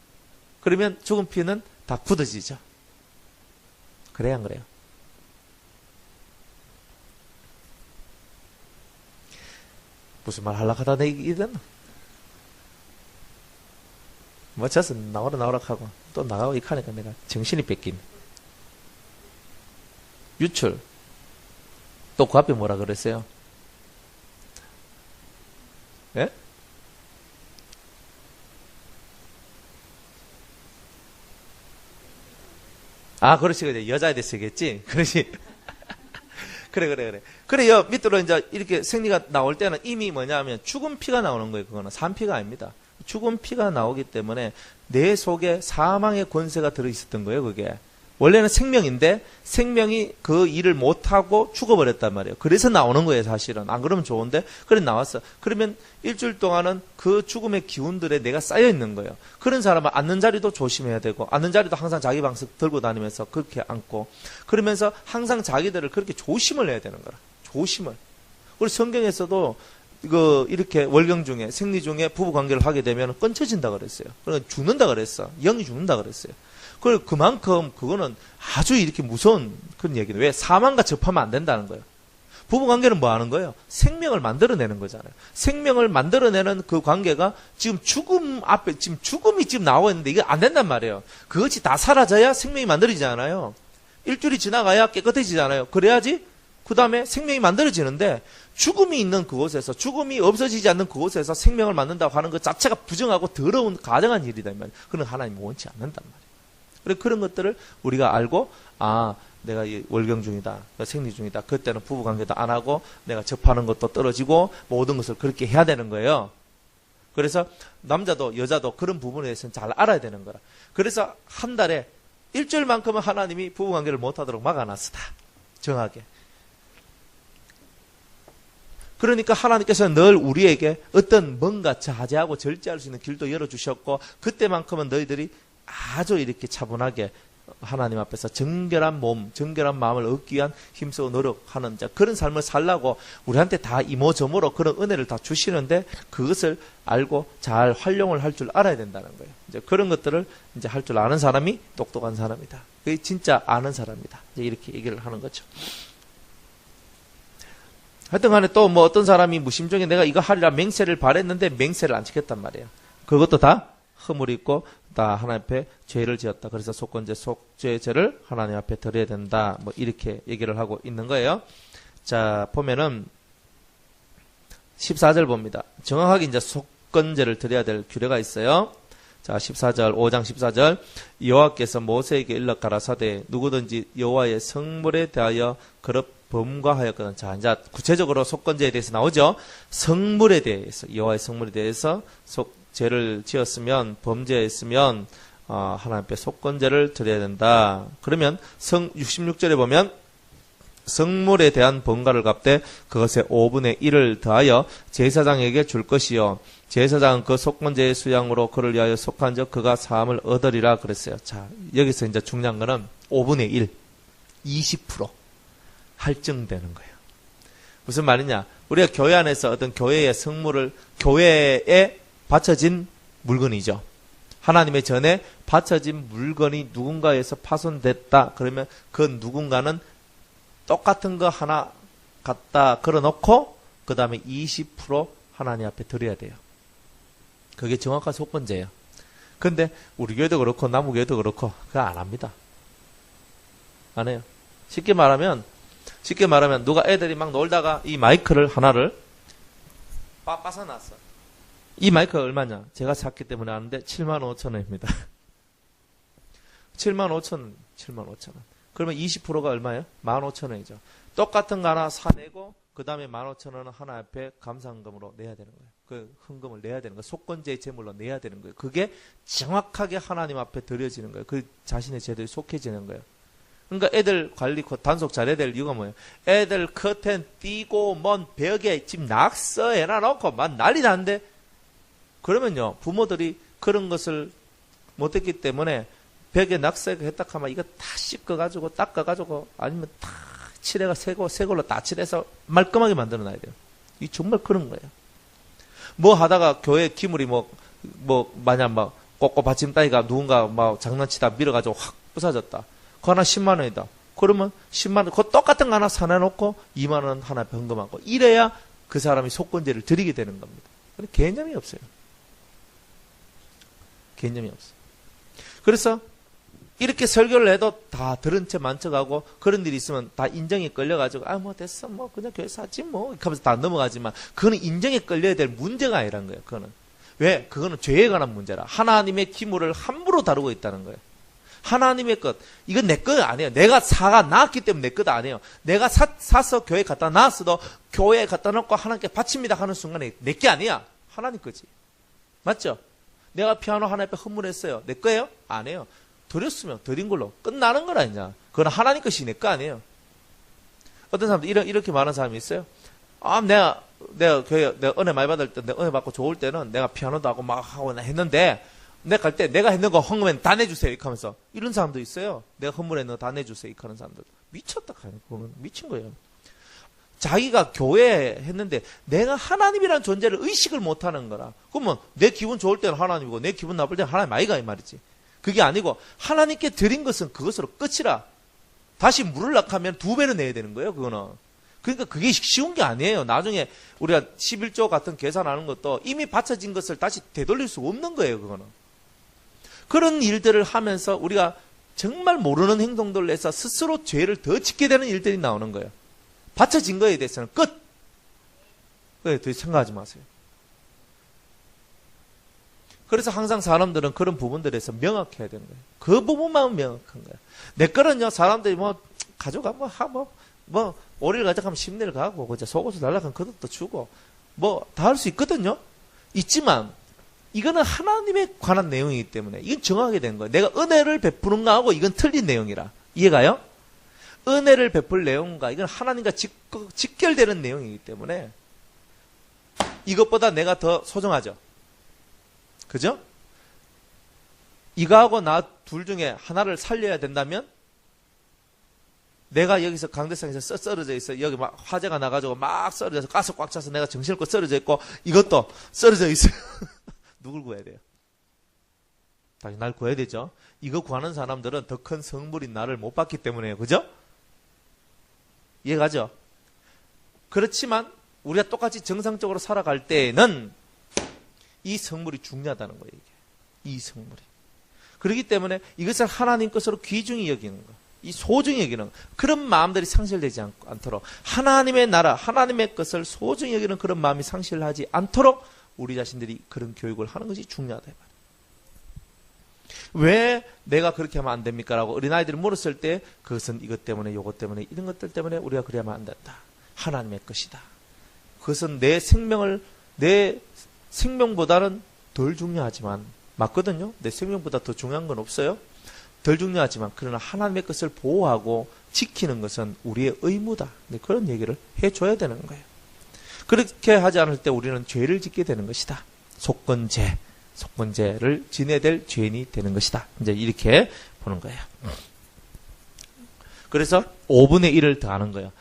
그러면 죽은 피는 다 굳어지죠. 그래야 안 그래요? 무슨 말 하려고 하다 내 얘기 됐나? 뭐, 저서 나오라 하고, 또 나가고 이렇게 하니까 내가 정신이 뺏긴. 유출. 또 그 앞에 뭐라 그랬어요? 예? 아, 그렇지. 그래. 여자에 대해서겠지. 그렇지. 그래. 그래요. 밑으로 이제 이렇게 생리가 나올 때는 이미 뭐냐면 죽은 피가 나오는 거예요. 그거는 산 피가 아닙니다. 죽은 피가 나오기 때문에 내 속에 사망의 권세가 들어있었던 거예요. 그게. 원래는 생명인데 생명이 그 일을 못하고 죽어버렸단 말이에요. 그래서 나오는 거예요. 사실은. 안 그러면 좋은데 그래 나왔어. 그러면 일주일 동안은 그 죽음의 기운들에 내가 쌓여있는 거예요. 그런 사람은 앉는 자리도 조심해야 되고 앉는 자리도 항상 자기 방석 들고 다니면서 그렇게 앉고 그러면서 항상 자기들을 그렇게 조심을 해야 되는 거라. 조심을. 우리 성경에서도 이렇게 월경 중에 생리 중에 부부 관계를 하게 되면 끊쳐진다 그랬어요. 그러니까 죽는다 그랬어. 영이 죽는다 그랬어요. 그만큼 그거는 아주 이렇게 무서운 그런 얘기는 왜 사망과 접하면 안 된다는 거예요. 부부 관계는 뭐 하는 거예요? 생명을 만들어내는 거잖아요. 생명을 만들어내는 그 관계가 지금 죽음 앞에 지금 죽음이 지금 나와 있는데 이게 안 된단 말이에요. 그것이 다 사라져야 생명이 만들어지잖아요. 일주일이 지나가야 깨끗해지잖아요. 그래야지 그 다음에 생명이 만들어지는데 죽음이 있는 그곳에서 죽음이 없어지지 않는 그곳에서 생명을 만든다고 하는 것 자체가 부정하고 더러운 가정한 일이다 이 말이에요. 그건 하나님이 원치 않는단 말이에요. 그래서 그런 것들을 우리가 알고 내가 월경 중이다, 생리 중이다. 그때는 부부관계도 안 하고 내가 접하는 것도 떨어지고 모든 것을 그렇게 해야 되는 거예요. 그래서 남자도 여자도 그런 부분에 대해서는 잘 알아야 되는 거라. 그래서 한 달에 일주일만큼은 하나님이 부부관계를 못하도록 막아놨다. 정하게. 그러니까 하나님께서는 늘 우리에게 어떤 뭔가 자제하고 절제할 수 있는 길도 열어주셨고 그때만큼은 너희들이 아주 이렇게 차분하게 하나님 앞에서 정결한 몸, 정결한 마음을 얻기 위한 힘쓰고 노력하는 자 그런 삶을 살라고 우리한테 다 이모저모로 그런 은혜를 다 주시는데 그것을 알고 잘 활용을 할 줄 알아야 된다는 거예요. 이제 그런 것들을 이제 할 줄 아는 사람이 똑똑한 사람이다. 그게 진짜 아는 사람이다. 이제 이렇게 얘기를 하는 거죠. 하여튼 간에 또 뭐 어떤 사람이 무심중에 내가 이거 하리라 맹세를 바랬는데 맹세를 안 지켰단 말이에요. 그것도 다 허물이 있고 다 하나님 앞에 죄를 지었다. 그래서 속건제, 속죄제를 하나님 앞에 드려야 된다. 뭐 이렇게 얘기를 하고 있는 거예요. 자, 보면은 14절 봅니다. 정확하게 이제 속건제를 드려야 될 규례가 있어요. 자, 14절, 5장 14절. 여호와께서 모세에게 일러 가라사대 누구든지 여호와의 성물에 대하여 그릇 범과하였거든. 자, 이제 구체적으로 속건제에 대해서 나오죠. 성물에 대해서, 여호와의 성물에 대해서 죄를 지었으면, 범죄했으면, 하나님 앞에 속건제를 드려야 된다. 그러면 66절에 보면, 성물에 대한 번가를 갚되 그것의 5분의 1을 더하여 제사장에게 줄 것이요. 제사장은 그 속건제의 수양으로 그를 위하여 속한 적 그가 사함을 얻으리라 그랬어요. 자, 여기서 이제 중요한 거는 5분의 1, 20% 할증되는 거예요. 무슨 말이냐? 우리가 교회 안에서 어떤 교회의 성물을, 교회에 바쳐진 물건이죠. 하나님의 전에 바쳐진 물건이 누군가에서 파손됐다. 그러면 그 누군가는 똑같은 거 하나 갖다 걸어놓고 그 다음에 20% 하나님 앞에 드려야 돼요. 그게 정확한 속건제예요. 근데 우리 교회도 그렇고 남우 교회도 그렇고 그거 안 합니다. 안 해요. 쉽게 말하면 누가 애들이 막 놀다가 이 마이크를 하나를 빠져놨어. 이 마이크가 얼마냐? 제가 샀기 때문에 아는데 75,000원입니다. 75,000원. 그러면 20%가 얼마예요? 15,000원이죠. 똑같은 거 하나 사내고 그 다음에 15,000원은 하나 앞에 감사헌금으로 내야 되는 거예요. 그 헌금을 내야 되는 거예요. 속건제의 제물로 내야 되는 거예요. 그게 정확하게 하나님 앞에 드려지는 거예요. 그 자신의 제도에 속해지는 거예요. 그러니까 애들 관리 단속 잘해야 될 이유가 뭐예요? 애들 커튼 띄고 먼 벽에 지금 낙서해놔놓고 막 난리 나는데 그러면요 부모들이 그런 것을 못했기 때문에 벽에 낙서했다 하면 이거 다 씻어가지고 닦아가지고 아니면 다 칠해가 새 걸로 다 칠해서 말끔하게 만들어놔야 돼요. 이 정말 그런 거예요. 뭐 하다가 교회 기물이 만약 막 꼭꼭 받침 따위가 누군가 막 장난치다 밀어가지고 확 부서졌다. 그거 하나 10만 원이다. 그러면 10만 원, 그거 똑같은 거 하나 사내놓고 2만 원 하나 변금하고 이래야 그 사람이 속건제를 드리게 되는 겁니다. 근데 개념이 없어요. 개념이 없어요. 그래서 이렇게 설교를 해도 다 들은 채 만척하고 그런 일이 있으면 다 인정에 끌려가지고 뭐 됐어 뭐 그냥 교회 사지 뭐 이렇게 하면서 다 넘어가지만 그거는 인정에 끌려야 될 문제가 아니란 거예요. 그거는 왜? 그거는 죄에 관한 문제라. 하나님의 기물을 함부로 다루고 있다는 거예요. 하나님의 것. 이건 내 것 아니에요. 내가 사가 나왔기 때문에 내 것 아니에요. 내가 사서 교회에 갖다 놨어도 교회에 갖다 놓고 하나님께 바칩니다 하는 순간에 내 게 아니야. 하나님 거지. 맞죠? 내가 피아노 하나 옆에 헌물했어요. 내 거예요? 아니에요. 드렸으면 드린 걸로 끝나는 거라 이제. 그건 하나님 것이 내 거 아니에요. 어떤 사람들 이렇게 말하는 사람이 있어요. 아, 내가 교회 내가 은혜 많이 받을 때, 내가 은혜 받고 좋을 때는 내가 피아노도 하고 막 하고 했는데 내가 갈 때 내가 했는 거 헌금엔 다 내주세요 이렇게 하면서 이런 사람도 있어요. 내가 헌물했는 거 다 내주세요 이렇게 하는 사람들. 미쳤다 그거는 미친 거예요. 자기가 교회 했는데 내가 하나님이라는 존재를 의식을 못하는 거라. 그러면 내 기분 좋을 때는 하나님이고 내 기분 나쁠 때는 하나님 아이가 이 말이지. 그게 아니고 하나님께 드린 것은 그것으로 끝이라. 다시 물을 낚으면 2배로 내야 되는 거예요. 그거는. 그러니까 그게 쉬운 게 아니에요. 나중에 우리가 11조 같은 계산하는 것도 이미 바쳐진 것을 다시 되돌릴 수 없는 거예요. 그거는. 그런 일들을 하면서 우리가 정말 모르는 행동들을 해서 스스로 죄를 더 짓게 되는 일들이 나오는 거예요. 바쳐진 거에 대해서는 끝! 그래, 더 생각하지 마세요. 그래서 항상 사람들은 그런 부분들에서 명확해야 되는 거예요. 그 부분만 명확한 거예요. 내 거는요, 사람들이 가져가, 오리를 가져가면 10내를 가고, 그저 속옷을 달라가면 그것도 주고, 다 할 수 있거든요? 있지만, 이거는 하나님에 관한 내용이기 때문에, 이건 정하게 되는 거예요. 내가 은혜를 베푸는 거하고 이건 틀린 내용이라. 이해가요? 은혜를 베풀 내용과 이건 하나님과 직결되는 내용이기 때문에, 이것보다 내가 더 소중하죠? 그죠? 이거하고 나 둘 중에 하나를 살려야 된다면 내가 여기서 강대상에서 썰어져 있어. 여기 막 화재가 나가지고 막 썰어져서 가스 꽉 차서 내가 정신없고 썰어져 있고 이것도 썰어져 있어요. 누굴 구해야 돼요? 다시 날 구해야 되죠. 이거 구하는 사람들은 더 큰 성물인 나를 못 받기 때문에요. 그죠? 이해가죠? 그렇지만 우리가 똑같이 정상적으로 살아갈 때에는 이 성물이 중요하다는 거예요. 이 성물이. 그렇기 때문에 이것을 하나님 것으로 귀중히 여기는 거, 이 소중히 여기는 거, 그런 마음들이 상실되지 않도록 하나님의 나라, 하나님의 것을 소중히 여기는 그런 마음이 상실하지 않도록 우리 자신들이 그런 교육을 하는 것이 중요하다. 왜 내가 그렇게 하면 안 됩니까? 라고 어린아이들이 물었을 때 그것은 이것 때문에 이것 때문에 이런 것들 때문에 우리가 그래야 하면 안 된다. 하나님의 것이다. 그것은 내 생명보다는 덜 중요하지만 맞거든요. 내 생명보다 더 중요한 건 없어요. 덜 중요하지만 그러나 하나님의 것을 보호하고 지키는 것은 우리의 의무다. 그런 얘기를 해줘야 되는 거예요. 그렇게 하지 않을 때 우리는 죄를 짓게 되는 것이다. 속건죄를 지내야 될 죄인이 되는 것이다. 이제 이렇게 보는 거예요. 그래서 5분의 1을 더하는 거예요.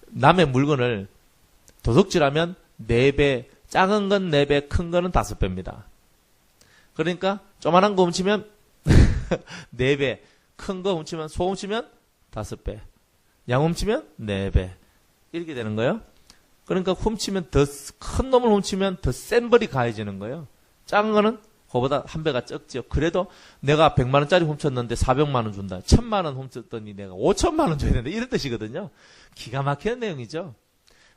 남의 물건을 도둑질하면 4배, 작은 건 4배, 큰 거는 5배입니다. 그러니까 조만한 거 훔치면 4배, 큰 거 훔치면, 소 훔치면 5배, 양 훔치면 4배. 이렇게 되는 거예요. 그러니까 훔치면 더 큰 놈을 훔치면 더 센 벌이 가해지는 거예요. 작은 거는 그거보다 한 배가 적죠. 그래도 내가 100만 원짜리 훔쳤는데 400만 원 준다. 1000만 원 훔쳤더니 내가 5천만 원 줘야 된다. 이런 뜻이거든요. 기가 막히는 내용이죠.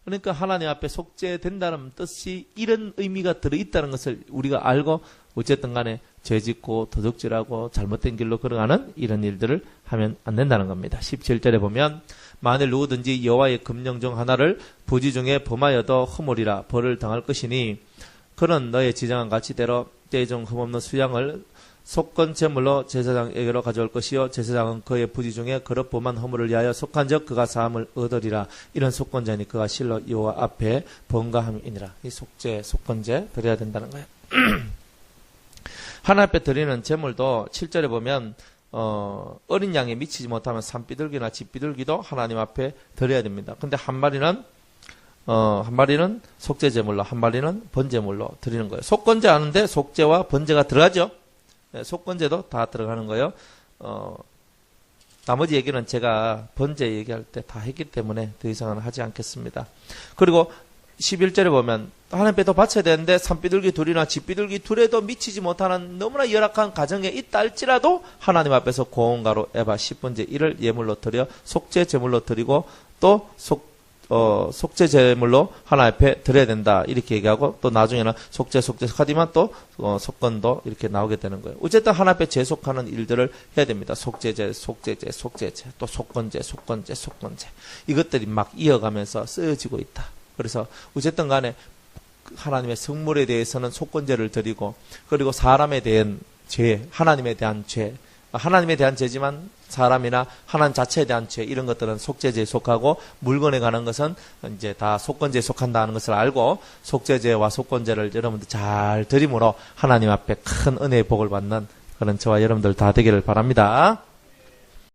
그러니까 하나님 앞에 속죄된다는 뜻이 이런 의미가 들어있다는 것을 우리가 알고 어쨌든 간에 죄짓고 도둑질하고 잘못된 길로 걸어가는 이런 일들을 하면 안 된다는 겁니다. 17절에 보면 만일 누구든지 여호와의 금령 중 하나를 부지 중에 범하여도 허물이라 벌을 당할 것이니 그는 너의 지정한 가치대로 때중 흠없는 수양을 속건 제물로 제사장에게로 가져올 것이요 제사장은 그의 부지 중에 그릇 범한 허물을 위하여 속한즉 그가 사함을 얻으리라. 이런 속건제니 그가 실로 여호와 앞에 번가함이니라. 이 속건제 드려야 된다는 거예요. 하나님 앞에 드리는 제물도 7절에 보면 어린 양에 미치지 못하면 산비둘기나 집비둘기도 하나님 앞에 드려야 됩니다. 근데 한 마리는 속죄 제물로, 한 마리는 번제물로 드리는 거예요. 속건제 하는데 속죄와 번제가 들어가죠. 네, 속건제도 다 들어가는 거예요. 나머지 얘기는 제가 번제 얘기할 때 다 했기 때문에 더 이상은 하지 않겠습니다. 그리고 11절에 보면 하나님 앞에 더 바쳐야 되는데 산비둘기 둘이나 집비둘기 둘에도 미치지 못하는 너무나 열악한 가정에 있다 할지라도 하나님 앞에서 고온가루 에바 10분의 1을 예물로 드려 속죄 제물로 드리고 또 속죄 제물로 하나님 앞에 드려야 된다. 이렇게 얘기하고 또 나중에는 속죄 하지만 또 속건도 이렇게 나오게 되는 거예요. 어쨌든 하나님 앞에 제속하는 일들을 해야 됩니다. 속죄제, 또 속건제. 이것들이 막 이어가면서 쓰여지고 있다. 그래서 어쨌든 간에 하나님의 성물에 대해서는 속건제를 드리고 그리고 사람에 대한 죄, 하나님에 대한 죄지만 사람이나 하나님 자체에 대한 죄 이런 것들은 속죄제에 속하고 물건에 관한 것은 이제 다 속건제에 속한다는 것을 알고 속죄제와 속건제를 여러분들 잘 드림으로 하나님 앞에 큰 은혜의 복을 받는 그런 저와 여러분들 다 되기를 바랍니다.